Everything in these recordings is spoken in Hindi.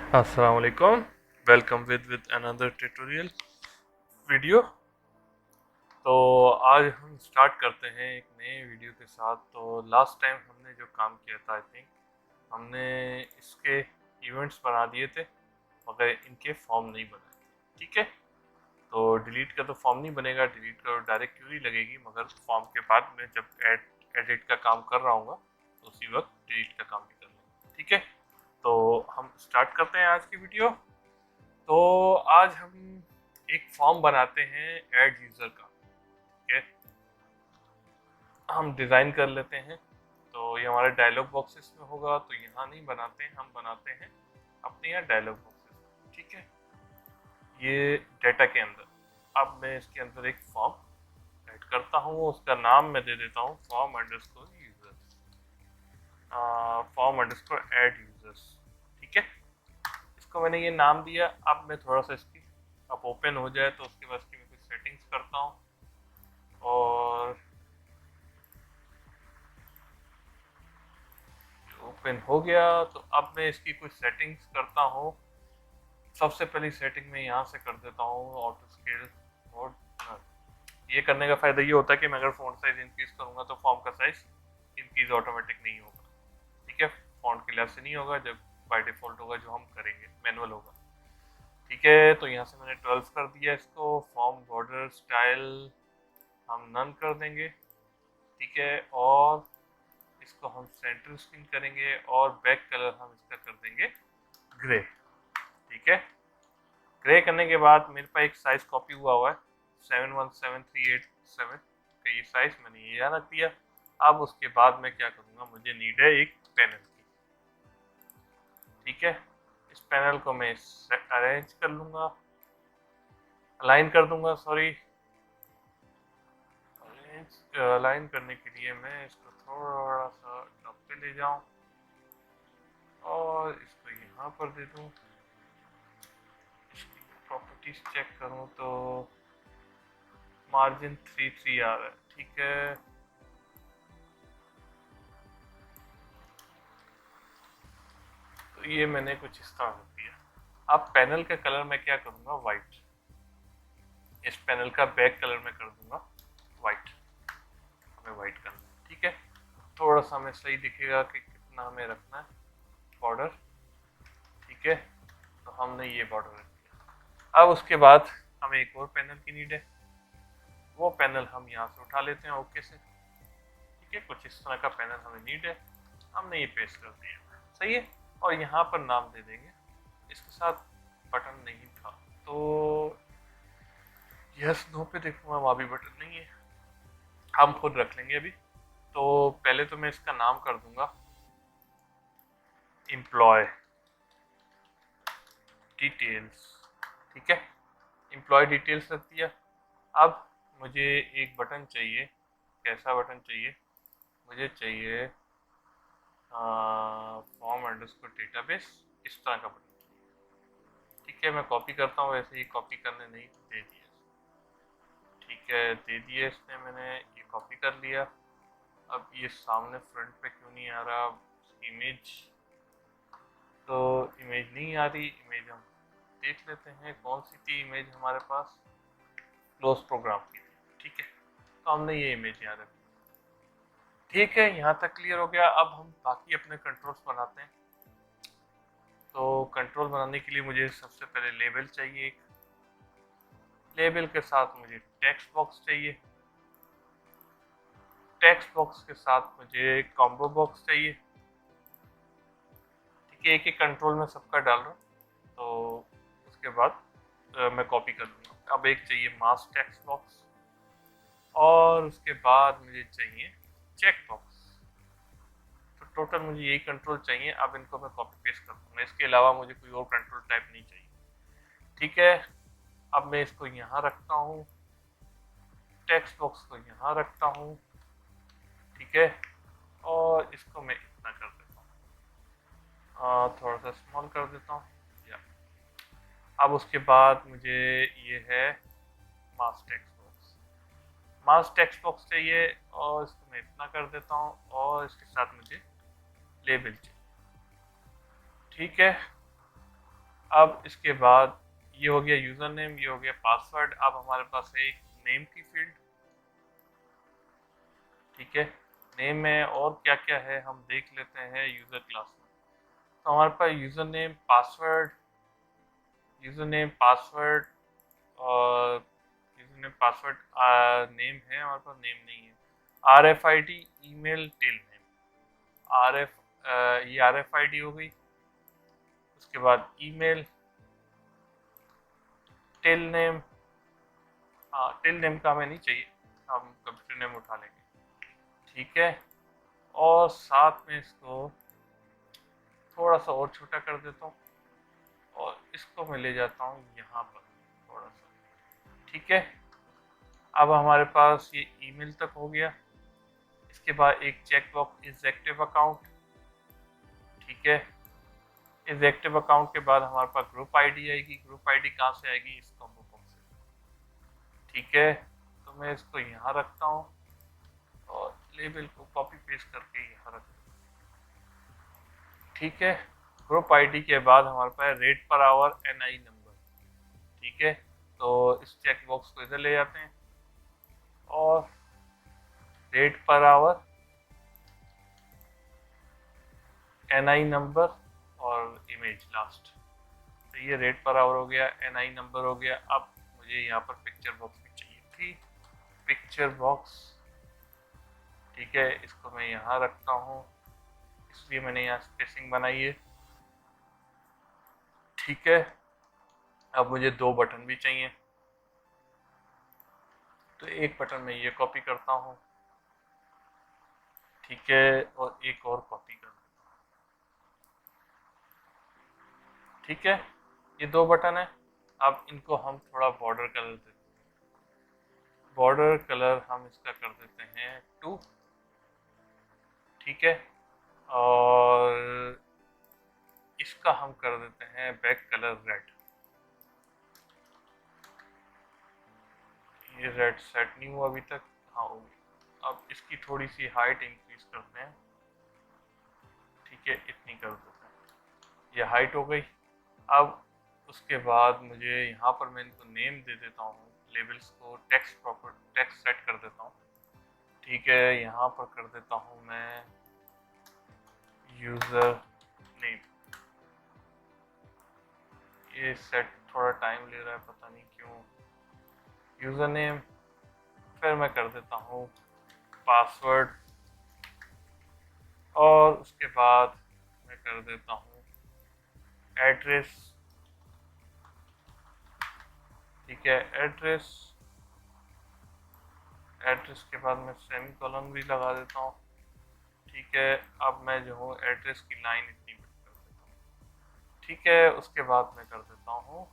अस्सलाम वालेकुम। Welcome with another tutorial video. तो आज हम स्टार्ट करते हैं एक नए वीडियो के साथ। तो लास्ट टाइम हमने जो काम किया था, आई थिंक हमने इसके इवेंट्स बना दिए थे मगर इनके फॉर्म नहीं बनाए थे। ठीक है, तो डिलीट का तो फॉर्म नहीं बनेगा, डिलीट का डायरेक्ट क्यूरी लगेगी, मगर फॉर्म के बाद मैं जब एडिट का काम कर रहा हूँ तो उसी वक्त डिलीट का काम भी कर लूँगा। ठीक है, तो हम स्टार्ट करते हैं आज की वीडियो। तो आज हम एक फॉर्म बनाते हैं ऐड यूजर का। ठीक है, हम डिज़ाइन कर लेते हैं। तो ये हमारे डायलॉग बॉक्सेस में होगा, तो यहाँ नहीं बनाते हैं, हम बनाते हैं अपने यहाँ डायलॉग बॉक्सेस। ठीक है, ये डेटा के अंदर अब मैं इसके अंदर एक फॉर्म ऐड करता हूँ। उसका नाम मैं दे देता हूँ form underscore user, form underscore add users. ठीक है, इसको मैंने ये नाम दिया। अब मैं थोड़ा सा इसकी अब ओपन हो जाए तो उसके बाद इसकी मैं कुछ सेटिंग्स करता हूँ। और ओपन हो गया तो अब मैं इसकी कुछ सेटिंग्स करता हूँ। सबसे पहली सेटिंग मैं यहाँ से कर देता हूँ ऑटो स्केल मोड। ये करने का फ़ायदा ये होता है कि मैं अगर फ़ॉन्ट साइज इंक्रीज करूँगा तो फॉर्म का साइज इंक्रीज ऑटोमेटिक नहीं होगा। ठीक है, फॉन्ट के लिहाज से नहीं होगा, जब बाय डिफ़ॉल्ट होगा जो हम करेंगे मैनुअल होगा। ठीक है, तो यहाँ से मैंने 12 कर दिया इसको। फॉर्म बॉर्डर स्टाइल हम नन कर देंगे। ठीक है, और इसको हम सेंटर स्क्रीन करेंगे और बैक कलर हम इसका कर देंगे ग्रे। ठीक है, ग्रे करने के बाद मेरे पास एक साइज कॉपी हुआ है 717387 का, ये साइज मैंने ये यहाँ रख दिया। अब उसके बाद मैं क्या करूँगा, मुझे नीड है एक पैनल की। ठीक है, इस पैनल को मैं अरेंज कर लूँगा, अलाइन कर दूंगा, सॉरी। अलाइन करने के लिए मैं इसको थोड़ा सा टॉप पे ले जाऊं और इसको यहाँ पर दे दूं। इसकी प्रॉपर्टीज चेक करूं तो मार्जिन 3 आ रहा है। ठीक है, तो ये मैंने कुछ इस तरह रख दिया। अब पैनल का कलर मैं क्या करूंगा, वाइट। इस पैनल का बैक कलर मैं कर दूंगा वाइट, हमें वाइट करना है। ठीक है, थोड़ा सा हमें सही दिखेगा कि कितना हमें रखना है बॉर्डर। ठीक है, तो हमने ये बॉर्डर रख दिया। अब उसके बाद हमें एक और पैनल की नीड है, वो पैनल हम यहाँ से उठा लेते हैं ओके से। ठीक है, कुछ इस तरह का पैनल हमें नीड है, हमने ये पेस्ट कर दिया। सही है, और यहाँ पर नाम दे देंगे। इसके साथ बटन नहीं था तो यस नो पे देखूंगा, वहाँ भी बटन नहीं है, हम खुद रख लेंगे अभी। तो पहले तो मैं इसका नाम कर दूंगा एम्प्लॉय डिटेल्स। ठीक है, एम्प्लॉय डिटेल्स रख दिया। अब मुझे एक बटन चाहिए। कैसा बटन चाहिए, मुझे चाहिए फॉर्म अंडरस्कोर डेटाबेस, इस तरह का बटन चाहिए। ठीक है, मैं कॉपी करता हूँ, वैसे ही कॉपी करने नहीं दे दिया। ठीक है, दे दिया इसने, मैंने ये कॉपी कर लिया। अब ये सामने फ्रंट पे क्यों नहीं आ रहा इमेज, तो इमेज नहीं आ रही। इमेज हम देख लेते हैं कौन सी थी इमेज हमारे पास, क्लोज प्रोग्राम की थी। ठीक है, तो हमने ये इमेज यहाँ रखी। ठीक है, यहाँ तक क्लियर हो गया। अब हम बाकी अपने कंट्रोल्स बनाते हैं। तो कंट्रोल बनाने के लिए मुझे सबसे पहले लेबल चाहिए एक, लेबल के साथ मुझे टेक्स्ट बॉक्स चाहिए, टेक्स्ट बॉक्स के साथ मुझे कॉम्बो बॉक्स चाहिए। ठीक है, एक एक कंट्रोल में सबका डाल रहा हूँ, तो उसके बाद मैं कॉपी कर लूँगा। अब एक चाहिए मास टेक्स्ट बॉक्स और उसके बाद मुझे चाहिए चेक बॉक्स। तो टोटल मुझे यही कंट्रोल चाहिए। अब इनको मैं कॉपी पेस्ट कर दूँगा, इसके अलावा मुझे कोई और कंट्रोल टाइप नहीं चाहिए। ठीक है, अब मैं इसको यहाँ रखता हूँ, टेक्स्ट बॉक्स को यहाँ रखता हूँ। ठीक है, और इसको मैं इतना कर देता हूँ, थोड़ा सा स्मॉल कर देता हूँ या। अब उसके बाद मुझे ये है मास टेक्स्ट बॉक्स, मास टेक्स्ट बॉक्स चाहिए और इसको मैं इतना कर देता हूँ और इसके साथ मुझे लेबल चाहिए। ठीक है, अब इसके बाद ये हो गया यूज़र नेम, ये हो गया पासवर्ड। अब हमारे पास है एक नेम की फील्ड, ठीक है। नेम में और क्या क्या है हम देख लेते हैं यूज़र क्लास में। तो हमारे पास user name password, user name password और यूज़र नेम पासवर्ड नेम है, हमारे पास नेम नहीं है। RFID ईमेल टिल नेम, ये RFID हो गई। उसके बाद ईमेल टिल नेम, हाँ टिल नेम का हमें नहीं चाहिए, हम कंप्यूटर नेम उठा लेंगे, ठीक है। और साथ में इसको थोड़ा सा और छोटा कर देता हूँ और इसको मैं ले जाता हूँ यहाँ पर थोड़ा सा, ठीक है। अब हमारे पास ये ईमेल तक हो गया। इसके बाद एक check box is active account, ठीक है। इज एक्टिव अकाउंट के बाद हमारे पास ग्रुप आईडी आएगी। ग्रुप आईडी कहाँ से आएगी, इस कॉम्बो बॉक्स से, ठीक है। तो मैं इसको यहाँ रखता हूँ और लेबल को कॉपी पेस्ट करके यहाँ रखता हूँ, ठीक है। ग्रुप आईडी के बाद हमारे पास rate per hour NI number, ठीक है। तो इस चेक बॉक्स को इधर ले जाते हैं और rate per hour NI number और इमेज लास्ट। तो ये रेट पर आवर हो गया, NI नंबर हो गया। अब मुझे यहाँ पर पिक्चर बॉक्स भी चाहिए थी, पिक्चर बॉक्स, ठीक है। इसको मैं यहाँ रखता हूँ, इसलिए मैंने यहाँ स्पेसिंग बनाई है, ठीक है। अब मुझे 2 बटन भी चाहिए, तो एक बटन मैं ये कॉपी करता हूँ, ठीक है, और एक और कॉपी कर देता हूँ, ठीक है। ये 2 बटन है। अब इनको हम थोड़ा बॉर्डर कलर देते हैं। बॉर्डर कलर हम इसका कर देते हैं 2, ठीक है। और इसका हम कर देते हैं बैक कलर रेड। ये रेड सेट नहीं हुआ अभी तक, हाँ हो गया। अब इसकी थोड़ी सी हाइट इंक्रीज करते हैं, ठीक है, इतनी कर देते हैं, ये हाइट हो गई। अब उसके बाद मुझे यहाँ पर मैं इनको नेम दे देता हूँ, लेबल्स को टेक्स्ट प्रॉपर टेक्स्ट सेट कर देता हूँ, ठीक है। यहाँ पर कर देता हूँ मैं यूज़र नेम। ये सेट थोड़ा टाइम ले रहा है, पता नहीं क्यों। यूज़र नेम, फिर मैं कर देता हूँ पासवर्ड और उसके बाद मैं कर देता हूँ एड्रेस, ठीक है। एड्रेस, एड्रेस के बाद मैं सेमी कॉलन भी लगा देता हूँ, ठीक है। अब मैं जो हूँ एड्रेस की लाइन इतनी बड़ी कर देता हूँ, ठीक है। उसके बाद मैं कर देता हूँ,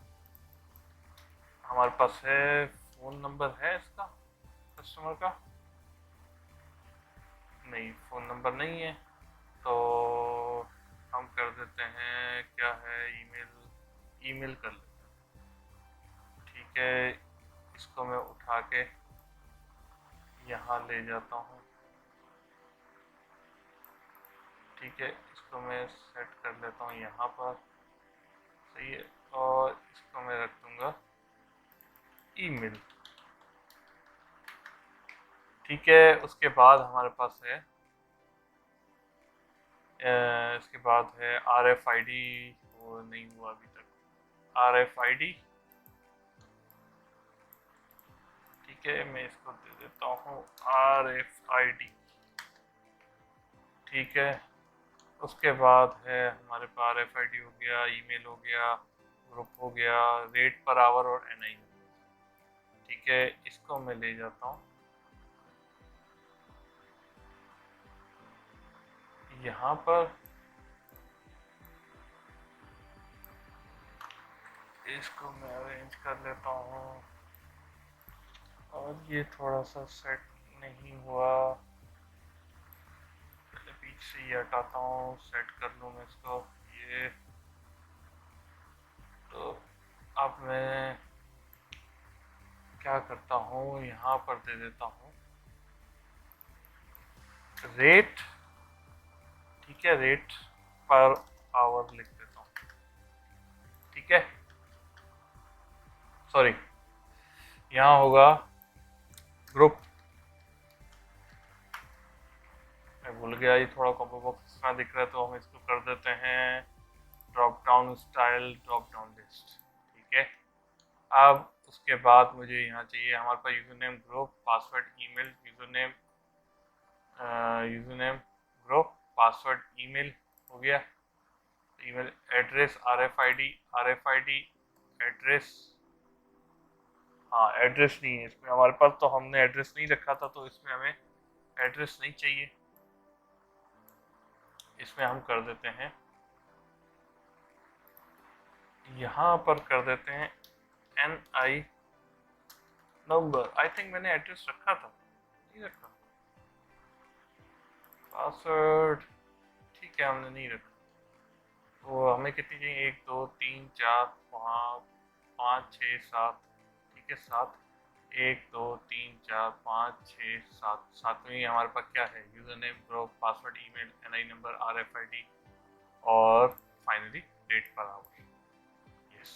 हमारे पास है फ़ोन नंबर है इसका, कस्टमर का नहीं, फ़ोन नंबर नहीं है, तो हम कर देते हैं क्या है, ईमेल, ईमेल कर लेते हैं, ठीक है। इसको मैं उठा के यहाँ ले जाता हूँ, ठीक है। इसको मैं सेट कर लेता हूँ यहाँ पर, सही है। और इसको मैं रख दूँगा ईमेल, ठीक है। उसके बाद हमारे पास है इसके बाद है RFID, वो नहीं हुआ अभी तक, RFID, ठीक है। मैं इसको दे देता हूँ RFID, ठीक है। उसके बाद है हमारे पास RFID हो गया, ईमेल हो गया, ग्रुप हो गया, रेट पर आवर और NI, ठीक है। इसको मैं ले जाता हूँ यहाँ पर, इसको मैं अरेंज कर लेता हूँ और ये थोड़ा सा सेट नहीं हुआ, पहले बीच से ये हटाता हूँ, सेट कर लूँ मैं इसको, ये। तो अब मैं क्या करता हूँ, यहाँ पर दे देता हूँ रेट, ठीक है, रेट पर आवर लिख देता हूँ, ठीक सॉरी, यहाँ होगा ग्रुप, मैं भूल गया, ये थोड़ा कॉम्बो बॉक्स इतना दिख रहा है तो हम इसको कर देते हैं drop down style, drop down list. ठीक है, अब उसके बाद मुझे यहाँ चाहिए हमारे पास user name group, password email, user name group, password email हो गया, email address, R F I D address, हाँ एड्रेस नहीं है इसमें हमारे पास, तो हमने एड्रेस नहीं रखा था तो इसमें हमें एड्रेस नहीं चाहिए, इसमें हम कर देते हैं, यहाँ पर कर देते हैं NI नंबर। आई थिंक मैंने एड्रेस रखा था, नहीं रखा, पासवर्ड ठीक है हमने नहीं रखा, तो हमें कितनी चाहिए, 1 2 3 4 5 5 6 7, ठीक है 7, 1 2 3 4 5 6 7, सातवीं हमारे पास क्या है, user name group, password email, NI number, RFID और finally date per hour. Yes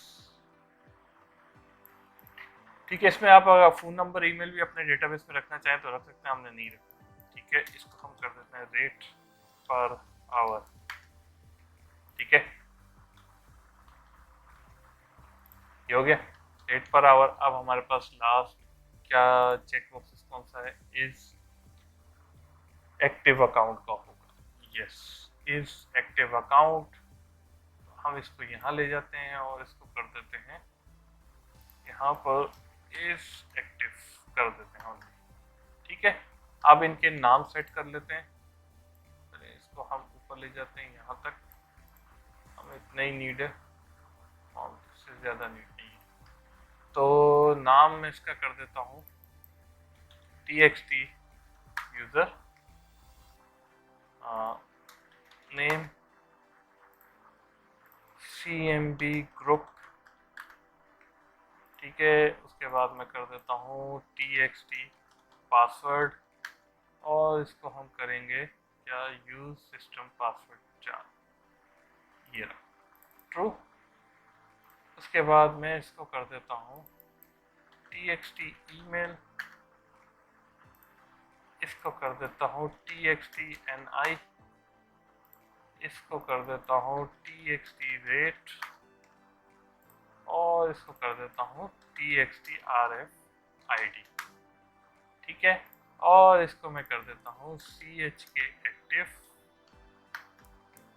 ठीक है, इसमें आप अगर फ़ोन नंबर ईमेल भी अपने डेटाबेस में रखना चाहें तो रख सकते हैं, हमने नहीं रखा। ठीक है, इसको हम कर देते हैं रेट पर आवर। ठीक है, ये हो गया रेट पर आवर। अब हमारे पास लास्ट क्या चेक बॉक्सेस कौन सा है, इज एक्टिव अकाउंट का होगा। यस, इज एक्टिव अकाउंट, हम इसको यहाँ ले जाते हैं और इसको कर देते हैं यहाँ पर इज एक्टिव कर देते हैं। ठीक है, अब इनके नाम सेट कर लेते हैं, चलिए इसको हम ऊपर ले जाते हैं, यहाँ तक हमें इतना ही नीड है और इससे ज़्यादा नीड नहीं है। तो नाम मैं इसका कर देता हूँ txt user name cmb group. ठीक है, उसके बाद मैं कर देता हूँ txt पासवर्ड और इसको हम करेंगे क्या, यूज सिस्टम पासवर्ड 4, ये ट्रू। उसके बाद मैं इसको कर देता हूँ txt ईमेल, इसको कर देता हूँ txt ni, इसको कर देता हूँ txt रेट और इसको कर देता हूँ txt rfid। ठीक है, और इसको मैं कर देता हूँ chk एक्टिव।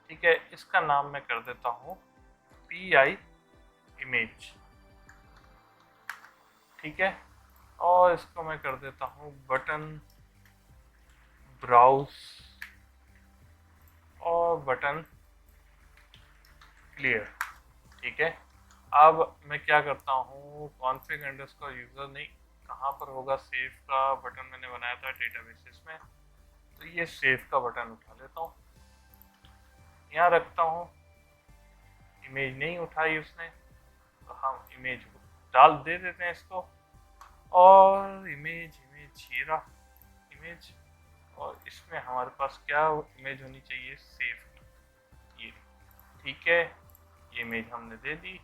ठीक है, इसका नाम मैं कर देता हूँ pi इमेज। ठीक है, और इसको मैं कर देता हूँ बटन ब्राउज और बटन क्लियर। ठीक है, अब मैं क्या करता हूँ, कॉन्फिग अंडरस्कोर यूजर नहीं, कहाँ पर होगा, सेव का बटन मैंने बनाया था डेटाबेसेस में, तो ये सेव का बटन उठा लेता हूँ, यहाँ रखता हूँ। इमेज नहीं उठाई उसने तो हम इमेज डाल दे देते हैं इसको, और इमेज ये रहा इमेज, और इसमें हमारे पास क्या इमेज होनी चाहिए, सेव ये। ठीक है, ये इमेज हमने दे दी,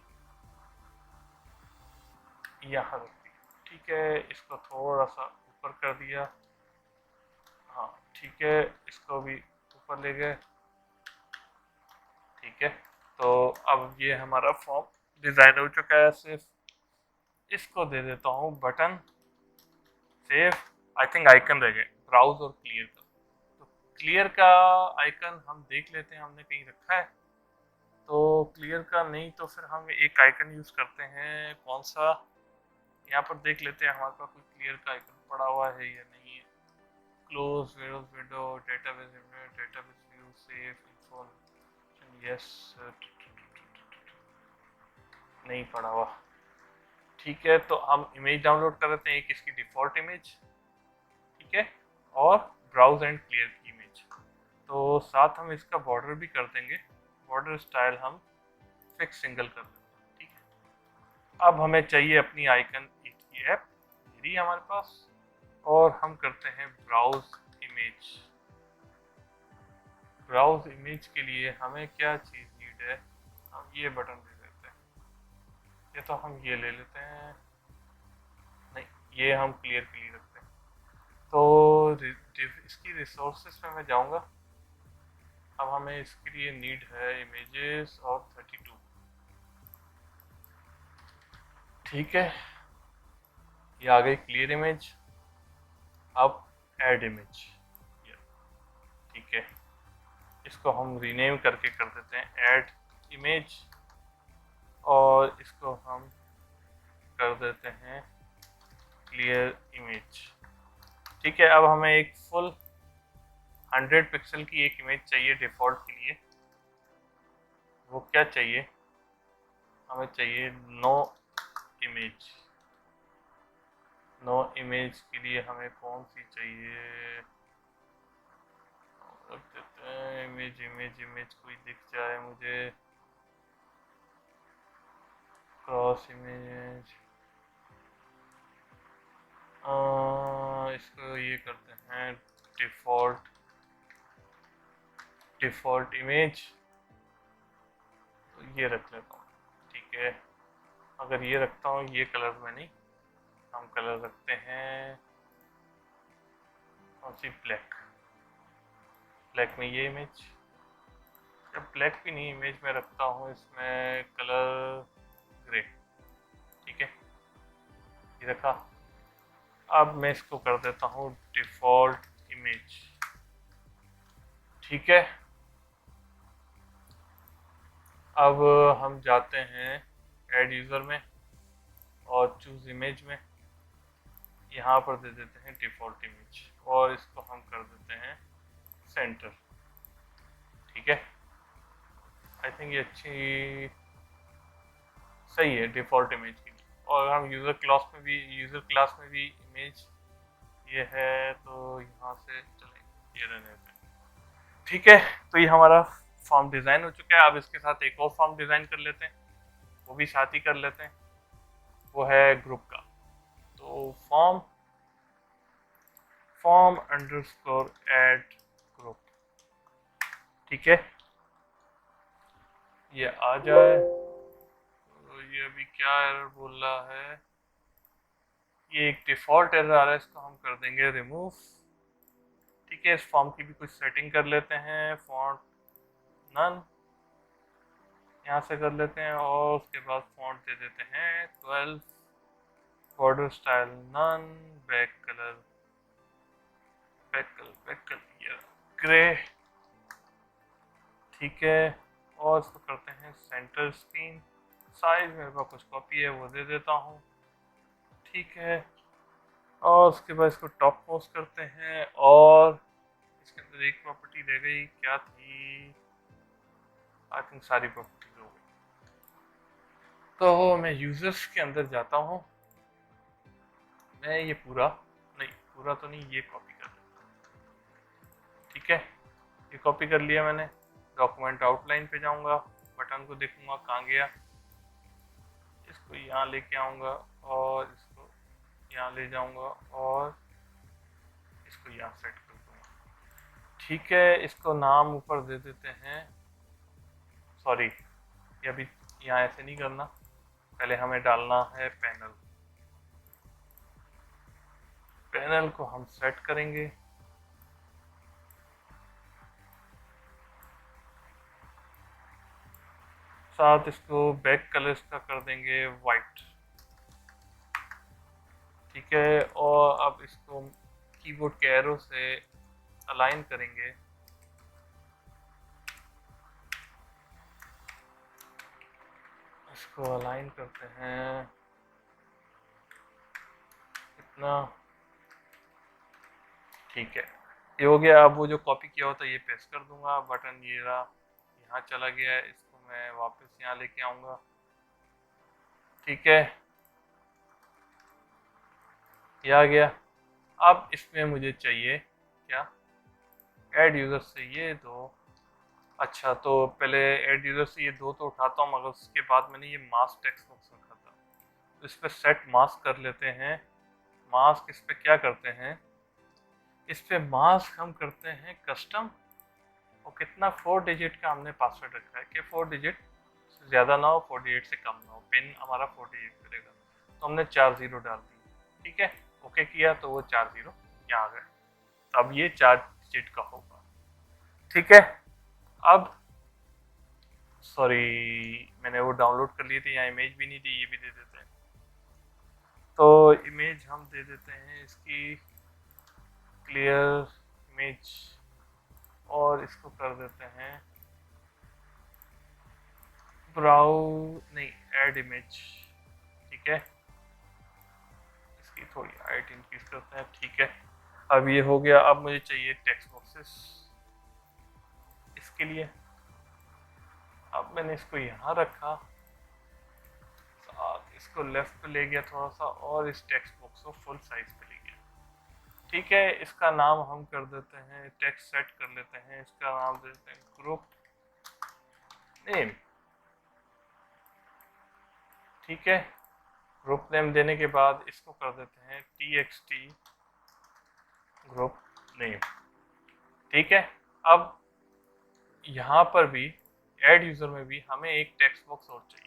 यहाँ रख दी। ठीक है, इसको थोड़ा सा ऊपर कर दिया, हाँ ठीक है, इसको भी ऊपर ले गए। ठीक है, तो अब ये हमारा फॉर्म डिज़ाइन हो चुका है। सिर्फ इसको दे देता हूँ button save, I think icon रह गए, ब्राउज और क्लियर का। तो क्लियर का आइकन हम देख लेते हैं हमने कहीं रखा है, तो क्लियर का नहीं तो फिर हम एक आइकन यूज़ करते हैं, कौन सा, यहाँ पर देख लेते हैं हमारे पास कोई क्लियर का आइकन पड़ा हुआ है या नहीं है। Close window, database view, save information, yes नहीं पड़ा हुआ। ठीक है, तो हम इमेज डाउनलोड कर लेते हैं, एक इसकी डिफ़ॉल्ट इमेज। ठीक है, और ब्राउज एंड क्लियर की इमेज, तो साथ हम इसका बॉर्डर भी कर देंगे, बॉर्डर स्टाइल हम फिक्स सिंगल कर देंगे। ठीक है, अब हमें चाहिए अपनी आइकन की ऐप, मेरी हमारे पास, और हम करते हैं ब्राउज इमेज। ब्राउज इमेज के लिए हमें क्या चीज़ नीड है, हम ये बटन दे देते हैं, ये तो हम ये ले लेते हैं, ये हम क्लियर के लिए रखते हैं। तो इसकी रिसोर्सेस में मैं जाऊंगा। अब हमें इसके लिए नीड है इमेजेस और 32। ठीक है, ये आ गई क्लियर इमेज। अब ऐड इमेज, ठीक है, इसको हम रीनेम करके कर देते हैं ऐड इमेज, और इसको हम कर देते हैं क्लियर इमेज। ठीक है, अब हमें एक फुल 100 पिक्सल की एक इमेज चाहिए डिफ़ॉल्ट के लिए। वो क्या चाहिए, हमें चाहिए नो इमेज। नो इमेज के लिए हमें कौन सी चाहिए, रख देते हैं इमेज इमेज इमेज, कोई दिख जाए मुझे, क्रॉस इमेज। इसको ये करते हैं डिफ़ॉल्ट इमेज, तो ये रख लेता हूँ। ठीक है, अगर ये रखता हूँ ये कलर में नहीं, हम कलर रखते हैं कौन सी, ब्लैक में ये इमेज, या ब्लैक भी नहीं, इमेज में रखता हूँ इसमें कलर ग्रे। ठीक है, ये रखा। अब मैं इसको कर देता हूँ डिफ़ॉल्ट इमेज। ठीक है, अब हम जाते हैं ऐड यूज़र में और चूज़ इमेज में, यहाँ पर दे देते हैं डिफ़ॉल्ट इमेज, और इसको हम कर देते हैं सेंटर। ठीक है, आई थिंक ये अच्छी सही है डिफ़ॉल्ट इमेज के लिए। और हम यूज़र क्लास में भी इमेज ये है, तो यहाँ से चलेंगे, ये रहने देते हैं। ठीक है, तो ये हमारा फॉर्म डिज़ाइन हो चुका है। अब इसके साथ एक और फॉर्म डिज़ाइन कर लेते हैं, वो भी साथ ही कर लेते हैं, वो है ग्रुप का। तो फॉर्म अंडरस्कोर ऐड ग्रुप। ठीक है, ये आ जाए। तो ये अभी क्या एरर बोल रहा है, ये एक डिफ़ॉल्ट एरर आ रहा है, इसको हम कर देंगे रिमूव। ठीक है, इस फॉर्म की भी कुछ सेटिंग कर लेते हैं, फॉन्ट नन यहाँ से कर लेते हैं, और उसके बाद फॉन्ट दे देते हैं 12, border style none, back colour grey. ठीक है, और इसको करते हैं सेंटर स्क्रीन, साइज मेरे पास कुछ कॉपी है वो दे देता हूँ। ठीक है, और उसके बाद इसको टॉप मोस्ट करते हैं, और इसके अंदर एक प्रॉपर्टी रह गई, क्या थी, आई थिंक सारी प्रॉपर्टी हो गई। तो मैं यूजर्स के अंदर जाता हूँ, मैं ये पूरा तो नहीं, ये कॉपी कर लेता हूँ। ठीक है, ये कॉपी कर लिया मैंने। डॉक्यूमेंट आउटलाइन पे जाऊंगा, बटन को देखूंगा कहाँ गया, इसको यहाँ लेके आऊँगा, और इसको यहाँ ले जाऊँगा, और इसको यहाँ सेट कर दूँगा। ठीक है, इसको नाम ऊपर दे देते हैं, सॉरी ये अभी यहाँ ऐसे नहीं करना, पहले हमें डालना है पैनल को हम सेट करेंगे। साथ इसको बैक कलर्स का कर देंगे वाइट। ठीक है, और अब इसको कीबोर्ड के एरो से अलाइन करेंगे। इसको अलाइन करते हैं इतना। ठीक है, ये हो गया। अब वो जो कॉपी किया होता है ये पेस्ट कर दूंगा, बटन ये रहा, यहाँ चला गया है, इसको मैं वापस यहाँ लेके आऊँगा। ठीक है, ये आ गया। अब इसमें मुझे चाहिए क्या, ऐड यूज़र से ये दो। अच्छा, तो पहले ऐड यूज़र से ये दो तो उठाता हूँ, मगर उसके बाद मैंने ये मास्क टेक्स्ट बॉक्स रखा था, तो इस पर सेट मास्क कर लेते हैं। मास्क इस पर क्या करते हैं, इस पे मास्क हम करते हैं कस्टम, और कितना 4 डिजिट का हमने पासवर्ड रखा है कि 4 डिजिट से ज़्यादा ना हो, 4 डिजिट से कम ना हो, पिन हमारा 4 डिजिट करेगा, तो हमने 4 0 डाल दी। ठीक है, ओके किया तो वो 4 0 यहाँ आ गए। तो अब ये 4 डिजिट का होगा। ठीक है, अब सॉरी मैंने वो डाउनलोड कर लिए थे, यहाँ इमेज भी नहीं थी, ये भी दे देते हैं। तो इमेज हम दे देते हैं इसकी क्लियर इमेज, और इसको कर देते हैं ब्राउ नहीं ऐड इमेज। ठीक है, इसकी थोड़ी हाइट इंक्रीज करते हैं। ठीक है, अब ये हो गया। अब मुझे चाहिए टेक्स्ट बॉक्सेस इसके लिए। अब मैंने इसको यहाँ रखा, इसको लेफ्ट पे ले गया थोड़ा सा, और इस टेक्स्ट बॉक्स को फुल साइज पे ले गया। ठीक है, इसका नाम हम कर देते हैं, टेक्स्ट सेट कर लेते हैं, इसका नाम दे देते हैं ग्रुप नेम। ठीक है, ग्रुप नेम देने के बाद इसको कर देते हैं txt ग्रुप नेम। ठीक है, अब यहाँ पर भी ऐड यूजर में भी हमें एक टेक्स्ट बॉक्स और चाहिए।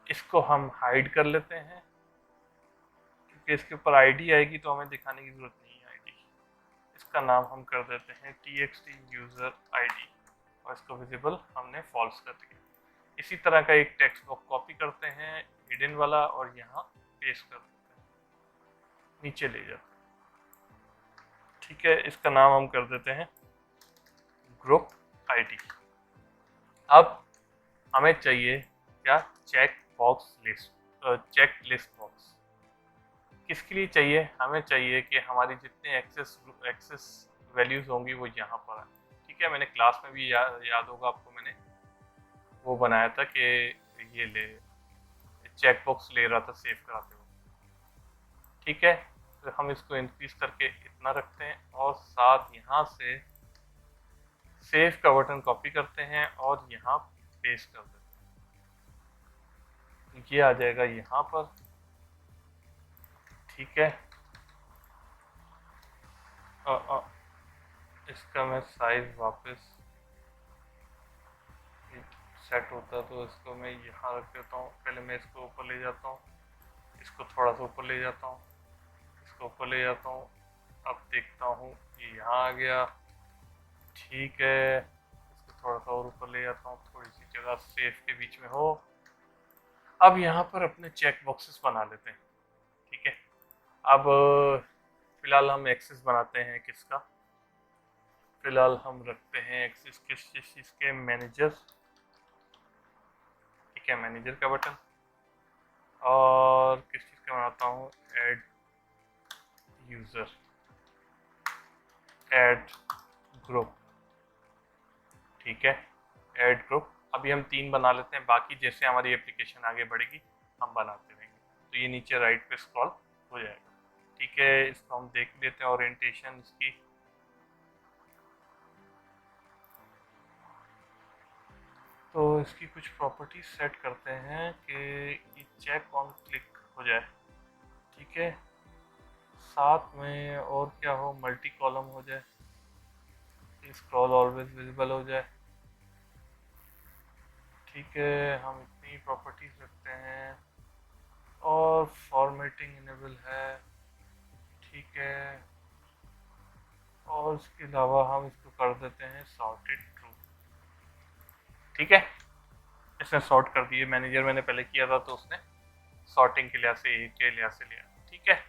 इसको हम हाइड कर लेते हैं, क्योंकि इसके ऊपर आईडी आएगी तो हमें दिखाने की जरूरत नहीं है आईडी। इसका नाम हम कर देते हैं txt यूजर आईडी, और इसको विजिबल हमने फॉल्स कर दिया। इसी तरह का एक टेक्स्ट बॉक्स कॉपी करते हैं हिडन वाला, और यहाँ पेस्ट कर देते हैं, नीचे ले जाते हैं। ठीक है, इसका नाम हम कर देते हैं ग्रुप आईडी। अब हमें चाहिए क्या, check box list, check list box. किसके लिए चाहिए, हमें चाहिए कि हमारी जितने एक्सेस वैल्यूज होंगी वो यहाँ पर है। ठीक है, मैंने क्लास में भी याद होगा आपको, मैंने वो बनाया था कि ये ले चेक बॉक्स ले रहा था सेव कराते हुए। ठीक है, तो हम इसको इंक्रीज करके इतना रखते हैं, और साथ यहाँ से सेव का बटन कॉपी करते हैं और यहाँ पेस्ट कर देते हैं। ये आ जाएगा यहाँ पर। ठीक है, इसका मैं साइज वापस सेट होता है तो इसको मैं यहाँ रख देता हूँ। पहले मैं इसको ऊपर ले जाता हूँ, इसको थोड़ा सा ऊपर ले जाता हूँ, इसको ऊपर ले जाता हूँ। अब देखता हूँ ये यहाँ आ गया। ठीक है, इसको थोड़ा सा और ऊपर ले जाता हूँ, थोड़ी सी जगह सेफ के बीच में हो। अब यहाँ पर अपने चेक बॉक्सेस बना लेते हैं। ठीक है, अब फिलहाल हम एक्सेस बनाते हैं किसका, फिलहाल हम रखते हैं एक्सेस किस चीज़ के, मैनेजर। ठीक है, मैनेजर का बटन। और किस चीज़ का बनाता हूँ, ऐड यूज़र, ऐड ग्रुप। ठीक है, ऐड ग्रुप। अभी हम 3 बना लेते हैं, बाकी जैसे हमारी एप्लीकेशन आगे बढ़ेगी हम बनाते रहेंगे। तो ये नीचे राइट पे स्क्रॉल हो जाएगा। ठीक है, इसको हम देख लेते हैं ओरिएंटेशन इसकी। तो इसकी कुछ प्रॉपर्टीज सेट करते हैं कि ये चेक ऑन क्लिक हो जाए। ठीक है, साथ में और क्या हो, मल्टी कॉलम हो जाए, स्क्रॉल ऑलवेज विजिबल हो जाए। ठीक है, हम इतनी प्रॉपर्टीज रखते हैं, और फॉर्मेटिंग इनेबल है। ठीक है, और इसके अलावा हम इसको कर देते हैं सॉर्टेड ट्रू। ठीक है, इसने सॉर्ट कर दिए। मैनेजर मैंने पहले किया था तो उसने सॉर्टिंग के लिहाज से के लिहाज से लिया। ठीक है,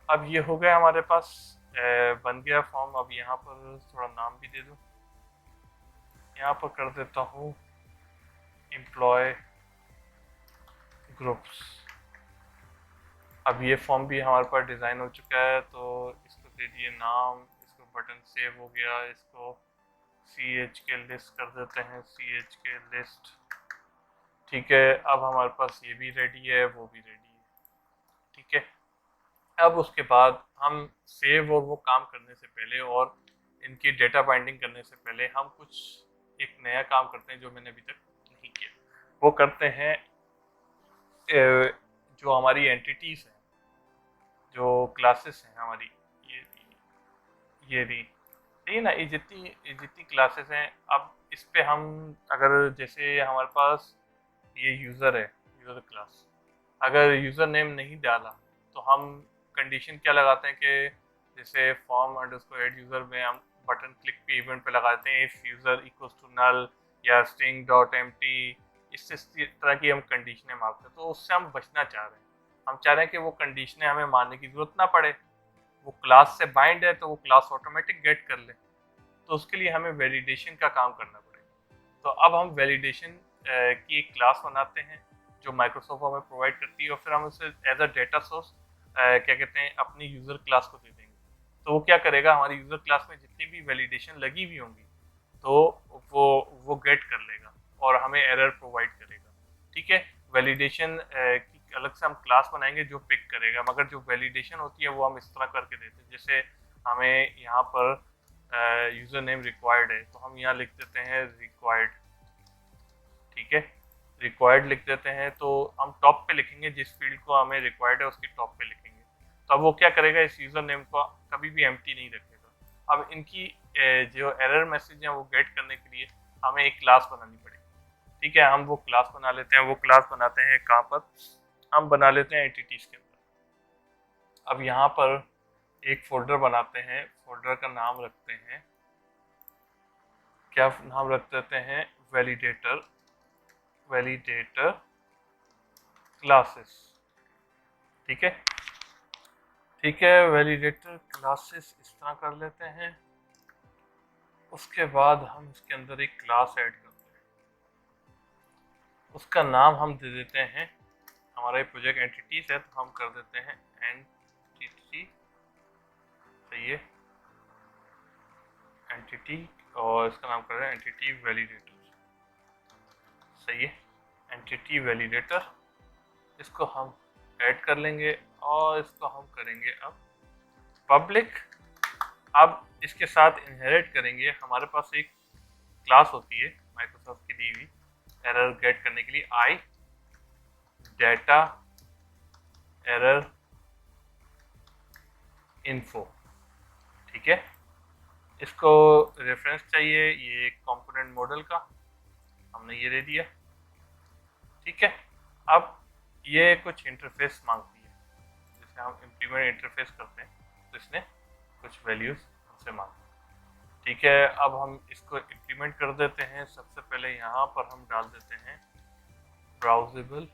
अब ये हो गया हमारे पास, बन गया फॉर्म। अब यहाँ पर थोड़ा नाम भी दे दूँ, यहाँ पर कर देता हूँ एम्प्लॉय ग्रुप्स। अब ये फॉर्म भी हमारे पास डिज़ाइन हो चुका है, तो इसको दे दिए नाम, इसको बटन सेव हो गया, इसको CH के लिस्ट कर देते हैं, CH के लिस्ट। ठीक है, अब हमारे पास ये भी रेडी है, वो भी रेडी है। ठीक है, अब उसके बाद हम सेव और वो काम करने से पहले, और इनकी डेटा बाइंडिंग करने से पहले, हम कुछ एक नया काम करते हैं जो मैंने अभी तक नहीं किया। वो करते हैं जो हमारी एंटिटीज़ हैं, जो क्लासेस हैं हमारी, ये रही ना, ये जितनी क्लासेस हैं। अब इस पे हम, अगर जैसे हमारे पास ये यूज़र है, यूज़र क्लास, अगर यूज़र नेम नहीं डाला तो हम कंडीशन क्या लगाते हैं कि जैसे फॉर्म अंडरस्कोर एड यूज़र में हम बटन क्लिक पे इवेंट पे लगाते हैं if user equals to null या स्ट्रिंग डॉट एम्प्टी, इस तरह की हम कंडीशनें मारते हैं। तो उससे हम बचना चाह रहे हैं। हम चाह रहे हैं कि वो कंडीशनें हमें मारने की ज़रूरत ना पड़े, वो क्लास से बाइंड है तो वो क्लास ऑटोमेटिक गेट कर ले। तो उसके लिए हमें वैलिडेशन का काम करना पड़ेगा। तो अब हम वैलिडेशन की एक क्लास बनाते हैं जो माइक्रोसॉफ्ट हमें प्रोवाइड करती है, और फिर हम उसे एज अ डेटा सोर्स क्या कहते हैं अपनी यूज़र क्लास को दे देंगे। तो वो क्या करेगा, हमारी यूज़र क्लास में जितनी भी वैलिडेशन लगी हुई होंगी तो वो गेट कर लेगा और हमें एरर प्रोवाइड करेगा। ठीक है, वैलिडेशन की अलग से हम क्लास बनाएंगे जो पिक करेगा, मगर जो वैलिडेशन होती है वो हम इस तरह करके देते हैं। जैसे हमें यहाँ पर यूज़र नेम रिक्वायर्ड है तो हम यहाँ लिख देते हैं रिक्वायर्ड। ठीक है, रिक्वायर्ड लिख देते हैं, तो हम टॉप पे लिखेंगे, जिस फील्ड को हमें रिक्वायर्ड है उसकी टॉप पे लिखेंगे। तो अब वो क्या करेगा, इस यूज़र नेम को कभी भी एम्प्टी नहीं रखेगा। अब इनकी जो एरर मैसेज है वो गेट करने के लिए हमें एक क्लास बनानी पड़ेगी। ठीक है, हम वो क्लास बना लेते हैं। वो क्लास बनाते हैं कहाँ पर, हम बना लेते हैं एंटिटीज़ के अंदर। अब यहाँ पर एक फोल्डर बनाते हैं, फोल्डर का नाम रखते हैं, क्या नाम रख देते हैं, वैलिडेटर क्लासेस। ठीक है, वैलिडेटर क्लासेस इस तरह कर लेते हैं। उसके बाद हम इसके अंदर एक क्लास ऐड करते हैं, उसका नाम हम दे देते हैं, हमारा ये प्रोजेक्ट एंटिटीज है तो हम कर देते हैं एंटिटी। सही है, एंटिटी, और इसका नाम कर रहे हैं एंटिटी वैलिडेटर। सही है, एंटिटी वैलिडेटर, इसको हम ऐड कर लेंगे और इसको हम करेंगे अब पब्लिक। अब इसके साथ इनहेरिट करेंगे, हमारे पास एक क्लास होती है माइक्रोसॉफ्ट की दी हुई एरर गेट करने के लिए, आई डेटा एरर इन्फो। ठीक है, इसको रेफरेंस चाहिए, ये कंपोनेंट मॉडल का हमने ये दे दिया। ठीक है, अब ये कुछ इंटरफेस मांगती है, जैसे हम इम्प्लीमेंट इंटरफेस करते हैं तो इसने कुछ वैल्यूज हमसे मांगी। ठीक है, अब हम इसको इम्प्लीमेंट कर देते हैं। सबसे पहले यहाँ पर हम डाल देते हैं ब्राउजेबल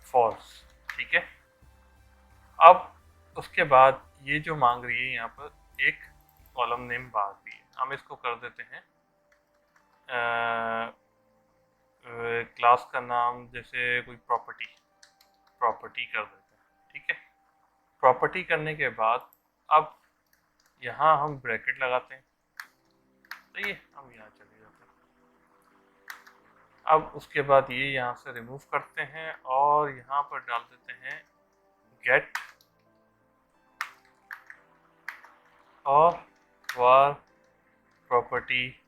फॉल्स। ठीक है, अब उसके बाद ये जो मांग रही है यहाँ पर एक कॉलम नेम बार भी है, हम इसको कर देते हैं क्लास का नाम, जैसे कोई प्रॉपर्टी कर देते हैं। ठीक है, प्रॉपर्टी करने के बाद अब यहाँ हम ब्रैकेट लगाते हैं। सही है, हम यहाँ चले जाते हैं। अब उसके बाद ये यहाँ से रिमूव करते हैं और यहाँ पर डाल देते हैं गेट और var प्रॉपर्टी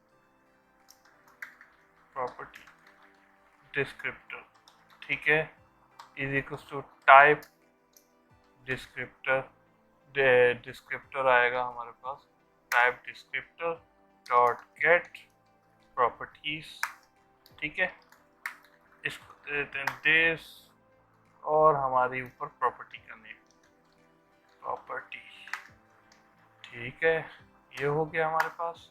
डिस्क्रिप्टर। ठीक है, is equals to type descriptor आएगा हमारे पास, type descriptor dot get properties. ठीक है, इसको दे देते हैं दिस और हमारी ऊपर प्रॉपर्टी का नेम प्रॉपर्टी। ठीक है, ये हो गया हमारे पास।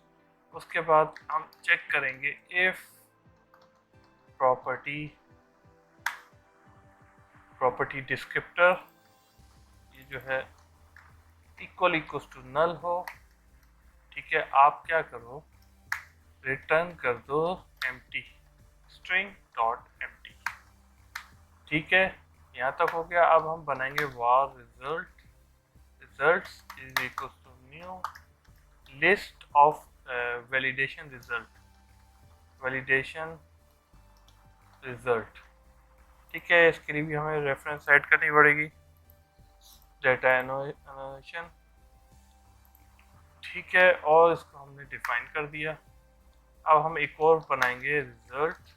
उसके बाद हम चेक करेंगे इफ प्रॉपर्टी डिस्क्रिप्टर ये जो है इक्वल टू नल हो। ठीक है, आप क्या करो, रिटर्न कर दो एम्प्टी स्ट्रिंग डॉट एम्प्टी। ठीक है, यहाँ तक हो गया। अब हम बनाएंगे var results is equal to new list of validation result. ठीक है, इसके लिए भी हमें रेफरेंस ऐड करनी पड़ेगी, डेटा एनोटेशन। ठीक है, और इसको हमने डिफाइन कर दिया। अब हम एक और बनाएंगे रिजल्ट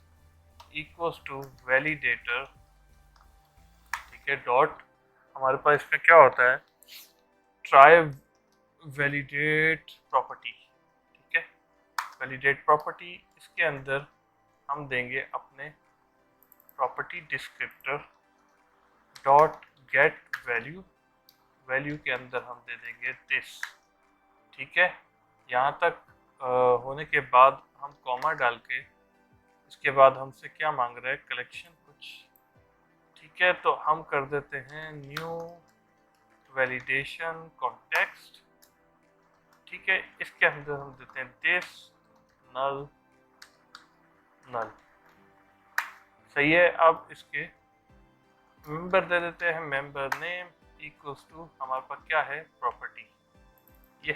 इक्वल्स टू वैलिडेटर। ठीक है, डॉट, हमारे पास इसमें क्या होता है, ट्राई वैलिडेट प्रॉपर्टी। ठीक है, वैलिडेट प्रॉपर्टी, इसके अंदर हम देंगे अपने property descriptor dot get value, value के अंदर हम दे देंगे दिस। ठीक है, यहाँ तक होने के बाद हम कॉमा डाल के इसके बाद हमसे क्या मांग रहा है, कलेक्शन कुछ। ठीक है, तो हम कर देते हैं न्यू वैलिडेशन कॉन्टेक्स्ट। ठीक है, इसके अंदर हम देते हैं दिस नल नल। सही है, अब इसके मेंबर दे देते हैं, मेंबर नेम इक्वल्स टू हमारे पास क्या है, प्रॉपर्टी ये।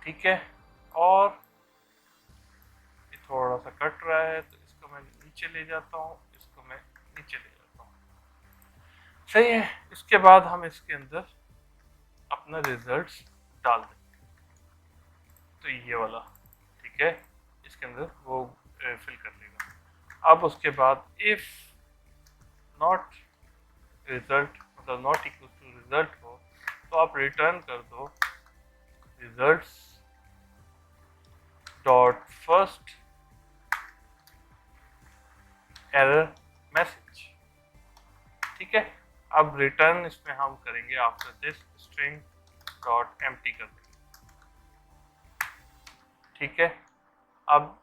ठीक है, और ये थोड़ा सा कट रहा है तो इसको मैं नीचे ले जाता हूँ, इसको मैं नीचे ले जाता हूँ। सही है, इसके बाद हम इसके अंदर अपना रिजल्ट्स डाल देंगे, तो ये वाला। ठीक है, इसके अंदर वो फिल कर लेगा। अब उसके बाद इफ नॉट रिजल्ट मतलब नॉट इक्वल टू रिजल्ट हो तो आप रिटर्न कर दो results dot first error message. ठीक है, अब रिटर्न इसमें हम करेंगे after this string dot empty कर देंगे। ठीक है, अब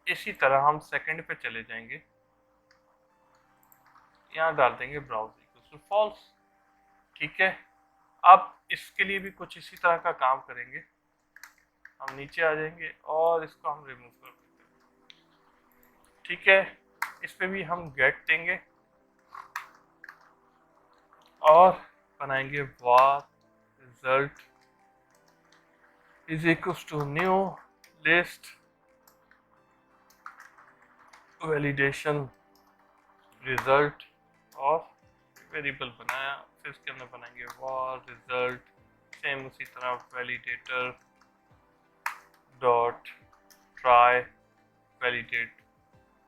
इसी तरह हम सेकंड पे चले जाएंगे, यहाँ डाल देंगे ब्राउज इक्वल्स टू फॉल्स। ठीक है, अब इसके लिए भी कुछ इसी तरह का काम करेंगे। हम नीचे आ जाएंगे और इसको हम रिमूव कर देते हैं। ठीक है, इस पे भी हम गेट देंगे और बनाएंगे var result is equals to new list validation result और वेरिएबल बनाया, फिर इसके अंदर बनाएंगे var result, सेम उसी तरह validator dot try validate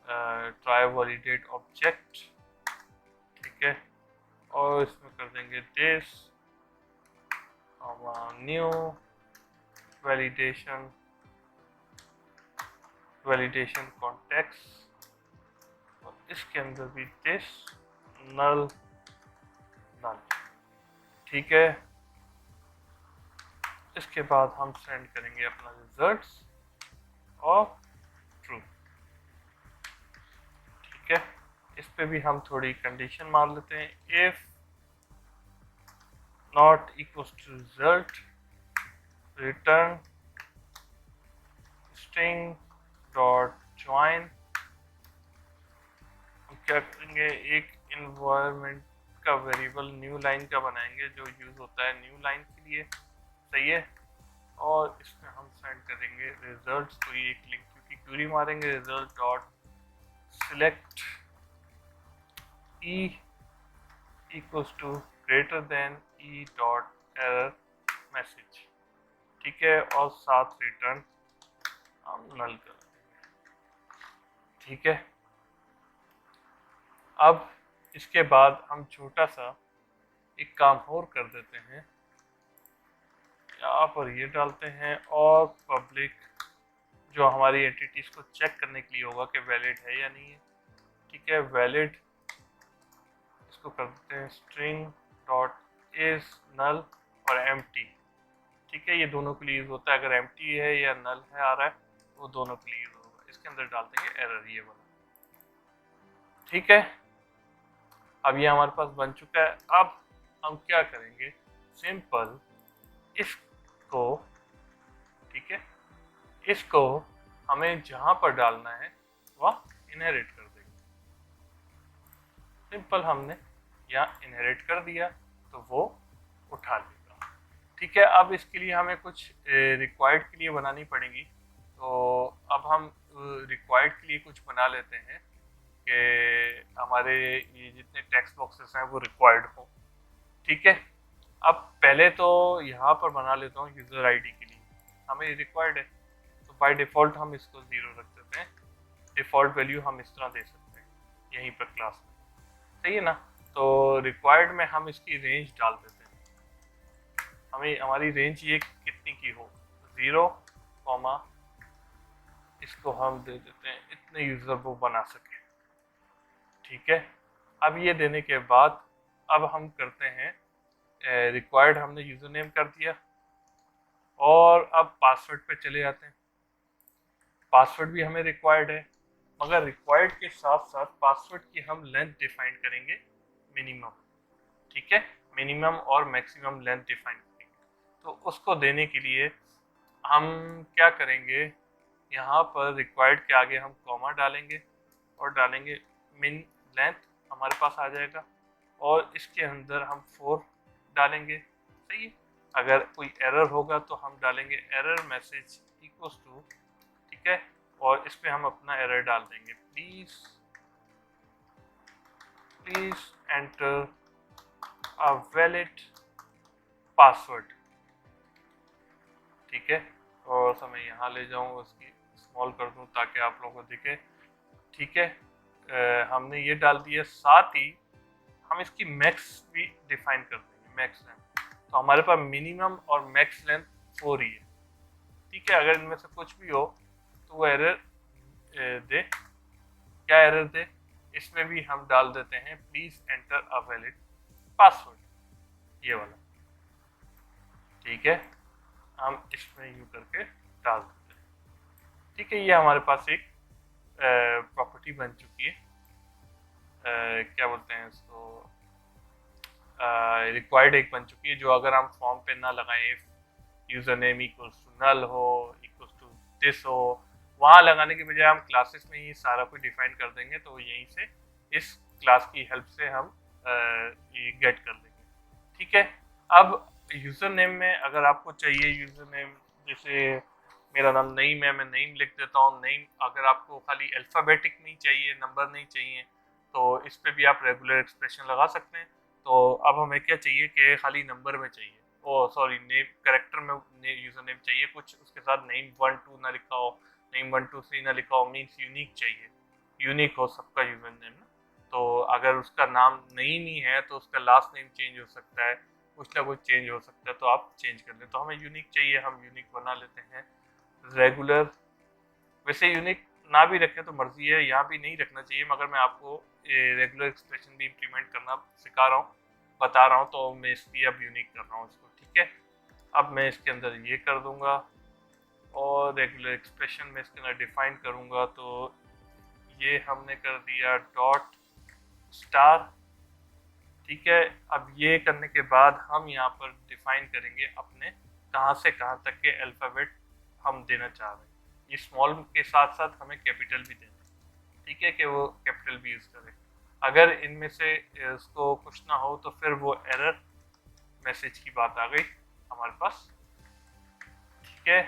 try validate object. ठीक है, और इसमें कर देंगे दिस न्यू वैलिडेशन कॉन्टेक्स्ट, और इसके अंदर भी दिस नल नल। ठीक है, इसके बाद हम सेंड करेंगे अपना रिजल्ट्स और ट्रू। ठीक है, इस पे भी हम थोड़ी कंडीशन मार लेते हैं, if not equals to result return string dot join. हम क्या करेंगे, एक इन्वायरमेंट का वेरिएबल न्यू लाइन का बनाएंगे जो यूज होता है न्यू लाइन के लिए। सही है, और इसमें हम सेंड करेंगे रिजल्ट्स, तो ये एक लिंक की क्वेरी मारेंगे result dot select e equals to greater than e dot error message. ठीक है, और साथ रिटर्न हम नल कर देंगे। ठीक है, अब इसके बाद हम छोटा सा एक काम और कर देते हैं, यहाँ पर ये डालते हैं और पब्लिक जो हमारी एंटिटीज को चेक करने के लिए होगा कि वैलिड है या नहीं है। ठीक है, वैलिड इसको कर देते हैं स्ट्रिंग डॉट इज नल और एम्प्टी। ठीक है, ये दोनों के लिए यूज होता है, अगर एम्प्टी है या नल है आ रहा है वो दोनों के लिए यूज होगा। इसके अंदर डाल देंगे एरर ये वाला। ठीक है, अब ये हमारे पास बन चुका है। अब हम क्या करेंगे, सिंपल इसको, ठीक है, इसको हमें जहां पर डालना है वह इनहेरिट कर देंगे। सिंपल हमने यहाँ इनहेरिट कर दिया तो वो उठा लेगा। ठीक है, अब इसके लिए हमें कुछ रिक्वायर्ड के लिए बनानी पड़ेगी, तो अब हम रिक्वायर्ड के लिए कुछ बना लेते हैं कि हमारे ये जितने टेक्स्ट बॉक्सेस हैं वो रिक्वायर्ड हो। ठीक है, अब पहले तो यहाँ पर बना लेता हूँ यूज़र आईडी के लिए, हमें रिक्वायर्ड है तो बाय डिफ़ॉल्ट हम इसको 0 रख देते हैं। डिफ़ॉल्ट वैल्यू हम इस तरह दे सकते हैं यहीं पर क्लास में। सही है ना, तो रिक्वायर्ड में हम इसकी रेंज डाल देते हैं, हमें हमारी रेंज ये कितनी की हो, 0, इसको हम दे देते हैं इतने यूज़र वो बना सके। ठीक है, अब ये देने के बाद अब हम करते हैं रिक्वायर्ड, हमने यूज़र नेम कर दिया और अब पासवर्ड पे चले जाते हैं। पासवर्ड भी हमें रिक्वायर्ड है, मगर रिक्वायर्ड के साथ साथ पासवर्ड की हम लेंथ डिफाइन करेंगे मिनिमम, ठीक है, मिनिमम और मैक्सिमम लेंथ डिफाइन करेंगे। तो उसको देने के लिए हम क्या करेंगे, यहाँ पर रिक्वायर्ड के आगे हम कॉमा डालेंगे और डालेंगे मिन लेंथ, हमारे पास आ जाएगा, और इसके अंदर हम 4 डालेंगे, सही है। अगर कोई एरर होगा तो हम डालेंगे एरर मैसेज इक्वल्स टू, ठीक है, और इस पे हम अपना एरर डाल देंगे, please enter a valid password, ठीक है। और समय यहाँ ले जाऊँ, उसकी स्मॉल कर दूँ ताकि आप लोगों को दिखे, ठीक है। हमने ये डाल दिया, साथ ही हम इसकी मैक्स भी डिफाइन कर देंगे, मैक्स लेंथ। तो हमारे पास मिनिमम और मैक्स लेंथ 4 ही है, ठीक है। अगर इनमें से कुछ भी हो तो वो एरर दे, क्या एरर दे, इसमें भी हम डाल देते हैं please enter a valid password, ये वाला, ठीक है। हम इसमें यूं करके डाल देते हैं, ठीक है। ये हमारे पास एक प्रॉपर्टी बन चुकी है, क्या बोलते हैं इसको, रिक्वायर्ड एक बन चुकी है, जो अगर हम फॉर्म पे ना लगाएं, user name equals to null हो, इक्वल्स टू दिस हो, वहाँ लगाने के बजाय हम क्लासेस में ही सारा कुछ डिफाइन कर देंगे, तो यहीं से इस क्लास की हेल्प से हम ये गेट कर लेंगे, ठीक है। अब यूजर नेम में अगर आपको चाहिए यूजर नेम, जैसे मेरा नाम नईम है, मैं नईम लिख देता हूँ, नईम। अगर आपको खाली अल्फ़ाबेटिक नहीं चाहिए, नंबर नहीं चाहिए, तो इस पे भी आप रेगुलर एक्सप्रेशन लगा सकते हैं। तो अब हमें क्या चाहिए कि खाली नंबर में चाहिए, ओ सॉरी नेम कैरेक्टर में यूजर नेम चाहिए, कुछ उसके साथ नेम 1 2 ना लिखा हो, नेम 1 2 3 ना लिखा हो, मीन्स यूनिक चाहिए, यूनिक हो सबका यूजर नेम ना। तो अगर उसका नाम नईम ही है तो उसका लास्ट नेम चेंज हो सकता है, कुछ ना कुछ चेंज हो सकता है, तो आप चेंज कर लें। तो हमें यूनिक चाहिए, हम यूनिक बना लेते हैं। रेगुलर, वैसे यूनिक ना भी रखें तो मर्जी है, यहाँ भी नहीं रखना चाहिए, मगर मैं आपको रेगुलर एक्सप्रेशन भी इम्प्लीमेंट करना सिखा रहा हूँ, बता रहा हूँ, तो मैं इसलिए अब यूनिक कर रहा हूँ इसको, ठीक है। अब मैं इसके अंदर ये कर दूंगा और रेगुलर एक्सप्रेशन में इसके अंदर डिफाइन करूँगा, तो ये हमने कर दिया डॉट स्टार, ठीक है। अब ये करने के बाद हम यहाँ पर डिफाइन करेंगे अपने कहाँ से कहाँ तक के अल्फ़ाबेट हम देना चाह रहे हैं। ये स्मॉल के साथ साथ हमें कैपिटल भी देना है, ठीक है, कि वो कैपिटल भी यूज़ करें। अगर इनमें से इसको कुछ ना हो तो फिर वो एरर मैसेज की बात आ गई हमारे पास, ठीक है।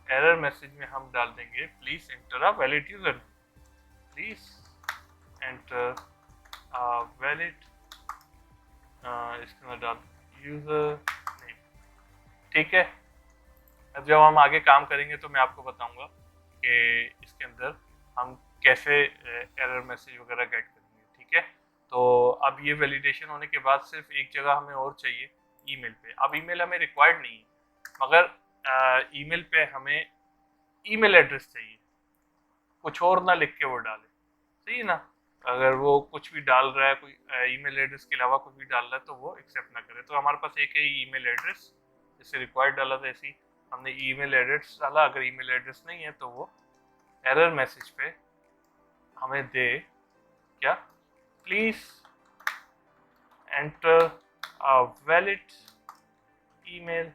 एरर मैसेज में हम डाल देंगे please enter a valid user, please enter a valid, इसके अंदर डाल यूजर नेम, ठीक है। अब जब हम आगे काम करेंगे तो मैं आपको बताऊंगा कि इसके अंदर हम कैसे एरर मैसेज वगैरह गेट करेंगे, ठीक है। तो अब ये वैलिडेशन होने के बाद सिर्फ एक जगह हमें और चाहिए, ईमेल पे। अब ईमेल हमें रिक्वायर्ड नहीं है, मगर ईमेल पे हमें ईमेल एड्रेस चाहिए, कुछ और ना लिख के वो डाले, सही है ना। अगर वो कुछ भी डाल रहा है, कोई ईमेल एड्रेस के अलावा कुछ भी डाल रहा है, तो वो एक्सेप्ट ना करे। तो हमारे पास एक है ईमेल एड्रेस, जैसे रिक्वायर्ड डाला था ऐसे ही हमने ईमेल एड्रेस डाला। अगर ईमेल एड्रेस नहीं है तो वो एरर मैसेज पे हमें दे क्या, please enter a valid email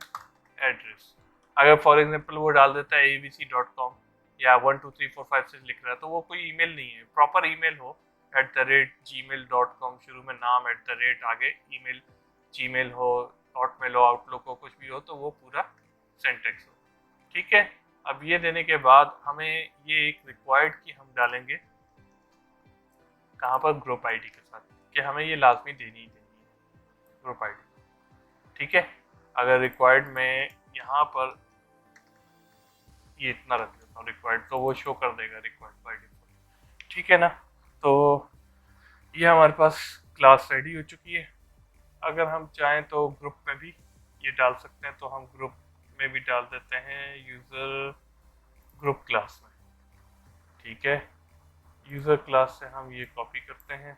address. अगर फॉर एग्जांपल वो डाल देता है abc.com या 1 2 3 4 5 6 लिख रहा है, तो वो कोई ईमेल नहीं है। प्रॉपर ईमेल हो @gmail.com, शुरू में नाम @ आगे ईमेल, जीमेल हो, हॉटमेल हो, आउटलुक हो, कुछ भी हो, तो वो पूरा सेंटेक्स हो, ठीक है। अब ये देने के बाद हमें ये एक रिक्वायर्ड की हम डालेंगे कहाँ पर, ग्रुप आईडी के साथ, कि हमें ये लाजमी देनी ही देनी है ग्रुप आईडी, ठीक है। अगर रिक्वायर्ड में यहाँ पर ये इतना रख देता हूँ रिक्वायर्ड, तो वो शो कर देगा रिक्वायर्ड बाय डिफॉल्ट, ठीक है ना। तो ये हमारे पास क्लास रेडी हो चुकी है। अगर हम चाहें तो ग्रुप में भी ये डाल सकते हैं, तो हम ग्रुप में भी डाल देते हैं यूज़र ग्रुप क्लास में, ठीक है। यूज़र क्लास से हम ये कॉपी करते हैं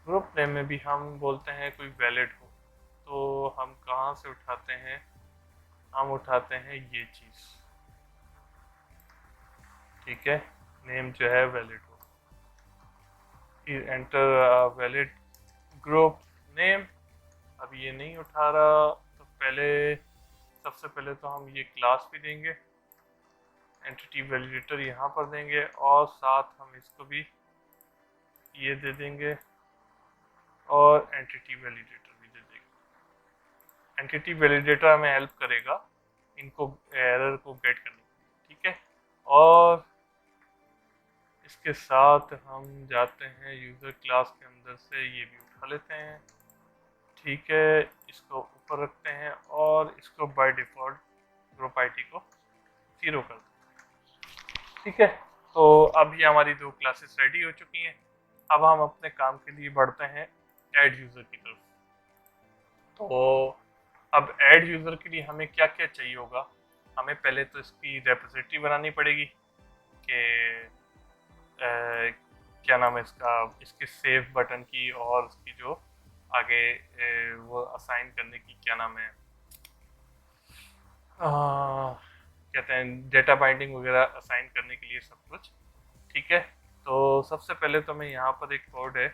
ग्रुप नेम में भी हम बोलते हैं कोई वैलिड हो, तो हम कहाँ से उठाते हैं, हम उठाते हैं ये चीज़, ठीक है, नेम जो है वैलिड हो, एंटर वैलिड ग्रुप नेम। अब ये नहीं उठा रहा, तो पहले सबसे पहले तो हम ये क्लास भी देंगे, एंटिटी वैलिडेटर यहाँ पर देंगे, और साथ हम इसको भी ये दे देंगे, और एंटिटी वैलिडेटर भी दे देंगे। एंटिटी वैलिडेटर हमें हेल्प करेगा इनको, एरर को गेट करने के लिए, ठीक है। और इसके साथ हम जाते हैं यूज़र क्लास के अंदर से, ये भी उठा लेते हैं, ठीक है, इसको ऊपर रखते हैं, और इसको बाय डिफ़ॉल्ट ग्रुप आईडी को 0 कर देते हैं, ठीक है। तो अब ये हमारी दो क्लासेस रेडी हो चुकी हैं। अब हम अपने काम के लिए बढ़ते हैं ऐड यूज़र की तरफ। तो अब ऐड यूज़र के लिए हमें क्या क्या चाहिए होगा, हमें पहले तो इसकी रेपोजिटरी बनानी पड़ेगी कि क्या नाम है इसका, इसके सेव बटन की, और उसकी जो आगे वो असाइन करने की, क्या नाम है, कहते हैं डेटा बाइंडिंग वगैरह असाइन करने के लिए सब कुछ, ठीक है। तो सबसे पहले तो मैं यहाँ पर एक कोड है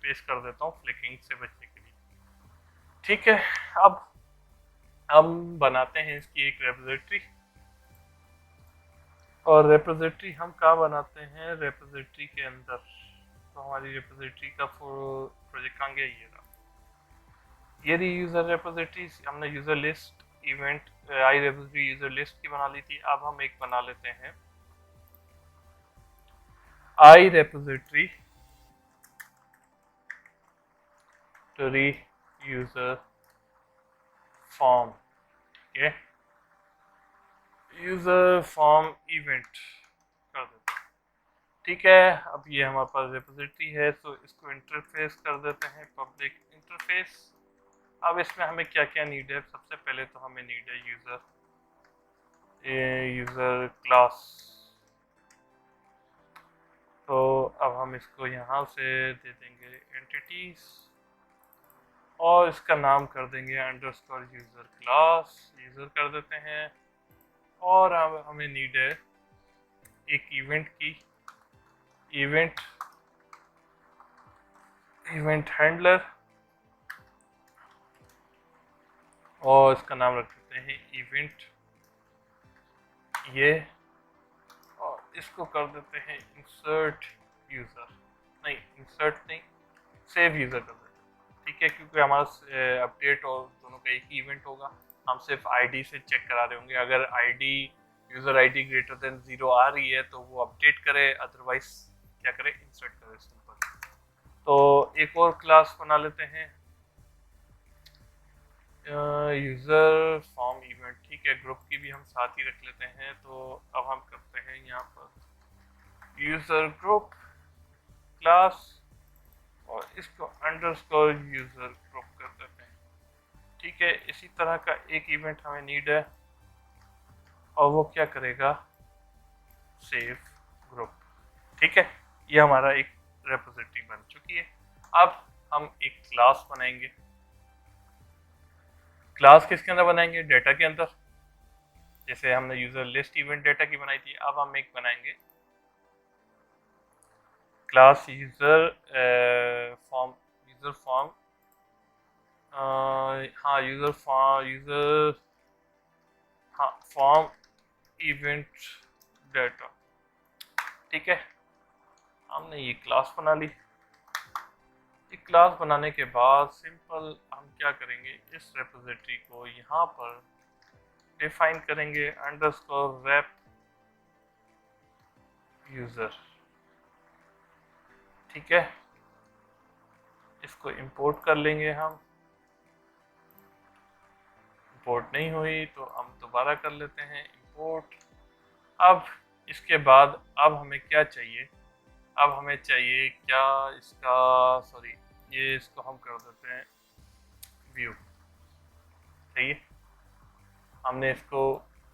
पेस्ट कर देता हूँ फ्लिकिंग से बचने के लिए, ठीक है। अब हम बनाते हैं इसकी एक रेपोजिटरी, और रेपोजिटरी हम कहाँ बनाते हैं, रेपोजिटरी के अंदर। तो हमारी रेपोजिटरी का प्रोजेक्ट कहाँ गया, ये रहा, ये रही यूज़र रेपोजिटरी। हमने user list event I repository user list की बना ली थी। अब हम एक बना लेते हैं आई रेपोजिटरी टरी यूज़र फॉर्म, ठीक है, यूज़र फॉर्म इवेंट कर देते हैं, ठीक है। अब ये हमारे पास रेपोजिटरी है, तो इसको इंटरफेस कर देते हैं पब्लिक इंटरफेस। अब इसमें हमें क्या क्या नीड है, सबसे पहले तो हमें नीड है यूज़र क्लास। तो अब हम इसको यहाँ से दे देंगे एंटिटीज, और इसका नाम कर देंगे अंडरस्कोर यूज़र क्लास, यूज़र कर देते हैं। और अब हमें नीड है एक इवेंट की, इवेंट हैंडलर, और इसका नाम रख देते हैं इवेंट ये, और इसको कर देते हैं इंसर्ट यूज़र, नहीं इंसर्ट नहीं, सेव यूज़र कर देते हैं, ठीक है, क्योंकि हमारा अपडेट और दोनों का एक ही इवेंट होगा। हम सिर्फ आईडी से चेक करा रहे होंगे, अगर ID user ID greater than 0 आ रही है तो वो अपडेट करे, अदरवाइज क्या करे, इंसर्ट करे, सिंपल। तो एक और क्लास बना लेते हैं यूज़र फॉर्म इवेंट, ठीक है, ग्रुप की भी हम साथ ही रख लेते हैं। तो अब हम करते हैं यहाँ पर यूज़र ग्रुप क्लास, और इसको अंडरस्कोर यूज़र ग्रुप कर देते हैं, ठीक है। इसी तरह का एक इवेंट हमें नीड है, और वो क्या करेगा, सेव ग्रुप, ठीक है। ये हमारा एक रेपोजिटरी बन चुकी है। अब हम एक क्लास बनाएंगे। क्लास किसके अंदर बनाएंगे, डेटा के अंदर, जैसे हमने यूज़र लिस्ट इवेंट डेटा की बनाई थी। अब हम एक बनाएंगे class user form, user form, हाँ फॉर्म इवेंट डेटा, ठीक है। हमने ये क्लास बना ली। एक क्लास बनाने के बाद सिंपल हम क्या करेंगे, इस रेपोजिटरी को यहाँ पर डिफाइन करेंगे अंडरस्कोर रेप यूज़र, ठीक है। इसको इंपोर्ट कर लेंगे हम, इंपोर्ट नहीं हुई तो हम दोबारा कर लेते हैं इंपोर्ट। अब इसके बाद अब हमें क्या चाहिए, अब हमें चाहिए क्या इसका, सॉरी, ये इसको हम कर देते हैं व्यू, सही है। हमने इसको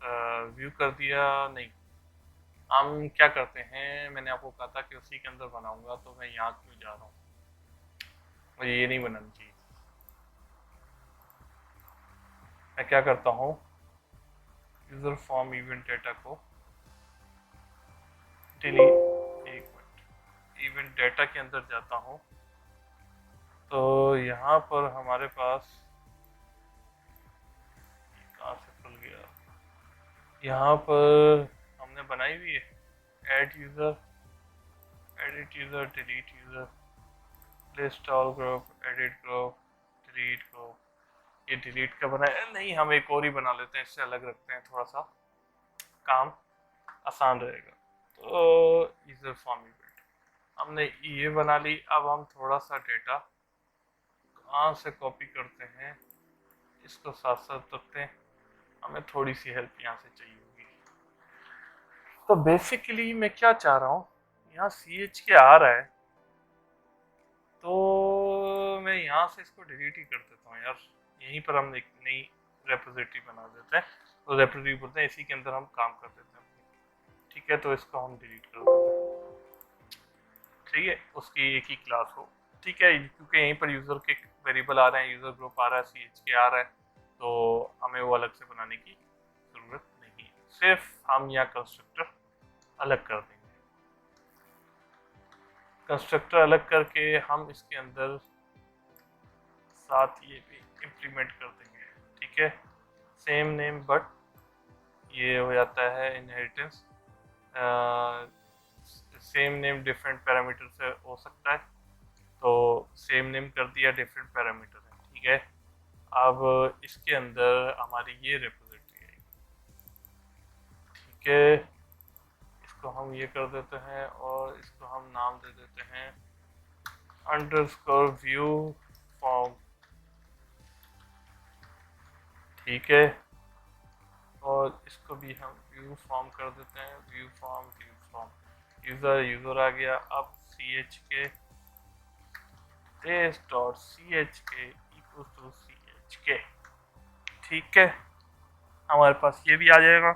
व्यू कर दिया, नहीं, हम क्या करते हैं, मैंने आपको कहा था कि उसी के अंदर बनाऊंगा, तो मैं यहाँ क्यों जा रहा हूँ, मुझे ये नहीं बनानी चाहिए। मैं क्या करता हूँ, यूजर फॉर्म इवेंट डेटा को डिलीट, एक मिनट, इवेंट डेटा के अंदर जाता हूँ। तो यहाँ पर हमारे पास, कहाँ से खुल गया, यहाँ पर हमने बनाई हुई है add user, edit user, delete user, list all group, edit group, delete group. ये डिलीट का बनाया नहीं, हम एक और ही बना लेते हैं, इससे अलग रखते हैं, थोड़ा सा काम आसान रहेगा। तो यूजर फॉर्म इवेंट हमने ये बना ली। अब हम थोड़ा सा डेटा कहाँ से कॉपी करते हैं, इसको साथ साथ रखते हैं, हमें थोड़ी सी हेल्प यहाँ से चाहिए होगी। तो बेसिकली मैं क्या चाह रहा हूँ, यहाँ CH के आ रहा है, तो मैं यहाँ से इसको डिलीट ही कर देता हूँ यार। यहीं पर हम एक नई रेपोजिटरी बना देते हैं, तो रेपोजिटरी बोलते हैं, इसी के अंदर हम काम कर देते हैं। ठीक है, तो इसको हम डिलीट कर देते हैं। ठीक है, उसकी एक ही क्लास हो। ठीक है, क्योंकि यहीं पर यूज़र के वेरिएबल आ रहे हैं, यूज़र ग्रुप आ रहा है, CH के आ रहा है, तो हमें वो अलग से बनाने की ज़रूरत नहीं है। सिर्फ हम यहाँ कंस्ट्रक्टर अलग कर देंगे। कंस्ट्रक्टर अलग करके हम इसके अंदर साथ ये भी इम्प्लीमेंट कर देंगे। ठीक है, सेम नेम बट ये हो जाता है inheritance, same name different parameter से हो सकता है, तो सेम नेम कर दिया, डिफरेंट पैरामीटर है। ठीक है, अब इसके अंदर हमारी ये रेपोजिटरी है। ठीक है, इसको हम ये कर देते हैं और इसको हम नाम दे देते हैं अंडरस्कोर व्यू फॉर्म। ठीक है, और इसको भी हम व्यू फॉर्म कर देते हैं, view form, view form, user आ गया। अब CH के टेस्ट.ch इक्वल टू CH। ठीक है, हमारे पास ये भी आ जाएगा।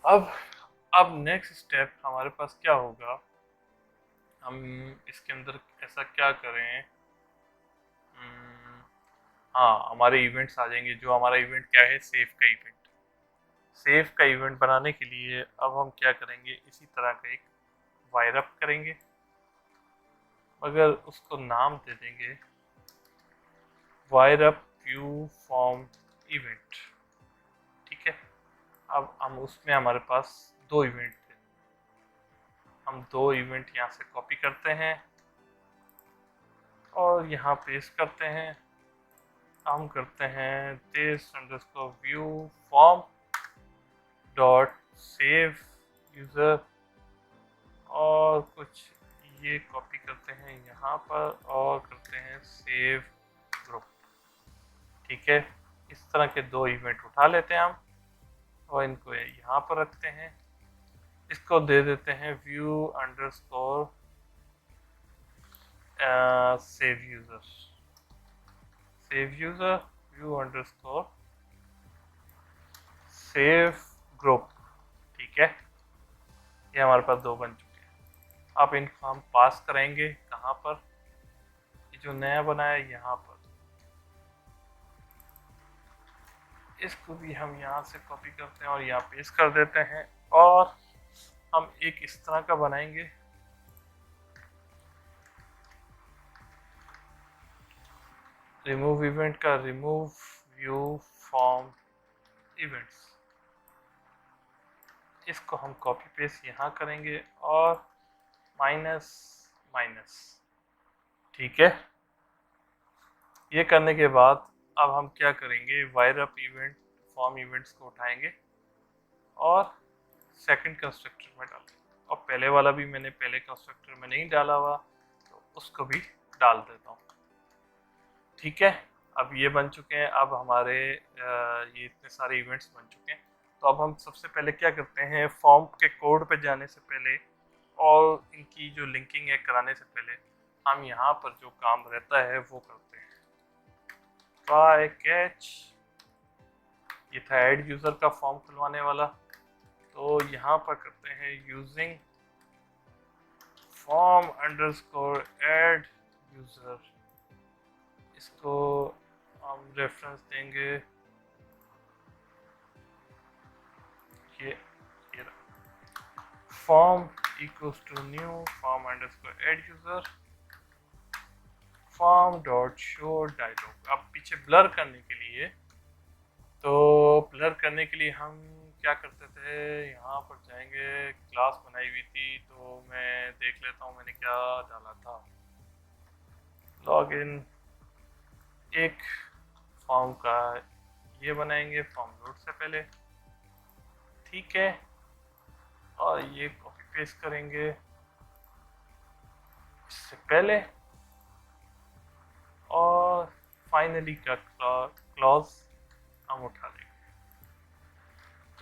अब नेक्स्ट स्टेप हमारे पास क्या होगा, हम इसके अंदर ऐसा क्या करें, हाँ, हमारे इवेंट्स आ जाएंगे। जो हमारा इवेंट क्या है, सेव का इवेंट। सेव का इवेंट बनाने के लिए अब हम क्या करेंगे, इसी तरह का एक वायर अप करेंगे, मगर उसको नाम दे देंगे wire up view form event. ठीक है, अब हम उसमें हमारे पास दो इवेंट थे, हम दो इवेंट यहाँ से कॉपी करते हैं और यहाँ पेस्ट करते हैं। हम करते हैं this underscore view form dot save user, और कुछ ये कॉपी करते हैं यहाँ पर और करते हैं सेव ग्रुप। ठीक है, इस तरह के दो इवेंट उठा लेते हैं हम और इनको यहाँ पर रखते हैं। इसको दे देते हैं view underscore save user, save user, view underscore save group. ठीक है, ये हमारे पास दो बन चुके हैं। अब इनको हम पास करेंगे कहाँ पर, ये जो नया बनाया है यहाँ पर, इसको भी हम यहाँ से कॉपी करते हैं और यहाँ पेस्ट कर देते हैं। और हम एक इस तरह का बनाएंगे, रिमूव इवेंट का, रिमूव व्यू फॉर्म इवेंट्स। इसको हम कॉपी पेस्ट यहाँ करेंगे और माइनस माइनस। ठीक है, ये करने के बाद अब हम क्या करेंगे, wire up event form events को उठाएंगे और सेकंड कंस्ट्रक्टर में डालेंगे। और पहले वाला भी मैंने पहले कंस्ट्रक्टर में नहीं डाला हुआ, तो उसको भी डाल देता हूँ। ठीक है, अब ये बन चुके हैं। अब हमारे ये इतने सारे इवेंट्स बन चुके हैं। तो अब हम सबसे पहले क्या करते हैं, फॉर्म के कोड पे जाने से पहले और इनकी जो लिंकिंग है कराने से पहले, हम यहाँ पर जो काम रहता है वो करते हैं। ट्राई कैच, ये था ऐड यूज़र का फॉर्म खुलवाने वाला, तो यहाँ पर करते हैं using form underscore add user, इसको हम रेफरेंस देंगे ये form equals to new form underscore add user form dot show dialog. अब पीछे ब्लर करने के लिए, तो ब्लर करने के लिए हम क्या करते थे, यहाँ पर जाएंगे, क्लास बनाई हुई थी तो मैं देख लेता हूँ मैंने क्या डाला था। लॉगिन एक फॉर्म का ये बनाएंगे फॉर्म लोड से पहले, ठीक है, और ये कॉपी पेस्ट करेंगे इससे पहले, और फाइनली का क्लॉज हम उठा लेंगे।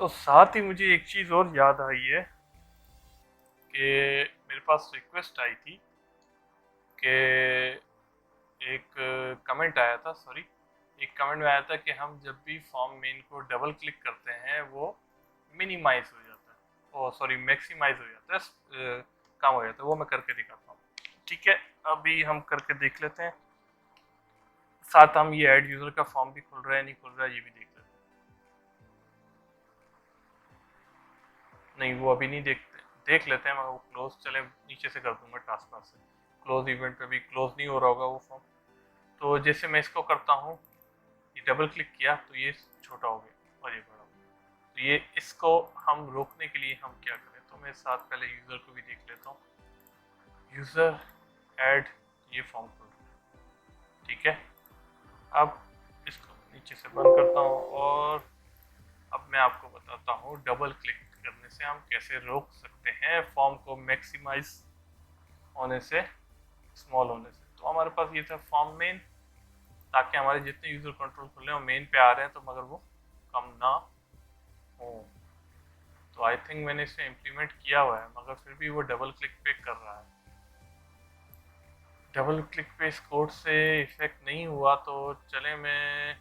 तो साथ ही मुझे एक चीज़ और याद आई है कि मेरे पास रिक्वेस्ट आई थी कि एक कमेंट आया था, सॉरी, एक कमेंट में आया था कि हम जब भी फॉर्म मेन को डबल क्लिक करते हैं वो मिनिमाइज हो जाता है, ओ सॉरी मैक्सिमाइज हो जाता है, कम हो जाता है। वो मैं करके दिखाता हूँ, ठीक है। अभी हम करके देख लेते हैं, साथ हम ये ऐड यूज़र का फॉर्म भी खुल रहा है नहीं खुल रहा है ये भी देख लेते हैं। नहीं, वो अभी नहीं देखते, देख लेते हैं, मैं वो क्लोज, चले नीचे से कर दूंगा टास्क बार से, क्लोज इवेंट पे भी क्लोज नहीं हो रहा होगा वो फॉर्म। तो जैसे मैं इसको करता हूँ, ये डबल क्लिक किया तो ये छोटा हो गया और ये बड़ा हो गया। तो ये इसको हम रोकने के लिए हम क्या करें, तो मैं साथ पहले यूज़र को भी देख लेता हूँ। यूज़र ऐड ये फॉर्म खुल रहा है, ठीक है। अब इसको नीचे से बंद करता हूँ और अब मैं आपको बताता हूँ डबल क्लिक करने से हम कैसे रोक सकते हैं फॉर्म को मैक्सिमाइज होने से, स्मॉल होने से। तो हमारे पास ये था फॉर्म मेन, ताकि हमारे जितने यूज़र कंट्रोल खुले हैं वो मेन पे आ रहे हैं, तो मगर वो कम ना हो। तो आई थिंक मैंने इसे इम्प्लीमेंट किया हुआ है, मगर फिर भी वो डबल क्लिक पे कर रहा है। डबल क्लिक पे इस कोड से इफेक्ट नहीं हुआ, तो चले मैं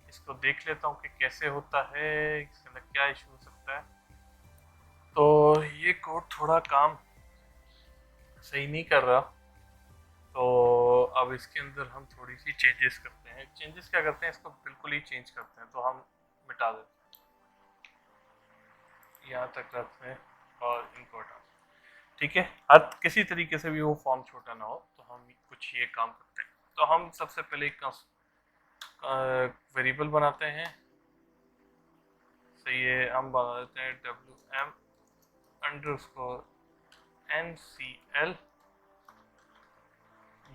इसको देख लेता हूँ कि कैसे होता है, इसके अंदर क्या इशू हो सकता है। तो ये कोड थोड़ा काम सही नहीं कर रहा, तो अब इसके अंदर हम थोड़ी सी चेंजेस करते हैं। चेंजेस क्या करते हैं, इसको बिल्कुल ही चेंज करते हैं, तो हम मिटा देते हैं, यहाँ तक रखते हैं और इनको हटा, ठीक है। हर किसी तरीके से भी वो फॉर्म छोटा ना हो, तो हम कुछ ये काम करते हैं। तो हम सबसे पहले एक वेरिएबल बनाते हैं, सही है, हम बना देते हैं WM underscore NCL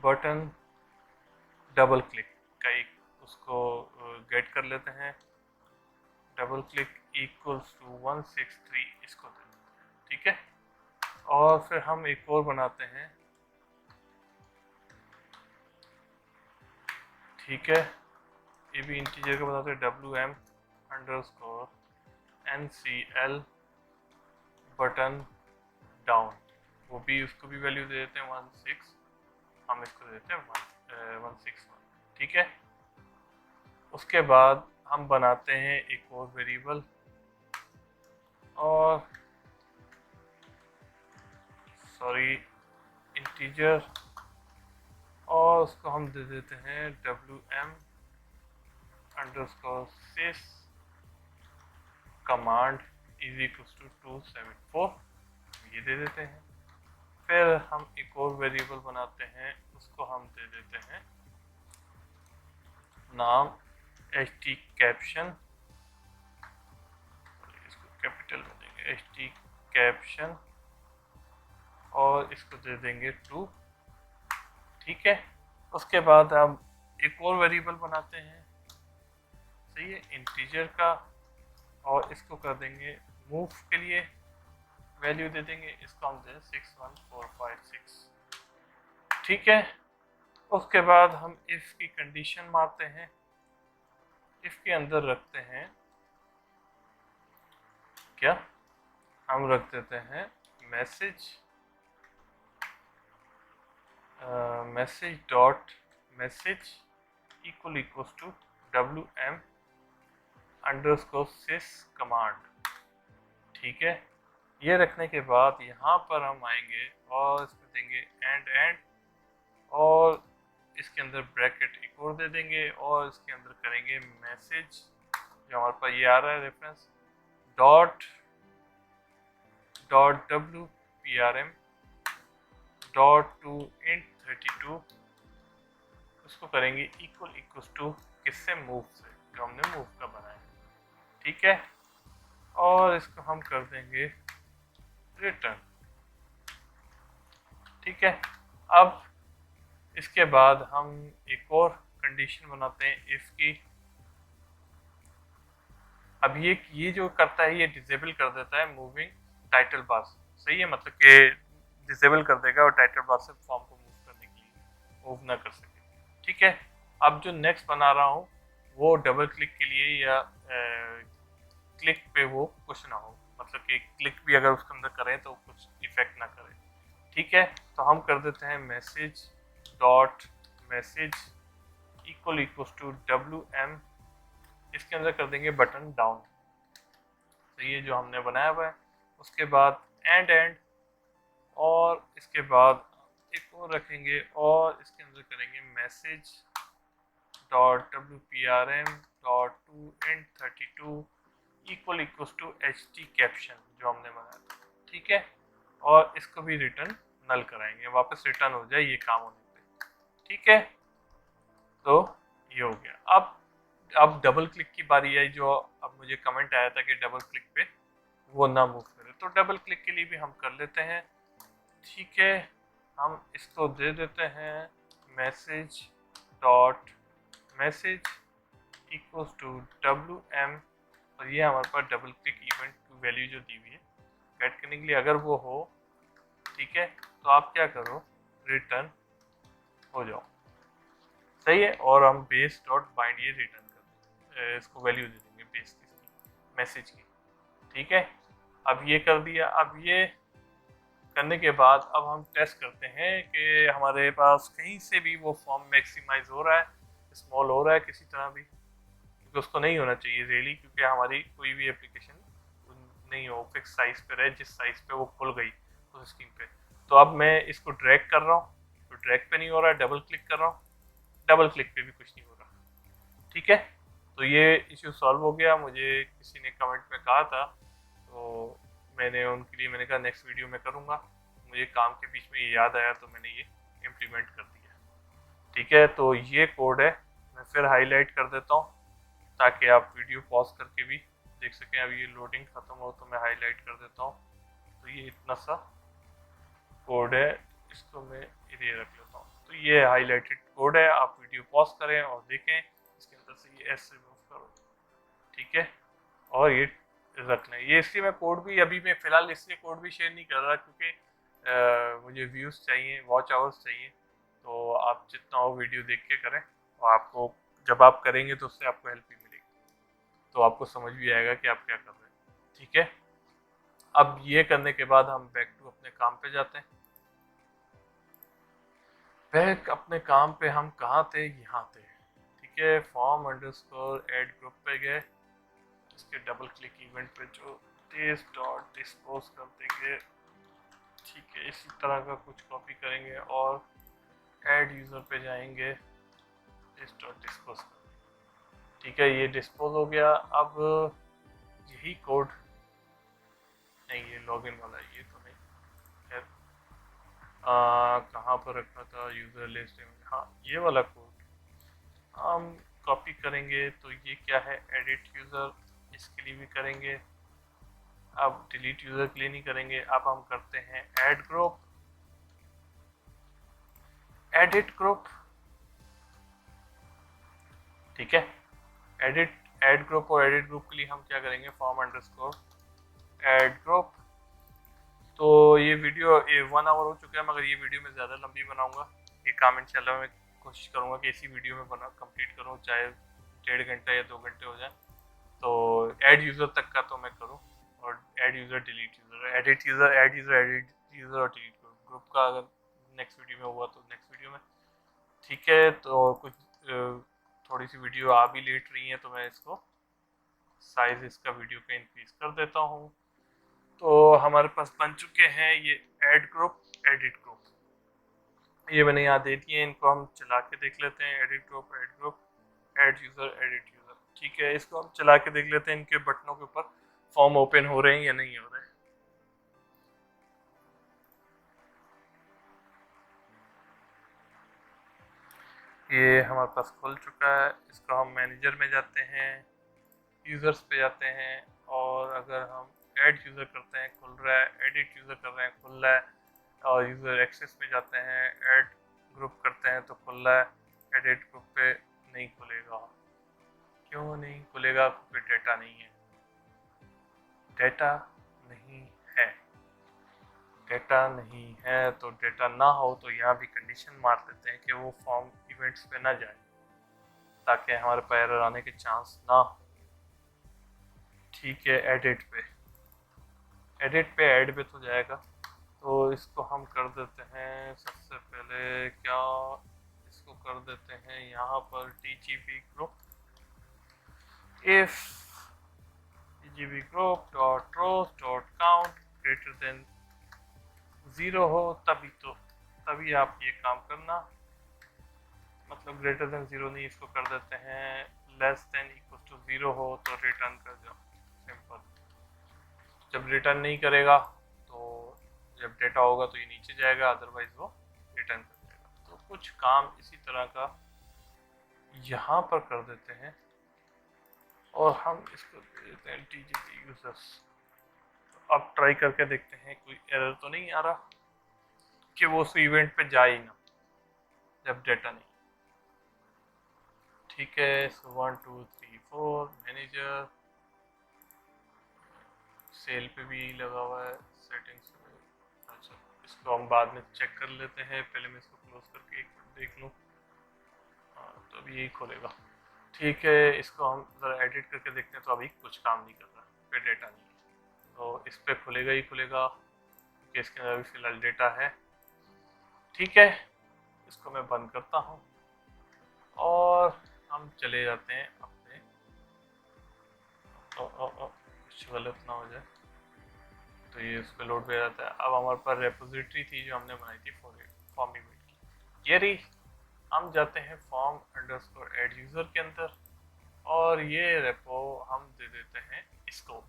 button double click का एक उसको गेट कर लेते हैं, डबल क्लिक इक्वल्स टू 163 इसको दे देते हैं, ठीक है। और फिर हम एक और बनाते हैं, ठीक है, ये भी इंटीजर का बताते हैं, WM underscore NCL button down, वो भी उसको भी वैल्यू दे देते हैं 16, हम इसको दे देते हैं 161, ठीक है। उसके बाद हम बनाते हैं एक और वेरिएबल, और सॉरी इंटीजर, और उसको हम दे देते हैं WM underscore sys command is equals to 274, ये दे देते हैं। फिर हम एक और वेरिएबल बनाते हैं, उसको हम दे देते हैं नाम ht कैप्शन, इसको कैपिटल में देंगे ht कैप्शन, और इसको दे देंगे 2, ठीक है। उसके बाद हम एक और वेरिएबल बनाते हैं, सही है, इंटीजर का, और इसको कर देंगे मूव के लिए वैल्यू दे देंगे, इसको हम दे 61456, ठीक है। उसके बाद हम इफ की कंडीशन मारते हैं, इफ के अंदर रखते हैं क्या, हम रख देते हैं message message dot message equals to WM underscore sys command, ठीक है। ये रखने के बाद यहाँ पर हम आएंगे और इसमें देंगे एंड और इसके अंदर ब्रैकेट एक और दे देंगे और इसके अंदर करेंगे मैसेज जो हमारे पास ये आ रहा है reference dot WPRM dot to int 32 उसको करेंगे इक्वल टू किससे मूव से जो हमने मूव का बनाया, ठीक है। और इसको हम कर देंगे रिटर्न, ठीक है। अब इसके बाद हम एक और कंडीशन बनाते हैं इफ की। अब ये जो करता है ये डिसेबल कर देता है मूविंग टाइटल बार, सही है, मतलब कि डिसेबल कर देगा और टाइटल बार से फॉर्म को मूव करने के लिए मूव ना कर सके, ठीक है। अब जो नेक्स्ट बना रहा हूँ वो डबल क्लिक के लिए या क्लिक पे वो कुछ ना हो, मतलब कि क्लिक भी अगर उसके अंदर करें तो कुछ इफेक्ट ना करे, ठीक है। तो हम कर देते हैं message dot message equal to WM, इसके अंदर कर देंगे बटन डाउन। तो ये जो हमने बनाया हुआ है उसके बाद एंड और इसके बाद एक और रखेंगे और इसके अंदर करेंगे message dot WPRM dot to int 32 equal to HT caption जो हमने बनाया था, ठीक है। और इसको भी रिटर्न नल कराएंगे, वापस रिटर्न हो जाए ये काम होने पे, ठीक है। तो ये हो गया। अब डबल क्लिक की बारी आई, जो अब मुझे कमेंट आया था कि डबल क्लिक पे वो ना मूव करे, तो डबल क्लिक के लिए भी हम कर लेते हैं, ठीक है। हम इसको दे देते हैं message dot message equals to WM और ये हमारे पास डबल क्लिक इवेंट की वैल्यू जो दी हुई है गेट करने के लिए, अगर वो हो, ठीक है, तो आप क्या करो रिटर्न हो जाओ, सही है। और हम बेस डॉट बाइंड ये रिटर्न कर देंगे, इसको वैल्यू दे देंगे बेस की मैसेज की, ठीक है। अब ये कर दिया। अब ये करने के बाद अब हम टेस्ट करते हैं कि हमारे पास कहीं से भी वो फॉर्म मैक्सिमाइज हो रहा है, स्मॉल हो रहा है किसी तरह भी, क्योंकि उसको नहीं होना चाहिए रियली, क्योंकि हमारी कोई भी एप्लीकेशन नहीं हो फिक्स साइज पे रहे, जिस साइज पे वो खुल गई उस स्क्रीन पे। तो अब मैं इसको ड्रैग कर रहा हूँ तो ड्रैग पे नहीं हो रहा है, डबल क्लिक कर रहा हूँ डबल क्लिक पे भी कुछ नहीं हो रहा, ठीक है। तो ये इश्यू सॉल्व हो गया। मुझे किसी ने कमेंट में कहा था तो मैंने उनके लिए मैंने कहा नेक्स्ट वीडियो में करूँगा, मुझे काम के बीच में ये याद आया तो मैंने ये इम्प्लीमेंट कर दिया, ठीक है। तो ये कोड है, मैं फिर हाईलाइट कर देता हूँ ताकि आप वीडियो पॉज करके भी देख सकें। अब ये लोडिंग ख़त्म हो तो मैं हाईलाइट कर देता हूँ। तो ये इतना सा कोड है, इसको मैं इधर रख लेता हूँ। तो ये हाईलाइटेड कोड है, आप वीडियो पॉज करें और देखें, इसके अंदर से ये एस रिमूव करो, ठीक है, और ये रख लें। ये इसलिए मैं कोड भी अभी मैं फ़िलहाल इसलिए कोड भी शेयर नहीं कर रहा क्योंकि मुझे व्यूज़ चाहिए, वॉच आवर्स चाहिए। तो आप जितना हो वीडियो देख के करें और आपको जब आप करेंगे तो उससे आपको हेल्प भी मिलेगी, तो आपको समझ भी आएगा कि आप क्या कर रहे हैं, ठीक है। अब ये करने के बाद हम बैक टू अपने काम पे जाते हैं। बैक अपने काम पे हम कहाँ थे, यहाँ थे, ठीक है। फॉर्म अंडरस्कोर ऐड ग्रुप पे गए, इसके डबल क्लिक इवेंट पे जो दिस डॉट डिस्पोज कर देंगे, ठीक है। इसी तरह का कुछ कॉपी करेंगे और ऐड यूज़र पे जाएंगे, दिस डॉट डिस्पोज, ठीक है। ये डिस्पोज हो गया। अब यही कोड नहीं, ये लॉगिन वाला है, ये तो नहीं, खैर कहाँ पर रखा था यूज़र लिस्ट में, हाँ ये वाला कोड हम कॉपी करेंगे। तो ये क्या है, एडिट यूज़र, इसके लिए भी करेंगे। अब डिलीट यूज़र के लिए नहीं करेंगे, अब हम करते हैं ऐड ग्रुप, एडिट ग्रुप, ठीक है। ऐड ग्रुप और एडिट ग्रुप के लिए हम क्या करेंगे, फॉर्म अंडरस्कोर ऐड ग्रुप। तो ये वीडियो 1 आवर हो चुका है, मगर ये वीडियो मैं ज़्यादा लंबी बनाऊंगा। ये काम इंशाल्लाह मैं कोशिश करूंगा कि इसी वीडियो में बना कंप्लीट करूं, चाहे 1.5 घंटा या 2 घंटे हो जाए। तो ऐड यूज़र तक का तो मैं करूं, और add user, delete user, edit user, add user, edit user और डिलीट ग्रुप का अगर नेक्स्ट वीडियो में हुआ तो नेक्स्ट वीडियो में, ठीक है। तो कुछ थोड़ी सी वीडियो आ भी लेट रही है तो मैं इसको साइज इसका वीडियो का इंक्रीज कर देता हूँ। तो हमारे पास बन चुके हैं ये ऐड ग्रुप, एडिट ग्रुप। ये मैंने यहाँ दे दिए, इनको हम चला के देख लेते हैं। Edit group, add user, edit user. ठीक है, इसको हम चला के देख लेते हैं इनके बटनों के ऊपर फॉर्म ओपन हो रहे हैं या नहीं हो रहे हैं। ये हमारे पास खुल चुका है। इसको हम मैनेजर में जाते हैं, यूज़र्स पे जाते हैं, और अगर हम ऐड यूज़र करते हैं खुल रहा है, एडिट यूज़र कर रहे हैं खुल रहा है, और यूज़र एक्सेस में जाते हैं, ऐड ग्रुप करते हैं तो खुल रहा है, एडिट ग्रुप पे नहीं खुलेगा। क्यों नहीं खुलेगा? क्योंकि डेटा नहीं है। डेटा नहीं है। डेटा नहीं है तो डेटा ना हो तो यहाँ भी कंडीशन मार देते हैं कि वो फॉर्म इवेंट्स पे ना जाए, ताकि हमारे पास एरर आने के चांस ना हो। ठीक है, एडिट पे ऐड पे तो जाएगा। तो इसको हम कर देते हैं सबसे पहले क्या, इसको कर देते हैं यहाँ पर tgb group, if tgb group dot rows dot count greater than 0 हो तभी आप ये काम करना। मतलब ग्रेटर देन 0 नहीं, इसको कर देते हैं लेस देन इक्वल टू 0 हो तो रिटर्न कर दो। सिंपल। जब रिटर्न नहीं करेगा तो जब डेटा होगा तो ये नीचे जाएगा, अदरवाइज वो रिटर्न कर देगा। तो कुछ काम इसी तरह का यहाँ पर कर देते हैं, और हम इसको दे देते हैं tgp यूजर्स। अब ट्राई करके देखते हैं कोई एरर तो नहीं आ रहा कि वो उस इवेंट पे जाए ही ना जब डेटा नहीं। ठीक है, इसको 1 2 3 4 मैनेजर, सेल पे भी लगा हुआ है सेटिंग्स में। अच्छा, इसको हम बाद में चेक कर लेते हैं, पहले मैं इसको क्लोज करके एक मिनट देख लूँ। हाँ, तो अभी यही खोलेगा। ठीक है, इसको हम ज़रा एडिट करके देखते हैं। तो अभी कुछ काम नहीं कर रहा, फिर डेटा नहीं है, तो इस पर खुलेगा ही खुलेगा क्योंकि इसके अंदर अभी फ़िलहाल डेटा है। ठीक है, इसको मैं बंद करता हूँ और हम चले जाते हैं अपने, कुछ गलत ना हो जाए। तो ये उस पर लोड पे जाता है। अब हमारे पास रेपोजिटरी थी जो हमने बनाई थी फॉर्म इवेंट की, ये रही। हम जाते हैं फॉर्म अंडरस्कोर ऐड यूज़र के अंदर, और ये रेपो हम दे देते हैं इसको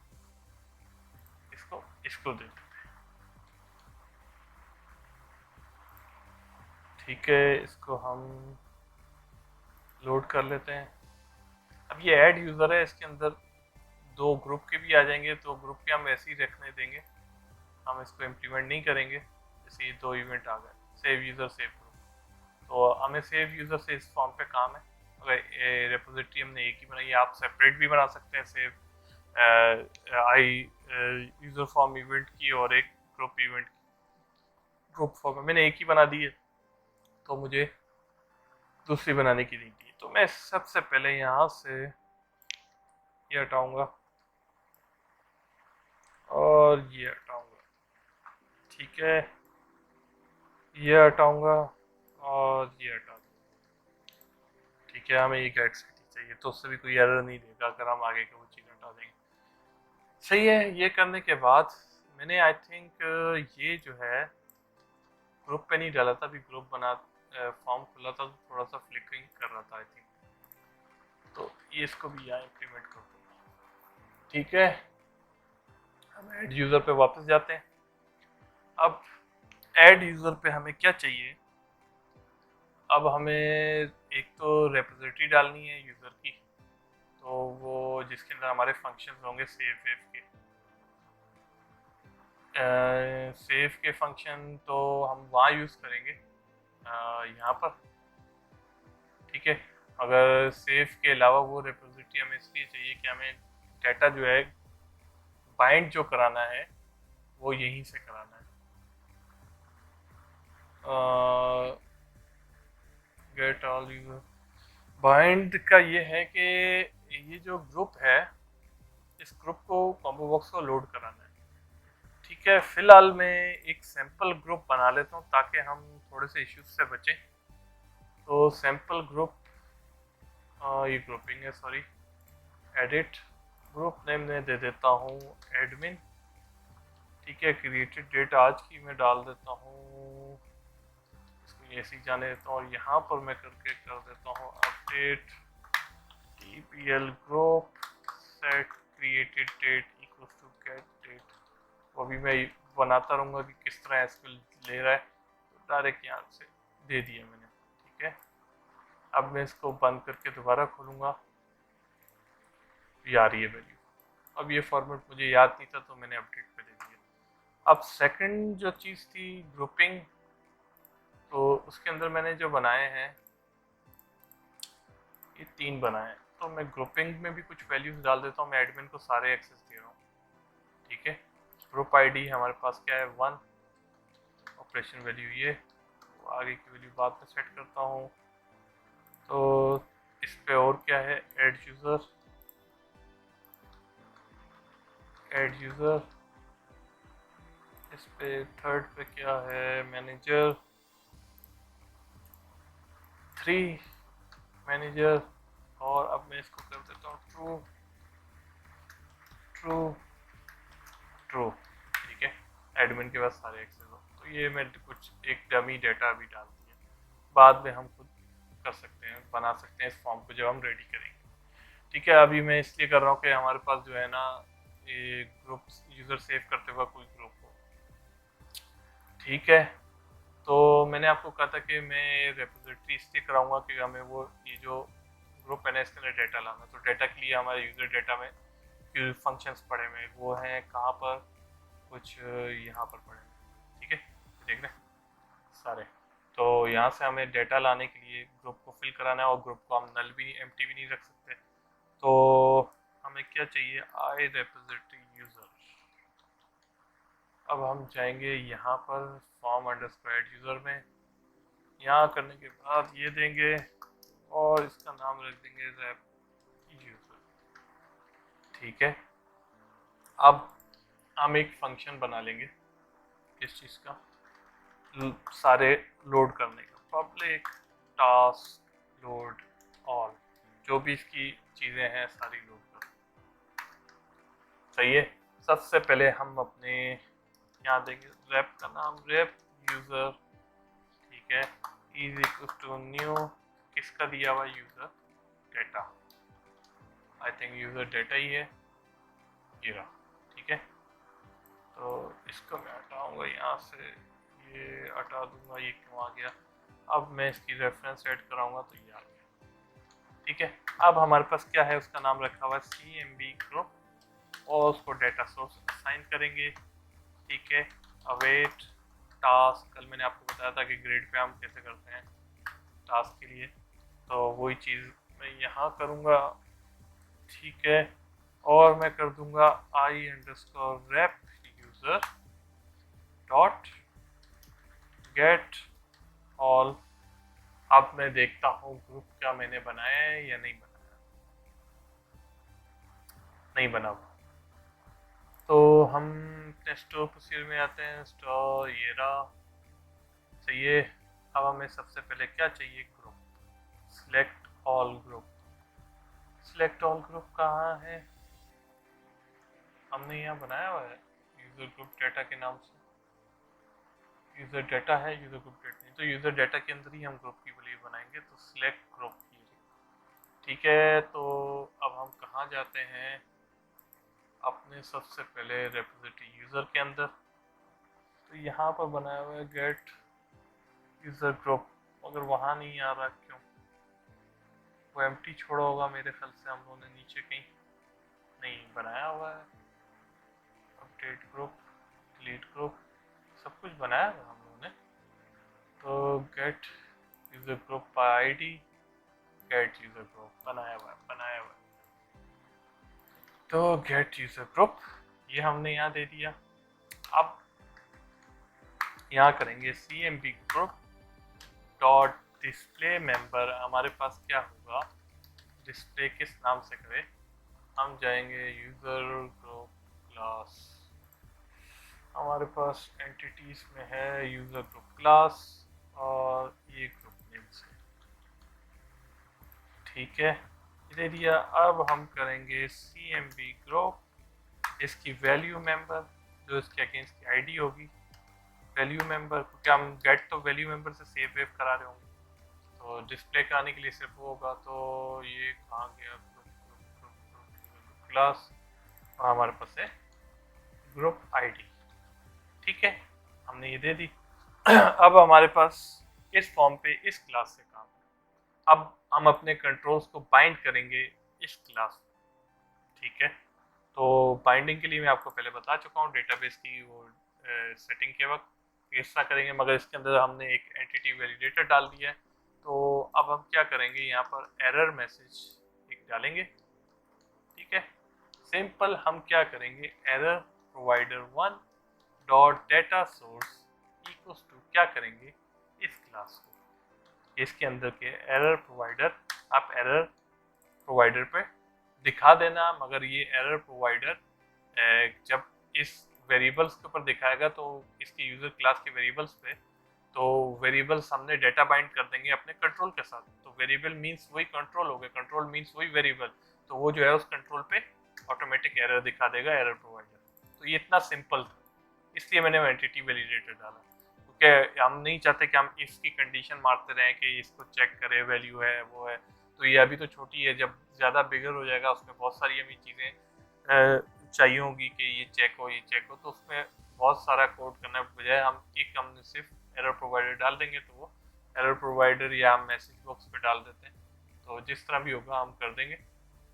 इसको दे देते हैं। ठीक है, इसको हम लोड कर लेते हैं। अब ये ऐड यूज़र है, इसके अंदर दो ग्रुप के भी आ जाएंगे, तो ग्रुप के हम ऐसे ही रखने देंगे, हम इसको इम्प्लीमेंट नहीं करेंगे। जैसे ये दो इवेंट आ गए, सेव यूज़र सेव ग्रुप, तो हमें सेव यूज़र से इस फॉर्म पे काम है। अगर रेपोजिटरी हमने एक ही बनाई है, आप सेपरेट भी बना सकते हैं save I user form event की और एक ग्रुप इवेंट की। ग्रुप फॉर्म मैंने एक ही बना दी है, तो मुझे दूसरी बनाने की नहीं थी। तो मैं सबसे पहले यहाँ से ये हटाऊंगा और ये हटाऊंगा। ठीक है, ये हटाऊंगा और ये हटा दूंगा। ठीक है, हमें एक एक्सिटी चाहिए, तो उससे भी कोई एरर नहीं देगा अगर हम आगे की वो चीज़ हटा देंगे। सही है, ये करने के बाद मैंने आई थिंक ये जो है ग्रुप पे नहीं डाला था, अभी ग्रुप बना फॉर्म खुला था तो थोड़ा सा फ्लिकरिंग कर रहा था आई थिंक, तो ये इसको भी यहाँ इम्प्लीमेंट कर दूँगा। ठीक है, हम ऐड यूज़र पे वापस जाते हैं। अब ऐड यूज़र पे हमें क्या चाहिए? अब हमें एक तो रेपोजिटरी डालनी है यूज़र की, तो वो जिसके अंदर हमारे फंक्शंस होंगे सेव वेव के। सेव के फंक्शन तो हम वहाँ यूज़ करेंगे यहाँ पर। ठीक है, अगर सेव के अलावा वो रेपोजिटरी हमें इसलिए चाहिए कि हमें डाटा जो है बाइंड जो कराना है वो यहीं से कराना है। गेट ऑल यूज़र बाइंड का ये है कि ये जो ग्रुप है, इस ग्रुप को कॉम्बो बॉक्स को लोड कराना है। ठीक है, फिलहाल मैं एक सैम्पल ग्रुप बना लेता हूँ ताकि हम थोड़े से इश्यूज से बचें। तो सैम्पल ग्रुप, ये ग्रुपिंग है सॉरी, एडिट ग्रुप नेम में दे देता हूँ एडमिन। ठीक है, क्रिएटेड डेट आज की मैं डाल देता हूँ, इसको ऐसे ही जाने देता हूँ और यहाँ पर मैं करके कर देता हूँ update tpl group set created date equals to get date। वो भी मैं बनाता रहूँगा कि किस तरह एसक्यूएल ले रहा है, तो डायरेक्ट यहाँ से दे दिया मैंने। ठीक है, अब मैं इसको बंद करके दोबारा खोलूँगा, ये आ रही है वैल्यू। अब ये फॉर्मेट मुझे याद नहीं था तो मैंने अपडेट पे दे दिया। अब सेकंड जो चीज़ थी ग्रुपिंग, तो उसके अंदर मैंने जो बनाए हैं ये 3 बनाए हैं, तो मैं ग्रुपिंग में भी कुछ वैल्यूज डाल देता हूँ। मैं एडमिन को सारे एक्सेस दे रहा हूँ। ठीक है, ग्रुप आईडी हमारे पास क्या है 1, ऑपरेशन वैल्यू ये, तो आगे की वैल्यू बाद में सेट करता हूँ। तो इस पे और क्या है, ऐड यूज़र इस पे थर्ड पे क्या है, मैनेजर 3 मैनेजर, और अब मैं इसको कर देता हूँ ट्रू ट्रू ट्रू। ठीक है, एडमिन के पास सारे एक्सेस हो। तो ये मैं कुछ एक डमी डेटा भी डाल दिया, बाद में हम खुद कर सकते हैं, बना सकते हैं इस फॉर्म को जब हम रेडी करेंगे। ठीक है, अभी मैं इसलिए कर रहा हूँ कि हमारे पास जो है ना ये ग्रुप यूज़र सेव करते हुए कोई ग्रुप हो। ठीक है, तो मैंने आपको कहा था कि मैं रेपोजिटरी इसलिए कराऊंगा कि हमें वो ये जो ग्रुप है ना इसके अंदर डेटा लाना, तो डेटा के लिए हमारे यूज़र डेटा में फंक्शंस पड़े हुए वो हैं कहाँ पर, कुछ यहाँ पर पड़े हुए। ठीक है, देख रहे सारे। तो यहाँ से हमें डेटा लाने के लिए ग्रुप को फिल कराना है, और ग्रुप को हम नल भी एम्प्टी भी नहीं रख सकते। तो हमें क्या चाहिए, आई रेपोजिटरी यूज़र। अब हम जाएंगे यहाँ पर फॉर्म अंडरस्कोर ऐड यूज़र में, यहाँ करने के बाद ये देंगे और इसका नाम रख देंगे रैप यूज़र। ठीक है, अब हम एक फंक्शन बना लेंगे किस चीज़ का, सारे लोड करने का, पब्लिक टास्क लोड ऑल, जो भी इसकी चीज़ें हैं सारी लोड कर। सही है, सबसे पहले हम अपने यहाँ देंगे रैप का नाम रैप यूज़र। ठीक है, इज इक्वल टू न्यू, किसका दिया हुआ user data, I think user data ही है ये रहा। ठीक है, तो इसको मैं हटाऊंगा यहाँ से, ये हटा दूंगा, ये क्यों आ गया। अब मैं इसकी रेफरेंस ऐड कराऊंगा तो ये आ गया। ठीक है, अब हमारे पास क्या है, उसका नाम रखा हुआ है CMB ग्रुप, और उसको डेटा सोर्स असाइन करेंगे। ठीक है, अवेट टास्क, कल मैंने आपको बताया था कि ग्रेड पे हम कैसे करते हैं टास्क के लिए, तो वही चीज़ मैं यहाँ करूँगा। ठीक है, और मैं कर दूंगा I underscore wrap user dot get all. अब मैं देखता हूँ ग्रुप क्या मैंने बनाया है या नहीं बनाया, नहीं बना। तो हम अपने स्टोर प्रोसीजर में आते हैं, स्टोर ये रहा। सही है, अब हमें सबसे पहले क्या चाहिए, group, select all group. Select all group कहाँ है, हमने यहाँ बनाया हुआ है यूज़र ग्रुप डेटा के नाम से, यूज़र डेटा है, यूज़र ग्रुप डेटा नहीं, तो यूज़र डेटा के अंदर ही हम ग्रुप की वैल्यू बनाएंगे, तो सिलेक्ट ग्रुप की। ठीक है, तो अब हम कहाँ जाते हैं, अपने सबसे पहले रेपोजिटरी यूज़र के अंदर, तो यहाँ पर बनाया हुआ है गेट यूज़र ग्रुप, अगर वहाँ नहीं आ रहा क्यों, वो एम्प्टी छोड़ा होगा मेरे ख्याल से, हम लोगों ने नीचे कहीं नहीं बनाया हुआ है। अपडेट ग्रुप, डिलीट ग्रुप, सब कुछ बनाया हुआ हम लोगों ने। तो gate user group by ID, gate user group बनाया हुआ है। तो गेट यूज़र ग्रुप ये हमने यहाँ दे दिया। अब यहाँ करेंगे CMB group dot display member, हमारे पास क्या होगा, डिस्प्ले किस नाम से करें, हम जाएंगे यूज़र ग्रुप क्लास, हमारे पास एंटिटीज में है यूज़र ग्रुप क्लास और ये ग्रुप नेम से। ठीक है, दे दिया। अब हम करेंगे CMB ग्रुप, इसकी वैल्यू मेंबर जो इसके अगेंस्ट की आईडी होगी, वैल्यू मेंबर, क्योंकि हम गेट तो वैल्यू मेंबर से सेव वेव करा रहे होंगे, तो डिस्प्ले कराने के लिए सिर्फ वो होगा। तो ये कहाँ गया क्लास, हमारे पास है ग्रुप आईडी। ठीक है, हमने ये दे दी। अब हमारे पास इस फॉर्म पे इस क्लास से काम है। अब हम अपने कंट्रोल्स को बाइंड करेंगे इस क्लास में। ठीक है, तो बाइंडिंग के लिए मैं आपको पहले बता चुका हूँ डेटाबेस की वो सेटिंग के वक्त किस तरह करेंगे, मगर इसके अंदर हमने एक एंटिटी वैलिडेटर डाल दिया है। तो अब हम क्या करेंगे, यहाँ पर एरर मैसेज एक डालेंगे। ठीक है, सिंपल हम क्या करेंगे, error provider 1 dot data source equals to क्या करेंगे, इस क्लास को, इसके अंदर के एरर प्रोवाइडर, आप एरर प्रोवाइडर पे दिखा देना। मगर ये एरर प्रोवाइडर जब इस वेरिएबल्स के ऊपर दिखाएगा तो इसके यूजर क्लास के वेरिएबल्स पे, तो वेरिएबल्स हमने डेटा बाइंड कर देंगे अपने कंट्रोल के साथ। तो वेरिएबल मींस वही कंट्रोल हो गया, कंट्रोल मींस वही वेरिएबल, तो वो जो है उस कंट्रोल पे ऑटोमेटिक एरर दिखा देगा एरर प्रोवाइडर। तो ये इतना सिंपल था, इसलिए मैंने एंटिटी वैलिडेटर डाला, क्योंकि हम नहीं चाहते कि हम इसकी कंडीशन मारते रहें कि इसको चेक करे वैल्यू है वो है। तो ये अभी तो छोटी है, जब ज़्यादा बिगर हो जाएगा उसमें बहुत सारी हमें चीज़ें चाहिए होगी कि ये चेक हो ये चेक हो, तो उसमें बहुत सारा कोड करने के बजाय हमने सिर्फ एरर प्रोवाइडर डाल देंगे, तो वो एरर प्रोवाइडर या हम मैसेज बॉक्स पे डाल देते हैं, तो जिस तरह भी होगा हम कर देंगे,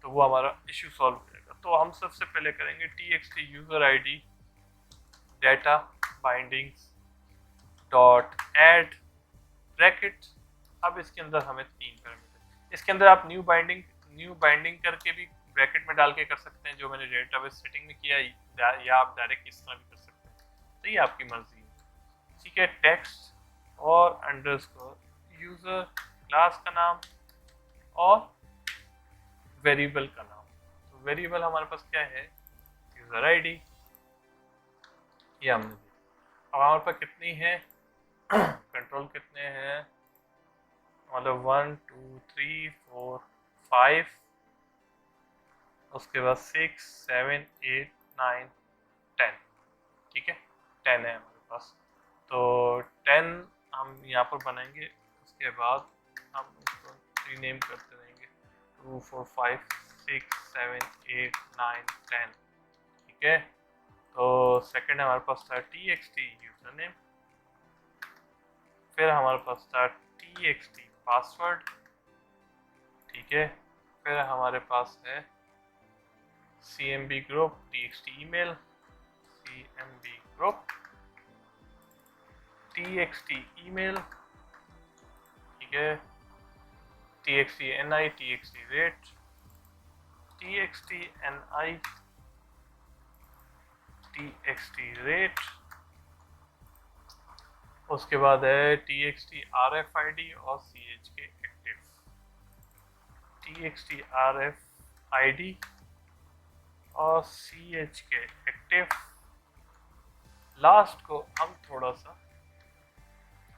तो वो हमारा इश्यू सॉल्व हो जाएगा। तो हम सबसे पहले करेंगे txt user ID data bindings dot add bracket. अब इसके अंदर हमें 3 पैरामीटर, इसके अंदर आप न्यू बाइंडिंग करके भी ब्रैकेट में डाल के कर सकते हैं, जो मैंने डेटाबेस सेटिंग में किया, या आप डायरेक्ट इस तरह भी कर सकते हैं, तो ये आपकी मर्जी है। ठीक है, टेक्स्ट और अंडरस्कोर यूजर क्लास का नाम और वेरिएबल का नाम। तो वेरिएबल हमारे पास क्या है, यूजर आईडी, ये हमने दी। अब हमारे पास कितनी है कंट्रोल कितने हैं, मतलब 1 2 3 4 5, उसके बाद 6 7 8 9 10। ठीक है, 10 है हमारे पास, तो 10 हम यहाँ पर बनाएंगे। उसके बाद हम इसको रीनेम करते रहेंगे 2 4 5 6 7 8 9 10। ठीक है, तो सेकंड हमारे पास था txt यूजर नेम, फिर हमारे पास था txt पासवर्ड। ठीक है, फिर हमारे पास है cmb group txt email, cmb group txt email. ठीक है, txt ni txt rate txt ni txt rate। उसके बाद है txt rfid और chk एक्टिव, txt rfid और chk एक्टिव। लास्ट को हम थोड़ा सा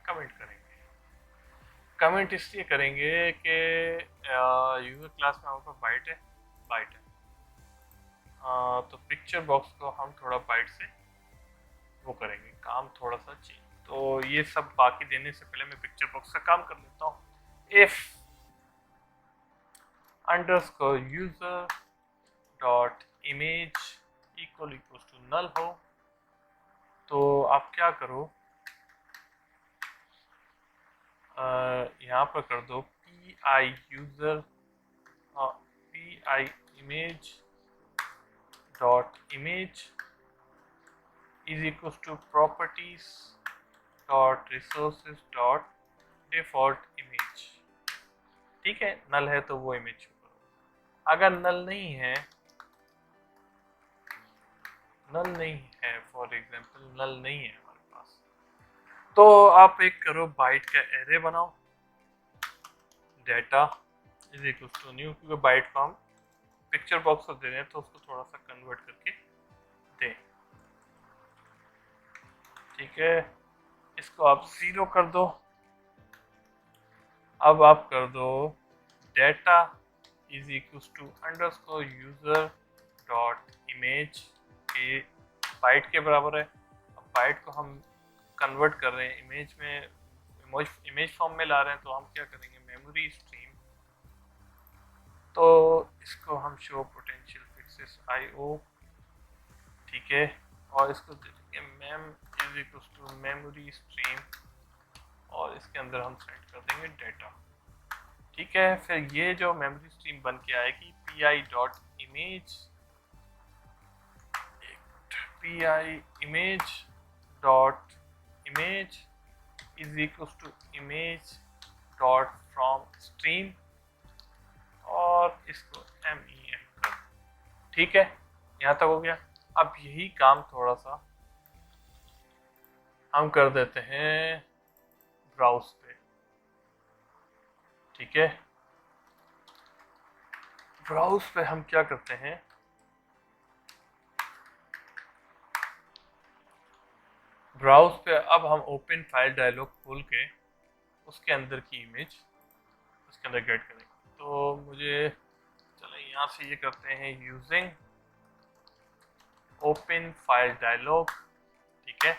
कमेंट करेंगे। कमेंट इसलिए करेंगे कि यूजर क्लास में हमारे पास बाइट है, तो पिक्चर बॉक्स को हम थोड़ा बाइट से वो करेंगे, काम थोड़ा सा चेंज। तो ये सब बाकी देने से पहले मैं पिक्चर बॉक्स का काम कर लेता हूँ। If underscore user dot image equal to null हो, तो आप क्या करो, यहाँ पर कर दो pi user pi image dot image is equal to properties dot resources dot default image. ठीक है, नल है तो वो इमेज शो करो। अगर नल नहीं है फॉर एग्जांपल नल नहीं है हमारे पास, तो आप एक करो बाइट का एरे बनाओ, data is equal to new, क्योंकि बाइट को हम पिक्चर बॉक्स को दे रहे हैं तो उसको थोड़ा सा कन्वर्ट करके दें। ठीक है, इसको आप 0 कर दो। अब आप कर दो data is equal to underscore user dot image के बाइट के बराबर है। अब बाइट को हम कन्वर्ट कर रहे हैं इमेज में, इमेज फॉर्म में ला रहे हैं, तो हम क्या करेंगे मेमोरी स्ट्रीम, तो इसको हम शो पोटेंशियल फिक्सेस IO, ठीक है, और इसको दे देंगे mem is equal to memory stream, और इसके अंदर हम सेट कर देंगे डेटा, ठीक है। फिर ये जो मेमोरी स्ट्रीम बन के आएगी pi image is equals to image dot from stream, और इसको MEM कर, ठीक है, यहाँ तक हो गया। अब यही काम थोड़ा सा हम कर देते हैं ब्राउज पे, ठीक है। ब्राउज पे हम क्या करते हैं, ब्राउज पे अब हम ओपन फाइल डायलॉग खोल के उसके अंदर की इमेज उसके अंदर गेट करेंगे। तो मुझे चलो यहाँ से ये करते हैं यूजिंग ओपन फाइल डायलॉग, ठीक है,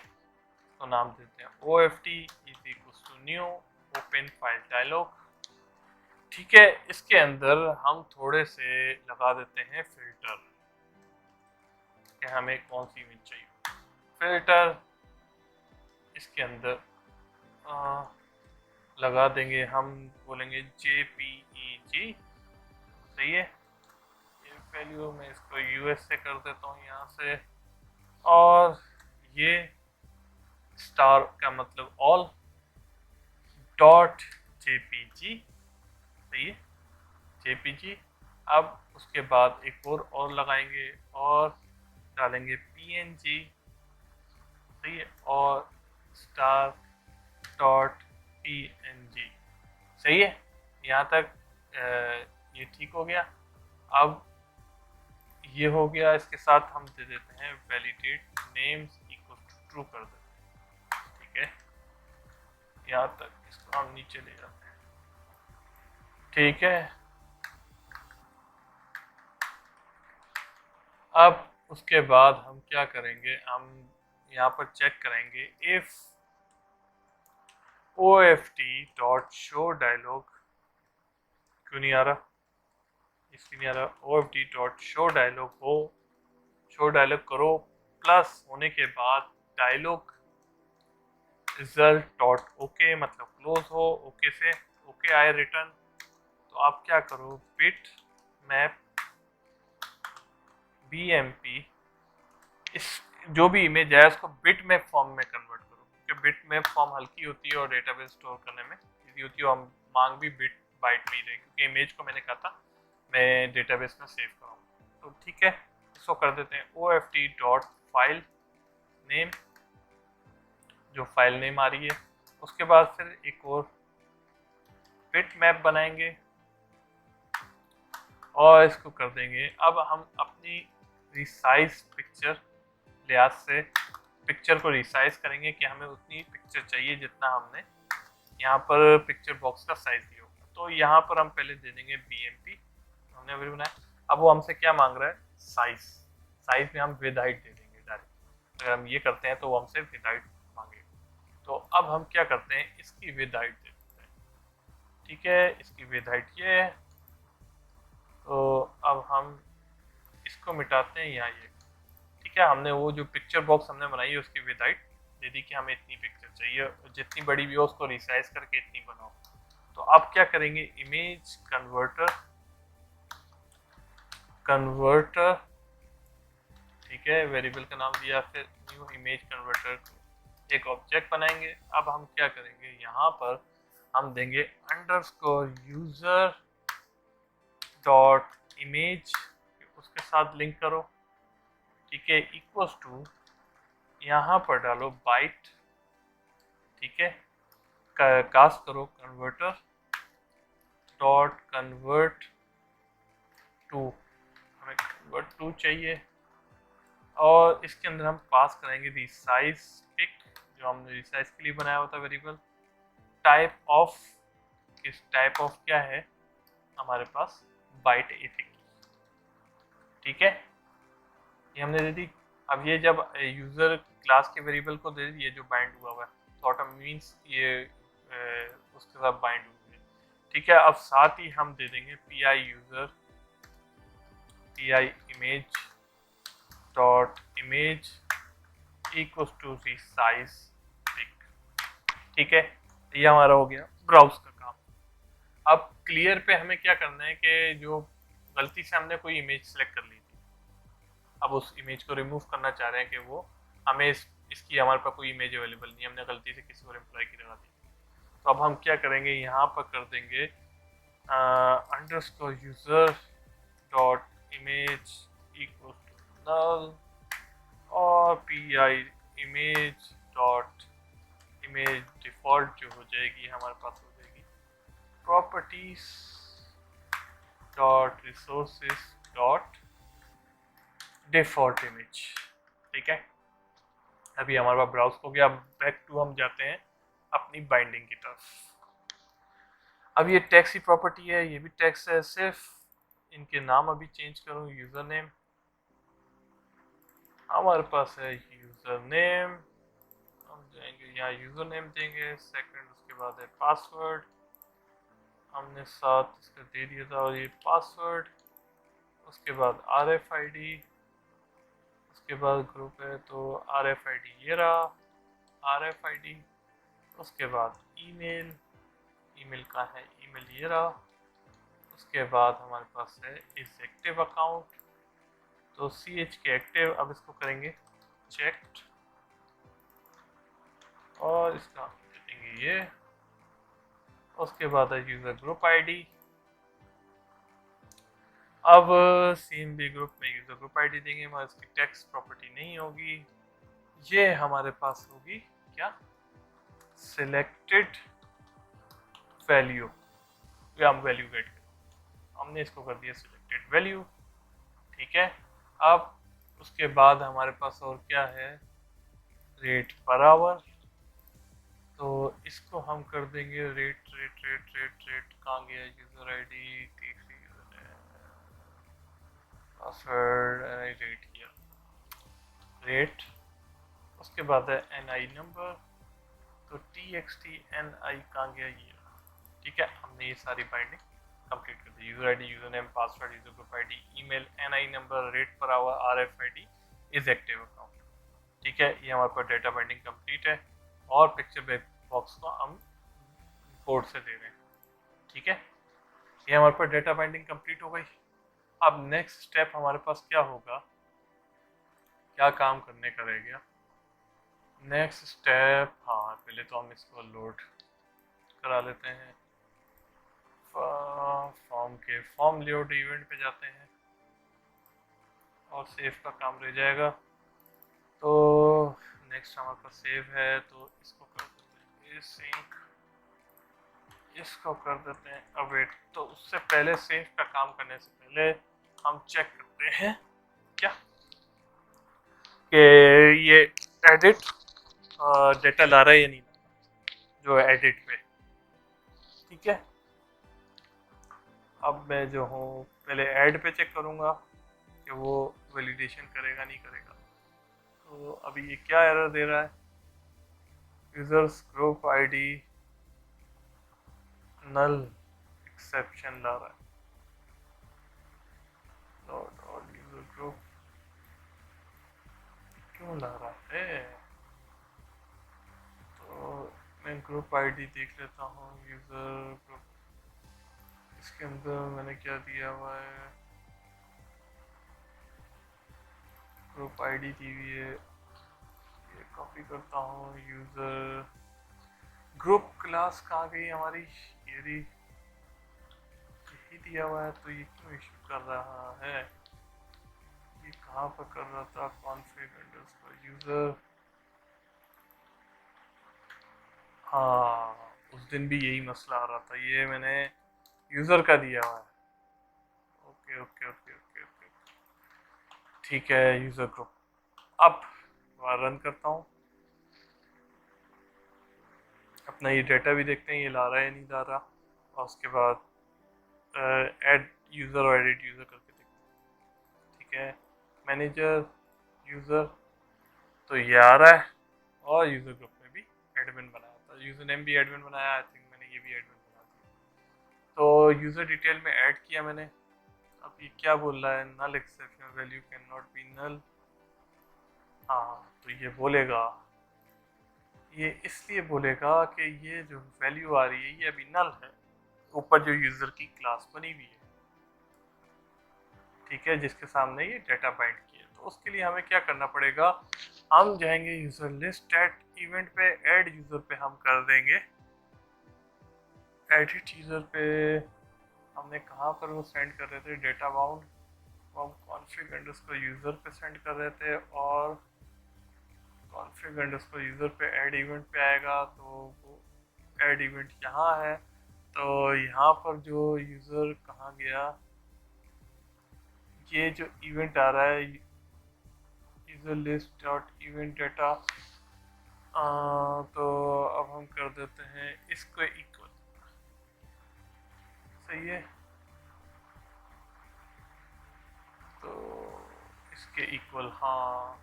तो नाम देते हैं OFT is equals to new open file dialog, ठीक है। इसके अंदर हम थोड़े से लगा देते हैं फिल्टर, कि हमें कौन सी इमेज चाहिए, फिल्टर इसके अंदर लगा देंगे, हम बोलेंगे JPEG, सही है। ये वैल्यू मैं इसको US से कर देता हूँ यहाँ से, और ये स्टार का मतलब ऑल डॉट JPG, सही है, JPG। अब उसके बाद एक और लगाएंगे और डालेंगे PNG, सही है, और स्टार डॉट PNG, सही है। यहाँ तक ये ठीक हो गया। अब ये हो गया, इसके साथ हम दे देते हैं validate names equal to true कर देते हैं, ठीक है। यहाँ तक इसको हम नीचे ले जाते हैं, ठीक है। अब उसके बाद हम क्या करेंगे, हम यहाँ पर चेक करेंगे if OFT dot show dialog, क्यों नहीं आ रहा, इसलिए नहीं आ रहा, OFT डॉट शो डायलॉग हो, शो डायलॉग करो, प्लस होने के बाद डायलॉग रिजल्ट डॉट ओके, मतलब क्लोज हो, ओके से ओके आए रिटर्न, तो आप क्या करो बिट मैप BMP, इस जो भी इमेज है उसको बिट मैप फॉर्म में कन्वर्ट करो, क्योंकि बिट मैप फॉर्म हल्की होती है और डेटाबेस स्टोर करने में इजी होती है, और मांग भी बिट बाइट में ही रहे, क्योंकि इमेज को मैंने कहा था मैं डेटाबेस में सेव करूँगा, तो ठीक है। इसको कर देते हैं OFT डॉट फाइल नेम, जो फाइल नेम आ रही है, उसके बाद फिर एक और बिट मैप बनाएंगे और इसको कर देंगे। अब हम अपनी रिसाइज पिक्चर लिहाज से पिक्चर को रिसाइज करेंगे कि हमें उतनी पिक्चर चाहिए जितना हमने यहाँ पर पिक्चर बॉक्स का साइज दिया होगा। तो यहाँ पर हम पहले दे देंगे BMP, हमने अभी बनाया। अब वो हमसे क्या मांग रहा है, साइज, साइज में हम विद हाइट दे देंगे डायरेक्ट, अगर हम ये करते हैं तो वो हमसे विद हाइट मांगेगा। तो अब हम क्या करते हैं, इसकी विद हाइट दे देते हैं, ठीक है, इसकी विद हाइट ये है। तो अब हम इसको मिटाते हैं यहाँ, ये ठीक है, हमने वो जो पिक्चर बॉक्स हमने बनाई है उसकी विद हाइट दे दी कि हमें इतनी पिक्चर चाहिए, जितनी बड़ी भी हो उसको रिसाइज करके इतनी बनाओ। तो अब क्या करेंगे, इमेज कन्वर्टर, ठीक है, वेरिएबल का नाम दिया, फिर न्यू इमेज कन्वर्टर एक ऑब्जेक्ट बनाएंगे। अब हम क्या करेंगे, यहाँ पर हम देंगे अंडरस्कोर यूजर डॉट इमेज, उसके साथ लिंक करो, ठीक है, इक्वल्स टू यहाँ पर डालो बाइट, ठीक है, कास्ट करो कन्वर्टर डॉट कन्वर्ट टू, हमें कन्वर्ट टू चाहिए, और इसके अंदर हम पास करेंगे रिसाइज पिक, जो हमने रिसाइज के लिए बनाया हुआ था वेरिएबल। टाइप ऑफ, किस टाइप ऑफ क्या है हमारे पास, बाइट एपिक, ठीक है, ये हमने दे दी। अब ये जब यूज़र क्लास के वेरिएबल को दे ये जो बाइंड हुआ है तो ऑटो मीन्स ये उसके साथ बाइंड हुई है। ठीक है, अब साथ ही हम दे देंगे P I user P I image dot image equals to resize pic. ठीक है, ये हमारा हो गया ब्राउज का काम। अब क्लियर पे हमें क्या करना है कि जो गलती से हमने कोई इमेज सेलेक्ट कर ली थी, अब उस इमेज को रिमूव करना चाह रहे हैं कि वो हमें इसकी हमारे पास कोई इमेज अवेलेबल नहीं, हमने गलती से किसी और एम्प्लॉय की लगा दी। तो अब हम क्या करेंगे, यहाँ पर कर देंगे underscore user dot image equal to null और P I image dot image default जो हो जाएगी हमारे पास हो जाएगी properties dot resources dot default image. ठीक है, अभी हमारे पास ब्राउज हो गया। बैक टू हम जाते हैं अपनी बाइंडिंग की तरफ। अब ये टेक्स्ट की प्रॉपर्टी है, ये भी टेक्स्ट है, सिर्फ इनके नाम अभी चेंज करूँ। यूजर नेम हमारे पास है यूजर नेम, हम जाएंगे यहाँ यूजर नेम देंगे। सेकंड उसके बाद है पासवर्ड, हमने साथ इसका दे दिया था और ये पासवर्ड। उसके बाद RFID, उसके बाद ग्रुप है तो RFID ये रहा RFID। उसके बाद ईमेल, ईमेल का है ईमेल ये रहा। उसके बाद हमारे पास है इस एक्टिव अकाउंट, तो CH के एक्टिव, अब इसको करेंगे चेक्ड और इसका देंगे ये। उसके बाद है यूजर ग्रुप ID, अब सेम भी ग्रुप में यूजर ग्रुप ID देंगे मगर इसकी टेक्स्ट प्रॉपर्टी नहीं होगी। ये हमारे पास होगी क्या, सिलेक्टेड वैल्यू, या हम वैल्यू गेट करें, हमने इसको कर दिया सिलेक्टेड वैल्यू। ठीक है, अब उसके बाद हमारे पास और क्या है, रेट पर आवर, तो इसको हम कर देंगे rate rate rate rate rate कहाँ गया, यूजर ID पासवर्ड रेट किया रेट। उसके बाद है NI नंबर, तो TXT NI कहाँ गया ये। ठीक है, हमने ये सारी बाइंडिंग कंप्लीट कर दी। User ID, user name, password, user group ID, email, NI number, rate per hour, RFID is active account. ठीक है, ये हमारे पास डेटा बाइंडिंग कंप्लीट है और पिक्चर बॉक्स को हम कोड से दे रहे हैं। ठीक है, ये हमारे पास डेटा बाइंडिंग कंप्लीट हो गई। अब नेक्स्ट स्टेप हमारे पास क्या होगा, क्या काम करने का रह गया नेक्स्ट स्टेप। हाँ, पहले तो हम इसको लोड करा लेते हैं। फॉर्म के फॉर्म लेआउट इवेंट पे जाते हैं और सेव का काम रह जाएगा। तो नेक्स्ट हमारे पास सेव है, तो इसको कर देते हैं सिंक, इसको कर देते हैं अवेट। तो उससे पहले सेव का काम करने से पहले हम चेक करते हैं क्या कि ये एडिट डेटा ला रहा है या नहीं जो है एडिट पे। ठीक है, अब मैं जो हूँ पहले ऐड पे चेक करूँगा कि वो वैलिडेशन करेगा नहीं करेगा। तो अभी ये क्या एरर दे रहा है, यूजर्स ग्रुप ID नल एक्सेप्शन ला रहा है। यूजर ग्रुप क्यों ला रहा है, तो मैं ग्रुप ID देख लेता हूँ। यूजर ग्रुप, इसके अंदर मैंने क्या दिया हुआ है, ग्रुप ID दी हुई है, ये कॉपी करता हूँ। यूजर ग्रुप क्लास कहाँ गई हमारी, ये रही, यही दिया हुआ है। तो ये क्यों इशू कर रहा है, ये कहाँ पर कर रहा था, कॉन्फ़िग अंडरस्कोर यूजर। हाँ, उस दिन भी यही मसला आ रहा था, ये मैंने यूजर का दिया हुआ है। Okay okay okay okay okay, ठीक है, यूजर ग्रुप। अब रन करता हूँ, अपना ये डेटा भी देखते हैं ये ला रहा है या नहीं ला रहा, और उसके बाद ऐड यूजर और एडिट यूजर करके देखते हैं। ठीक है, मैनेजर यूज़र, तो ये आ रहा है। और यूज़र ग्रुप में भी एडमिन बनाया था, यूज़र नेम भी एडमिन बनाया, आई थिंक मैंने ये भी एडमिन बना दिया। तो यूज़र डिटेल में ऐड किया मैंने। अब ये क्या बोल रहा है, null exception value can not be null. हाँ, तो ये बोलेगा, ये इसलिए बोलेगा कि ये जो वैल्यू आ रही है ये अभी नल है, ऊपर जो यूज़र की क्लास बनी हुई है, ठीक है, जिसके सामने ये डेटा बाइंड किया। तो उसके लिए हमें क्या करना पड़ेगा, हम जाएंगे यूज़र लिस्ट एट इवेंट पे, ऐड यूज़र पे हम कर देंगे, एडिट यूज़र पे हमने कहाँ पर वो सेंड कर रहे थे, डेटा बाउंड, वो हम कॉन्फिग अंडरस्कोर यूज़र पे सेंड कर रहे थे, और कॉन्फिग अंडरस्कोर यूज़र पे ऐड इवेंट पे आएगा। तो वो ऐड इवेंट यहाँ है, तो यहाँ पर जो यूज़र कहाँ गया, ये जो इवेंट आ रहा है user list dot event data, तो अब हम कर देते हैं इसको इक्वल, सही है, तो इसके इक्वल, हाँ,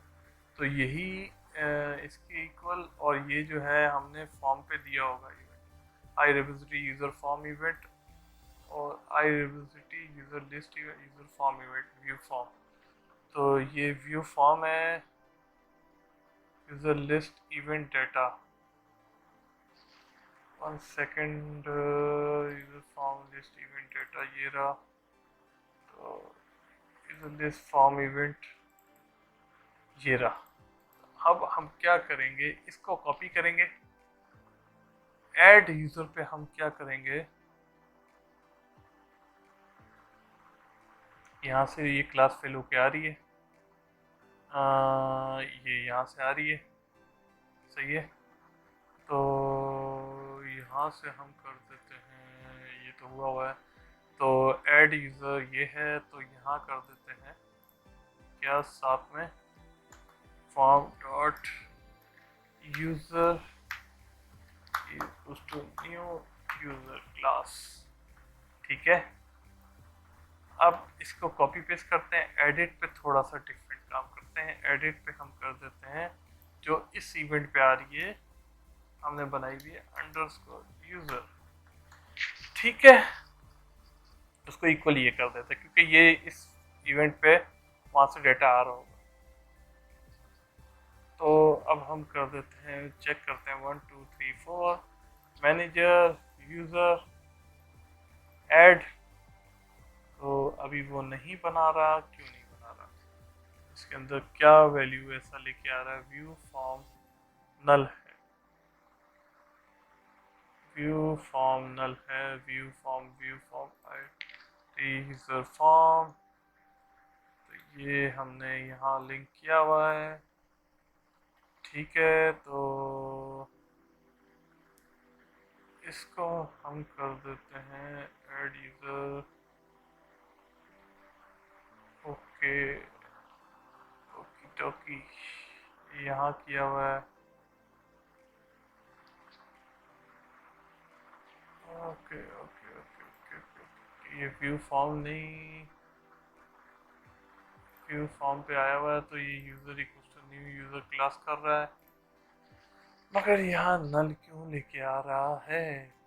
तो यही इसके इक्वल। और ये जो है हमने फॉर्म पे दिया होगा इवेंट, आई रिविजिटी यूज़र फॉर्म इवेंट, और आई रिविजिटी user list user form event view form. तो ये व्यू फॉर्म है user list event data, 1 second, user form list event data ये रहा, तो यूज़र लिस्ट फॉर्म इवेंट ये रहा। अब हम क्या करेंगे, इसको कॉपी करेंगे, ऐड यूज़र पे हम क्या करेंगे, यहाँ से ये क्लास फेल होके आ रही है, ये यहाँ से आ रही है, सही है, तो यहाँ से हम कर देते हैं, ये तो हुआ है, तो ऐड यूज़र ये है, तो यहाँ कर देते हैं क्या साथ में, form dot user equals to new user class, ठीक है। अब इसको कॉपी पेस्ट करते हैं, एडिट पे थोड़ा सा डिफरेंट काम करते हैं, एडिट पे हम कर देते हैं जो इस इवेंट पे आ रही है, हमने बनाई हुई है अंडरस्कोर यूज़र, ठीक है, उसको इक्वल ये कर देते हैं क्योंकि ये इस इवेंट पे वहाँ से डेटा आ रहा होगा। तो अब हम कर देते हैं, चेक करते हैं 1 2 3 4 मैनेजर यूज़र ऐड, तो अभी वो नहीं बना रहा, क्यों नहीं बना रहा, इसके अंदर क्या वैल्यू ऐसा लेके आ रहा है, व्यू फॉर्म नल है, व्यू फॉर्म नल है, व्यू फॉर्म यूज़र फॉर्म, तो ये हमने यहाँ लिंक किया हुआ है, ठीक है। तो इसको हम कर देते हैं add user, okay okey dokey, यहाँ किया हुआ है, okay okay okay okay okay, ये व्यू फॉर्म नहीं, व्यू फॉर्म पे आया हुआ है, तो ये user equals to new user class कर रहा है, मगर यहाँ नल क्यों लेके आ रहा है,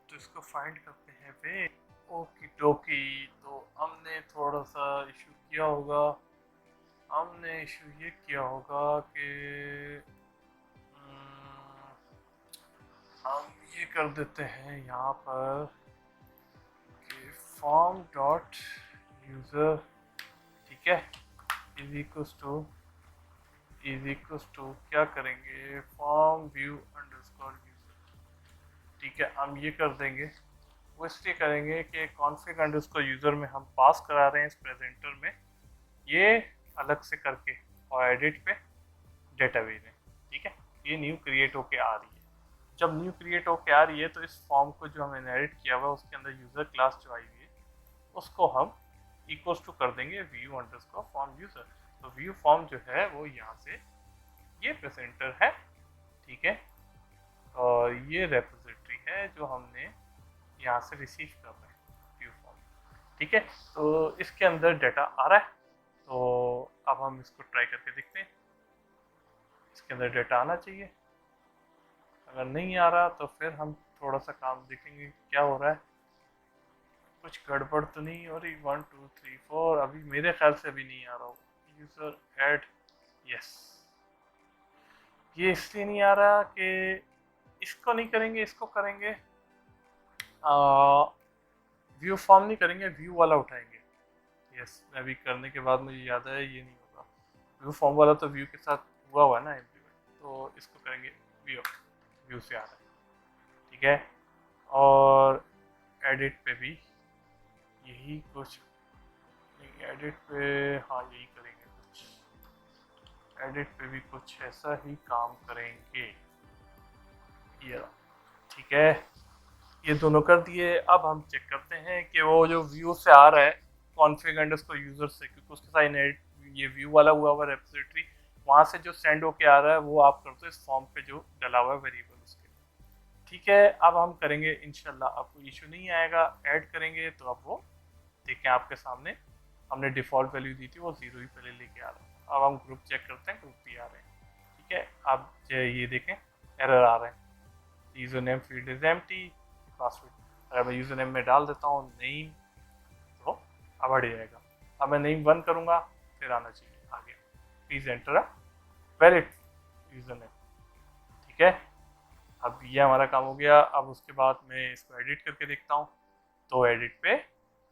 तो इसको फाइंड करते हैं वे, ओकी टोकी। तो हमने थोड़ा सा इशू किया होगा, हमने इशू ये किया होगा कि हम ये कर देते हैं यहाँ पर कि फॉर्म डॉट यूज़र, ठीक है, इज इक्वल्स टू क्या करेंगे, फॉर्म व्यू अंडरस्कोर यूज़र, ठीक है, हम ये कर देंगे, वो इसलिए करेंगे कि कॉन्फिग अंडरस्कोर यूज़र में हम पास करा रहे हैं इस प्रेजेंटर में, ये अलग से करके और एडिट पे डेटा भेज रहे हैं, ठीक है, ये न्यू क्रिएट होके आ रही है, जब न्यू क्रिएट होके आ रही है तो इस फॉर्म को जो हमने एडिट किया हुआ है उसके अंदर यूज़र क्लास जो आई हुई है उसको हम इक्वल्स टू कर देंगे व्यू अंडरस्कोर फॉर्म यूज़र, तो व्यू फॉर्म जो है वो यहाँ से ये प्रेजेंटर है, ठीक है, और ये रेपोजिटरी है जो हमने यहाँ से रिसीव कर रहे हैं व्यू फॉर्म, ठीक है, तो इसके अंदर डाटा आ रहा है, तो अब हम इसको ट्राई करके देखते हैं। इसके अंदर डेटा आना चाहिए। अगर नहीं आ रहा तो फिर हम थोड़ा सा काम देखेंगे क्या हो रहा है, कुछ गड़बड़ तो नहीं हो रही। 1 2 3 4 अभी मेरे ख्याल से अभी नहीं आ रहा हो। यूज़र ऐड, यस, ये इसलिए नहीं आ रहा कि इसको नहीं करेंगे, इसको करेंगे, व्यू फॉर्म नहीं करेंगे, व्यू वाला उठाएंगे। यस, अभी करने के बाद मुझे याद आया ये नहीं होगा। व्यू फॉर्म वाला तो व्यू के साथ हुआ है ना इम्प्लीमेंट, तो इसको करेंगे व्यू, व्यू से आ रहा है, ठीक है। और एडिट पे भी यही कुछ, एडिट पे हाँ यही करेंगे, कुछ एडिट पे भी कुछ ऐसा ही काम करेंगे। ये ठीक है, ये दोनों कर दिए। अब हम चेक करते हैं कि वो जो व्यू से आ रहा है कॉन्फ़िग अंडरस्कोर यूजर से, क्योंकि उसके साथ इनहेरिट ये व्यू वाला हुआ हुआ रेपोजिटरी, वहाँ से जो सेंड होके आ रहा है वो आप करते हो इस फॉर्म पे जो डला हुआ है वेरिएबल उसके। ठीक है, अब हम करेंगे इंशाल्लाह, आपको इशू नहीं आएगा। ऐड करेंगे तो अब वो देखें आपके सामने, हमने डिफ़ॉल्ट वैल्यू दी थी वो 0 ही पहले लेके आ रहा है। अब हम ग्रुप चेक करते हैं, ग्रुप भी आ रहे हैं। ठीक है, अब ये देखें एरर आ रहे हैं, user name field is empty, password अगर मैं यूज़र नेम में डाल देता हूँ नेम तो अब हट जाएगा। अब मैं नेम 1 करूँगा फिर आना चाहिए आगे, please enter a valid user name. ठीक है, अब ये हमारा काम हो गया। अब उसके बाद मैं इसको एडिट करके देखता हूँ, तो एडिट पे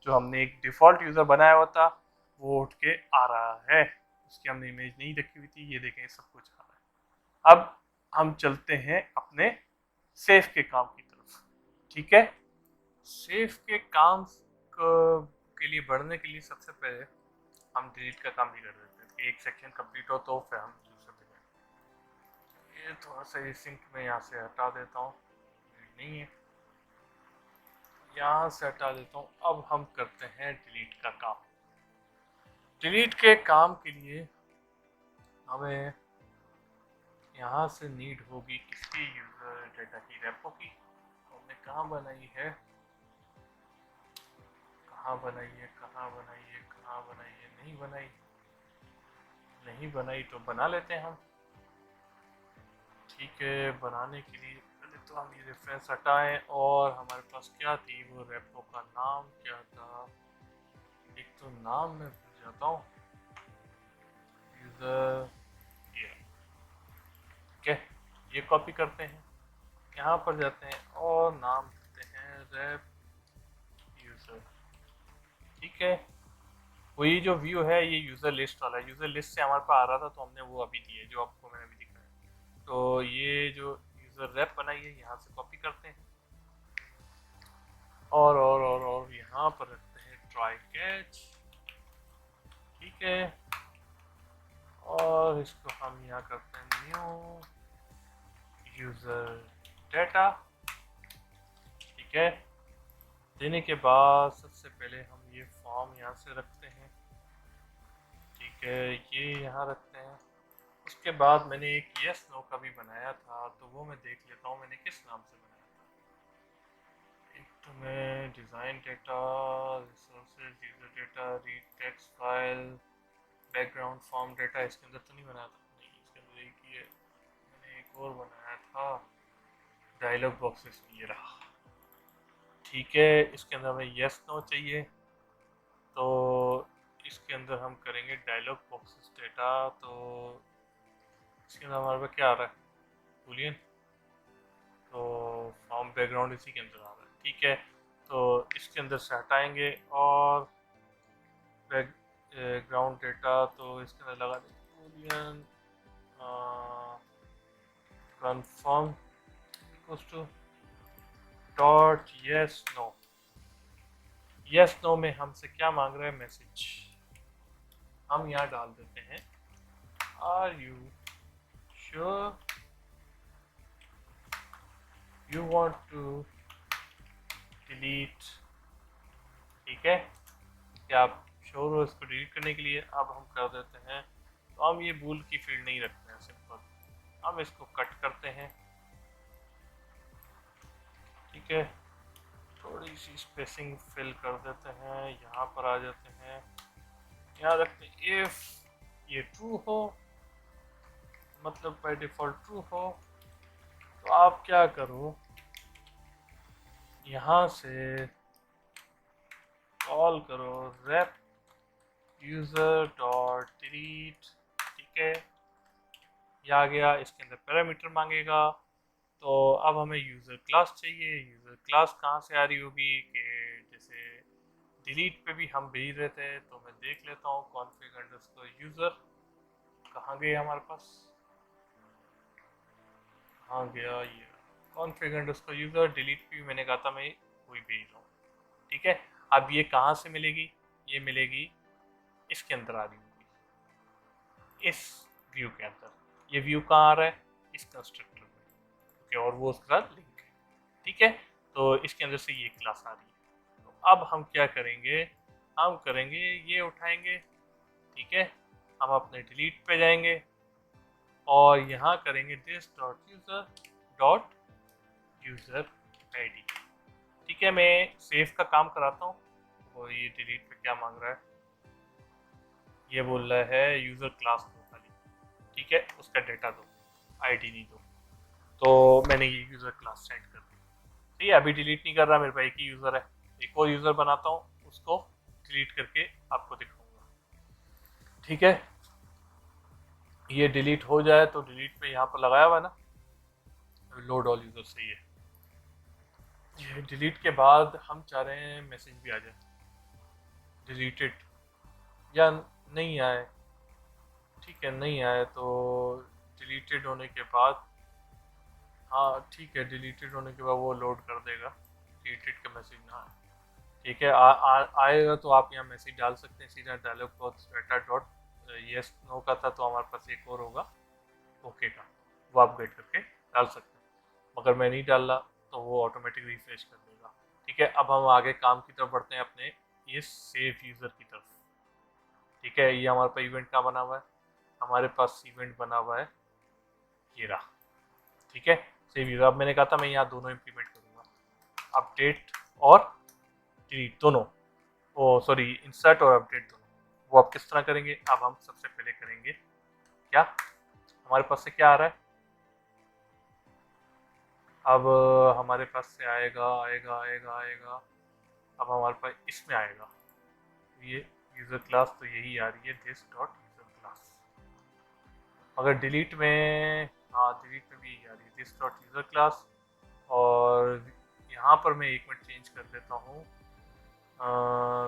जो हमने एक डिफ़ॉल्ट यूज़र बनाया हुआ था वो उठ के आ रहा है, उसकी हमने इमेज नहीं रखी हुई थी, ये देखें सब कुछ आ रहा है। अब हम चलते हैं अपने सेव के काम की तरफ। ठीक है, सेव के काम के लिए बढ़ने के लिए सबसे पहले हम डिलीट का काम भी कर देते हैं कि एक सेक्शन कंप्लीट हो तो फिर हम दूसरे पे जाएं। ये थोड़ा सा सिंक में यहाँ से हटा देता हूँ, नहीं है, यहाँ से हटा देता हूँ। अब हम करते हैं डिलीट का काम। डिलीट के काम के लिए हमें यहाँ से नीड होगी किसकी, यूज़र डेटा की, रेपो की। हमने कहाँ बनाई है, कहाँ बनाई है, कहाँ बनाई है, कहाँ बनाई है, नहीं बनाई, नहीं बनाई तो बना लेते हैं हम। ठीक है, बनाने के लिए पहले तो हम ये रेफरेंस हटाएं, और हमारे पास क्या थी वो रेपो का नाम क्या था, एक तो नाम मैं भूल जाता हूँ, यूज़र, ये ठीक है, ये कॉपी करते हैं, यहाँ पर जाते हैं और नाम देते हैं रेप यूज़र। ठीक है, वही जो व्यू है ये यूज़र लिस्ट वाला है, यूज़र लिस्ट से हमारे पास आ रहा था तो हमने वो अभी दिया है जो आपको मैंने अभी दिखाया। तो ये जो यूज़र रैप बनाई है यहाँ से कॉपी करते हैं, और यहाँ पर रखते हैं ट्राई कैच। ठीक है, और इसको हम यहाँ करते हैं न्यू यूज़र डेटा। ठीक है, देने के बाद सबसे पहले हम ये फॉर्म यहाँ से रखते हैं। ठीक है, ये यहाँ रखते हैं। उसके बाद मैंने एक यस नो का भी बनाया था, तो वो मैं देख लेता हूँ मैंने किस नाम से बनाया था। एक तो मैं design data, resources, user data, read text file, background form data, इसके अंदर तो नहीं बनाया था, नहीं इसके अंदर एक ही है, मैंने एक और बनाया था डायलॉग बॉक्सेस में, ये रहा। ठीक है, इसके अंदर हमें यस नो चाहिए, तो इसके अंदर हम करेंगे डायलॉग बॉक्सेस डेटा। तो इसके अंदर हमारे पास क्या आ रहा है, बूलियन, तो फॉर्म बैकग्राउंड इसी के अंदर आ रहा है। ठीक है, तो इसके अंदर से हटाएंगे और बैकग्राउंड डेटा, तो इसके अंदर लगा देंगे boolean confirm equals to dot yes no. Yes no में हमसे क्या मांग रहा है, मैसेज। हम यहाँ डाल देते हैं are you sure you want to delete. ठीक है, क्या आप श्योर हो इसको डिलीट करने के लिए। अब हम कर देते हैं, तो हम ये बूल की फील्ड नहीं रखते हैं, सिंपल हम इसको कट करते हैं। ठीक है, थोड़ी सी स्पेसिंग फिल कर देते हैं, यहाँ पर आ जाते हैं, यहाँ रखते हैं इफ ये ट्रू हो, मतलब बाय डिफ़ॉल्ट ट्रू हो, तो आप क्या करो, यहाँ से कॉल करो rep user डॉट डिलीट। ठीक है, ये आ गया। इसके अंदर पैरामीटर मांगेगा, तो अब हमें यूज़र क्लास चाहिए। यूज़र क्लास कहाँ से आ रही होगी कि जैसे डिलीट पे भी हम भेज रहे थे, तो मैं देख लेता हूँ कॉन्फ़िग अंडरस्कोर यूज़र कहाँ गए हमारे पास, कहाँ गया ये कॉन्फ़िग अंडरस्कोर यूज़र। डिलीट पे भी मैंने कहा था मैं वही भेज रहा हूँ। ठीक है, अब ये कहाँ से मिलेगी, ये मिलेगी इसके अंदर आ रही होगी, इस व्यू के अंदर। ये व्यू कहाँ आ रहा है, इस कंस्ट्रक्टर में, क्योंकि और वो उसके साथ लिंक है। ठीक है, तो इसके अंदर से ये क्लास आ रही है। तो अब हम क्या करेंगे, हम करेंगे ये उठाएंगे। ठीक है, हम अपने डिलीट पे जाएंगे और यहाँ करेंगे दिस डॉट यूज़र आईडी। ठीक है, मैं सेव का काम कराता हूँ। और ये डिलीट पे क्या मांग रहा है, ये बोल रहा है यूज़र क्लास दो खाली। ठीक है, उसका डेटा दो, आईडी नहीं दो। तो मैंने ये यूज़र क्लास सेट कर दी। ठीक है, अभी डिलीट नहीं कर रहा, मेरे पास एक ही यूज़र है। एक और यूज़र बनाता हूँ, उसको डिलीट करके आपको दिखाऊंगा। ठीक है, ये डिलीट हो जाए तो डिलीट पे यहाँ पर लगाया हुआ है ना लोड ऑल यूज़र से, ये डिलीट के बाद हम चाह रहे हैं मैसेज भी आ जाए डिलीटेड, या नहीं आए। ठीक है, नहीं आए तो डिलीटेड होने के बाद, हाँ ठीक है, डिलीटेड होने के बाद वो लोड कर देगा, डिलीटेड का मैसेज ना आए। ठीक है, आएगा तो आप यहाँ मैसेज डाल सकते हैं सीधा dialog box data dot yes no का था, तो हमारे पास एक और होगा ओके का, वो आप वेट करके डाल सकते हैं। मगर मैं नहीं डाल रहा, तो वो ऑटोमेटिक रिफ्रेश कर देगा। ठीक है, अब हम आगे काम की तरफ बढ़ते हैं अपने ये सेव यूज़र की तरफ। ठीक है, ये हमारे पास इवेंट का बना हुआ है, हमारे पास इवेंट बना हुआ है ये रहा। ठीक है, सेव यूज़र। अब मैंने कहा था मैं यहाँ दोनों इम्प्लीमेंट करूँगा, अपडेट और डिलीट दोनों, ओ सॉरी इंसर्ट और अपडेट दोनों। वो आप किस तरह करेंगे, अब हम सबसे पहले करेंगे क्या, हमारे पास से क्या आ रहा है, अब हमारे पास से आएगा आएगा आएगा आएगा, अब हमारे पास इसमें आएगा ये यूज़र क्लास, तो यही आ रही है दिस डॉट यूज़र क्लास। अगर डिलीट में, हाँ डिलीट में भी यही आ रही है दिस डॉट यूज़र क्लास। और यहाँ पर मैं एक मिनट चेंज कर देता हूँ,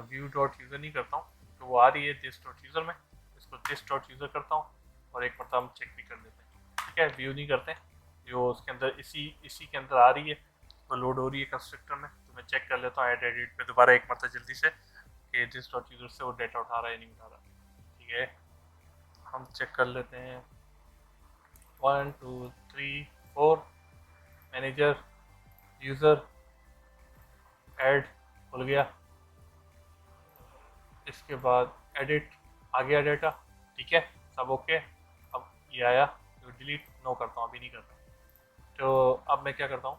व्यू डॉट यूज़र नहीं करता हूँ, तो वो आ रही है दिस डॉट यूज़र में, इसको दिस डॉट यूज़र करता हूँ और एक मरतबा हम चेक भी कर लेते हैं। ठीक है, व्यू नहीं करते, जो उसके अंदर इसी के अंदर आ रही है, तो लोड हो रही है कंस्ट्रक्टर में। तो मैं चेक कर लेता हूँ एड एडिट पे दोबारा एक मरतबा जल्दी से कि दिस डॉट यूज़र से वो डेटा उठा रहा है नहीं उठा रहा। ठीक है, हम चेक कर लेते हैं 1 2 3 4 मैनेजर यूज़र ऐड खुल गया, इसके बाद एडिट आ गया डेटा। ठीक है, सब ओके। अब ये आया तो डिलीट नो करता हूँ, अभी नहीं करता। तो अब मैं क्या करता हूँ,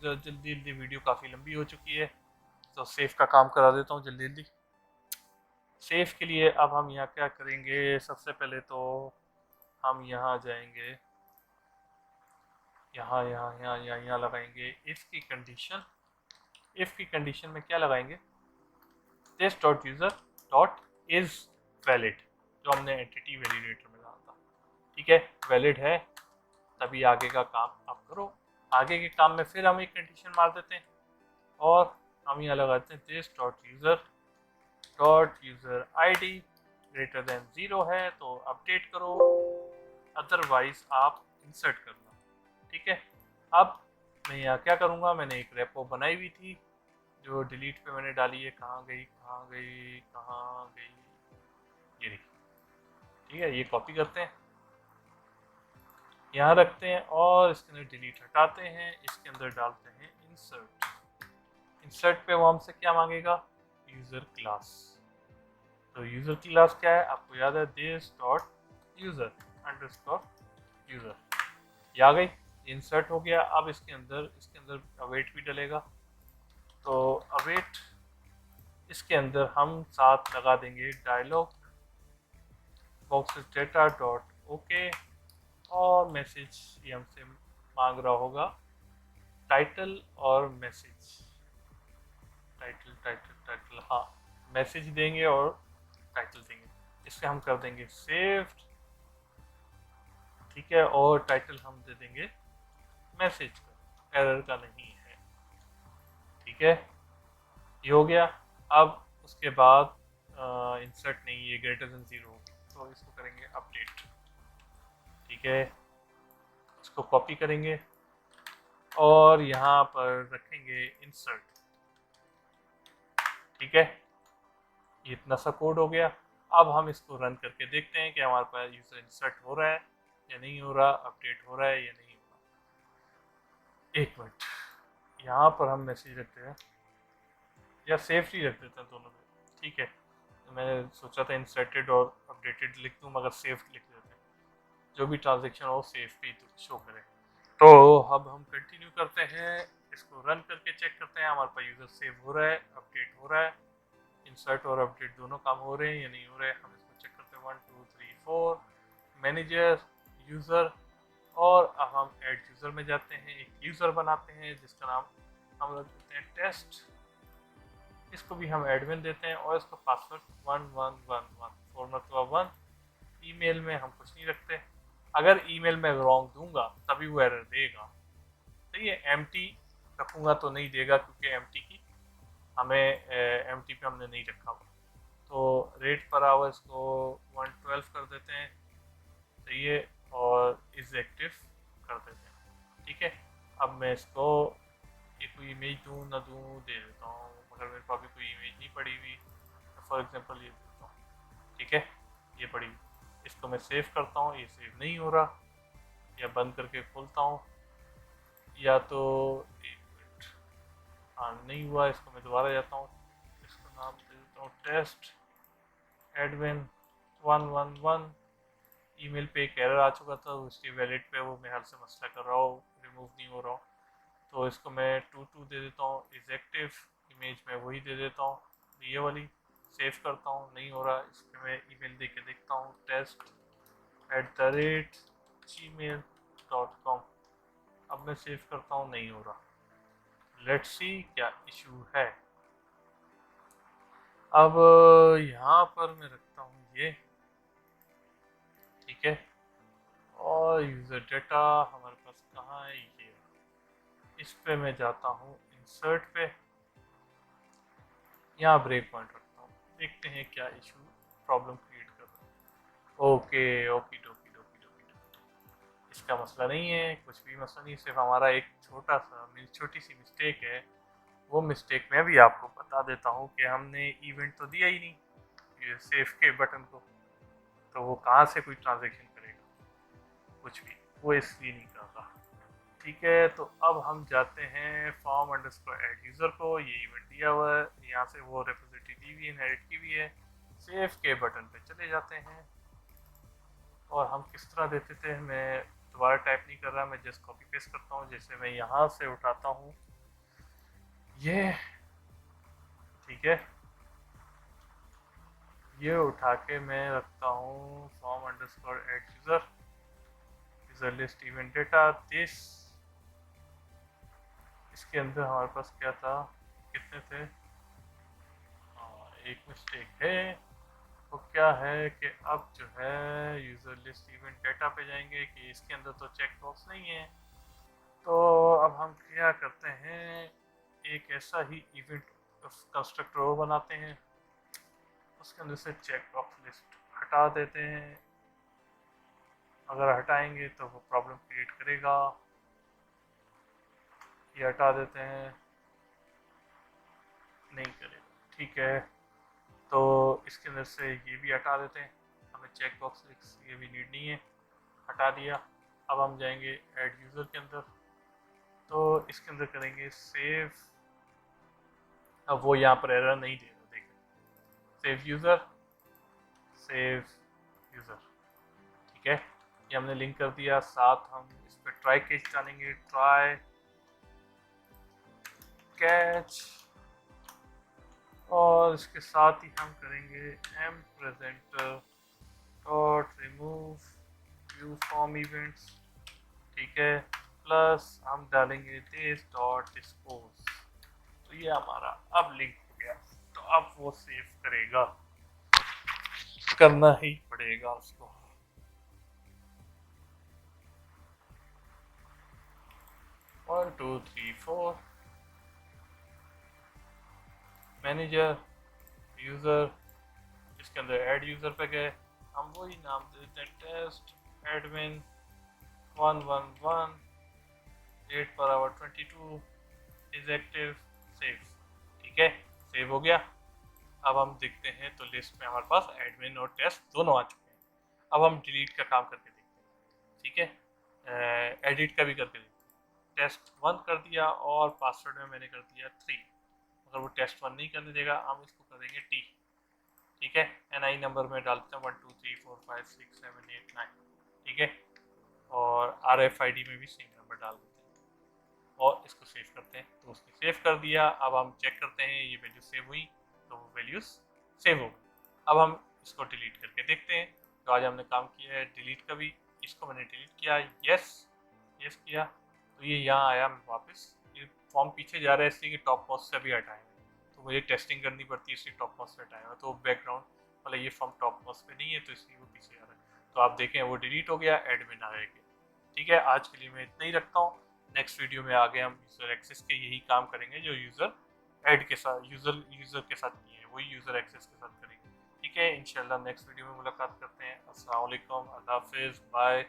जल्दी जल्दी वीडियो काफ़ी लंबी हो चुकी है, तो सेव का काम करा देता हूँ जल्दी जल्दी। सेव के लिए अब हम यहाँ क्या करेंगे, सबसे पहले तो हम यहाँ जाएंगे, यहाँ यहाँ यहाँ यहाँ यहाँ लगाएंगे इफ़ की कंडीशन। इफ़ की कंडीशन में क्या लगाएंगे, this dot user dot is valid, जो हमने एंटिटी वैलिडेटर में डाला था। ठीक है, वैलिड है तभी आगे का काम आप करो। आगे के काम में फिर हम एक कंडीशन मार देते हैं और हम यहाँ लगाते हैं this dot user ID greater than 0 है तो अपडेट करो, अदरवाइज आप इंसर्ट करना। ठीक है, अब मैं यहाँ क्या करूँगा, मैंने एक रेपो बनाई हुई थी जो डिलीट पे मैंने डाली है, कहाँ गई कहाँ गई कहाँ गई, ये देखिए। ठीक है, ये कॉपी करते हैं, यहाँ रखते हैं और इसके अंदर डिलीट हटाते हैं, इसके अंदर डालते हैं इंसर्ट। इंसर्ट पे वो हमसे क्या मांगेगा, यूज़र क्लास। तो यूज़र क्लास क्या है, आपको याद है this dot user underscore user, ये आ गई, इंसर्ट हो गया। अब इसके अंदर अवेट भी डलेगा, तो अवेट इसके अंदर हम साथ लगा देंगे dialog box data dot okay, और मैसेज ये हमसे मांग रहा होगा टाइटल और मैसेज। टाइटल टाइटल टाइटल, हाँ, मैसेज देंगे और टाइटल देंगे। इसे हम कर देंगे सेव, ठीक है, और टाइटल हम दे देंगे मैसेज का, एरर का नहीं है, ठीक है, ये हो गया। अब उसके बाद इंसर्ट नहीं, ये ग्रेटर देन 0 होगी, तो इसको करेंगे अपडेट, ठीक है, इसको कॉपी करेंगे और यहाँ पर रखेंगे इंसर्ट, ठीक है, ये इतना सा कोड हो गया। अब हम इसको रन करके देखते हैं कि हमारे पास यूजर इंसर्ट हो रहा है या नहीं हो रहा, अपडेट हो रहा है या नहीं हो रहा। एक मिनट, यहाँ पर हम मैसेज रखते हैं या सेफ्टी रख देते हैं दोनों में, ठीक है। तो मैंने सोचा था इंसर्टेड और अपडेटेड लिख दूँ, मगर सेफ लिख देते हैं, जो भी ट्रांजेक्शन हो सेफ भी शो करे। तो अब हम कंटिन्यू करते हैं, इसको रन करके चेक करते हैं हमारे पास यूज़र सेव हो रहा है, अपडेट हो रहा है, इंसर्ट और अपडेट दोनों काम हो रहे हैं या नहीं हो रहे हैं। हम इसको चेक करते हैं 1 2 3 4 मैनेजर, यूज़र, और अब हम ऐड यूज़र में जाते हैं, एक यूज़र बनाते हैं जिसका नाम हम रख देते हैं टेस्ट, इसको भी हम एडमिन देते हैं और इसको पासवर्ड 1111 4 मतलब 1। ईमेल में हम कुछ नहीं रखते, अगर ईमेल में रॉन्ग दूंगा तभी वो एरर देगा, तो ये एम्प्टी रखूंगा तो नहीं देगा, क्योंकि एम्प्टी की हमें एम्प्टी पे हमने नहीं रखा हुआ। तो रेट पर आवर इसको 112 कर देते हैं, सही है, और इज एक्टिव कर देते हैं, ठीक है। अब मैं इसको ये कोई इमेज दूँ ना दूँ दे देता हूँ, मगर मेरे पास भी कोई इमेज नहीं पड़ी हुई, फॉर एग्जांपल ये देता हूँ, ठीक है, ये पड़ी हुई। इसको मैं सेव करता हूँ, ये सेव नहीं हो रहा, या बंद करके खोलता हूँ, या तो एक मिनट, हाँ नहीं हुआ, इसको मैं दोबारा जाता हूँ, इसका नाम दे देता हूँ टेस्ट एडमिन 111। ईमेल पे एक एरर आ चुका था, उसकी वैलिड पे वो मैं हर से मसला कर रहा हूँ, रिमूव नहीं हो रहा हूँ, तो इसको मैं 22 दे देता हूँ, इज एक्टिव, इमेज में वही दे देता हूँ, ये वाली, सेव करता हूँ, नहीं हो रहा, इस पर मैं ईमेल दे के देखता हूँ test@gmail.com। अब मैं सेव करता हूँ, नहीं हो रहा, लेट्स सी क्या इशू है। अब यहाँ पर मैं रखता हूँ ये, ठीक है, और यूज़र डेटा हमारे पास कहाँ है, ये इस पे मैं जाता हूँ इंसर्ट पे, यहाँ ब्रेक पॉइंट रखता हूँ, देखते हैं क्या इशू प्रॉब्लम क्रिएट कर रहा है। ओके ओके डोकी डोकी डोकी डोकी, इसका मसला नहीं है, कुछ भी मसला नहीं, सिर्फ हमारा एक छोटा सा छोटी सी मिस्टेक है। वो मिस्टेक मैं भी आपको बता देता हूँ कि हमने इवेंट तो दिया ही नहीं ये सेव के बटन को, तो वो कहाँ से कोई ट्रांजेक्शन करेगा, कुछ भी, वो इसलिए नहीं कर रहा, ठीक है। तो अब हम जाते हैं फॉर्म अंडरस्कोर ऐड यूज़र को, ये इवेंट दिया हुआ है, यहाँ से वो रेपोजिटरी दी हुई है, इनहेरिट की हुई है, सेव के बटन पे चले जाते हैं, और हम किस तरह देते थे, मैं दोबारा टाइप नहीं कर रहा, मैं जस्ट कॉपी पेस्ट करता हूँ, जैसे मैं यहाँ से उठाता हूँ ये, ठीक है, ये उठा के मैं रखता हूँ form underscore add user, user list event data this, इसके अंदर हमारे पास क्या था, कितने थे, एक मिस्टेक है, वो क्या है कि अब जो है यूज़र लिस्ट इवेंट डेटा पे जाएंगे कि इसके अंदर तो चेक बॉक्स नहीं है, तो अब हम क्या करते हैं, एक ऐसा ही इवेंट कंस्ट्रक्टर वो बनाते हैं, उसके अंदर से चेक बॉक्स लिस्ट हटा देते हैं, अगर हटाएंगे तो वो प्रॉब्लम क्रिएट करेगा, ये हटा देते हैं, नहीं करेगा, ठीक है। तो इसके अंदर से ये भी हटा देते हैं, हमें चेक बॉक्स ये भी नीड नहीं है, हटा दिया। अब हम जाएंगे ऐड यूज़र के अंदर, तो इसके अंदर करेंगे सेव, अब वो यहाँ पर एरर नहीं दे रहा, देखें, सेव यूज़र, सेव यूज़र, ठीक है, ये हमने लिंक कर दिया। साथ हम इस पर ट्राई कैच डालेंगे, ट्राई कैच, और इसके साथ ही हम करेंगे M presenter dot remove view form events, ठीक है, प्लस हम डालेंगे दिस डॉट डिस्पोज। तो ये हमारा अब लिंक हो गया, तो अब वो सेव करेगा, करना ही पड़ेगा उसको। 1 2 3 4 मैनेजर यूजर, इसके अंदर ऐड यूजर पे गए, हम वही नाम दे देते हैं test admin 111 8 per hour 22 is active, save. ठीक है, सेव हो गया। अब हम देखते हैं तो लिस्ट में हमारे पास एडमिन और टेस्ट दोनों आ चुके हैं। अब हम डिलीट का काम करके देखते हैं, ठीक है, एडिट का भी करके देखते हैं। टेस्ट 1 कर दिया और पासवर्ड में मैंने कर दिया 3। अगर वो टेस्ट 1 नहीं करने देगा हम इसको करेंगे टी। ठीक है, NI नंबर में डालते हैं 1 2 3 4 5 6 7 8 9, ठीक है, और RFID में भी सेम नंबर डाल देते हैं और इसको सेव करते हैं। तो उसने सेव कर दिया। अब हम चेक करते हैं ये वैल्यू सेव हुई, तो वो वैल्यूज सेव हो गई। अब हम इसको डिलीट करके देखते हैं। तो आज हमने काम किया है डिलीट का भी, इसको मैंने डिलीट किया, यस यस किया, तो ये यहाँ आया वापस। ये फॉर्म पीछे जा रहा है इसलिए कि टॉप मोस्ट से भी हटाए, तो मुझे टेस्टिंग करनी पड़ती है इसलिए टॉप मोस्ट से हटाया, तो बैकग्राउंड मतलब ये फॉर्म टॉप मोस्ट पे नहीं है तो इसलिए वो पीछे आ रहा है। तो आप देखें वो डिलीट हो गया, एडमिन आ गया। ठीक है, आज के लिए मैं इतना ही रखता हूँ। नेक्स्ट वीडियो में आगे हम यूज़र एक्सेस के यही काम करेंगे जो यूज़र ऐड के साथ यूज़र के साथ नहीं है, वही यूज़र एक्सेस के साथ करेंगे। ठीक है, इंशाल्लाह नेक्स्ट वीडियो में मुलाकात करते हैं। अस्सलाम वालेकुम, अल्लाह हाफिज़, बाय।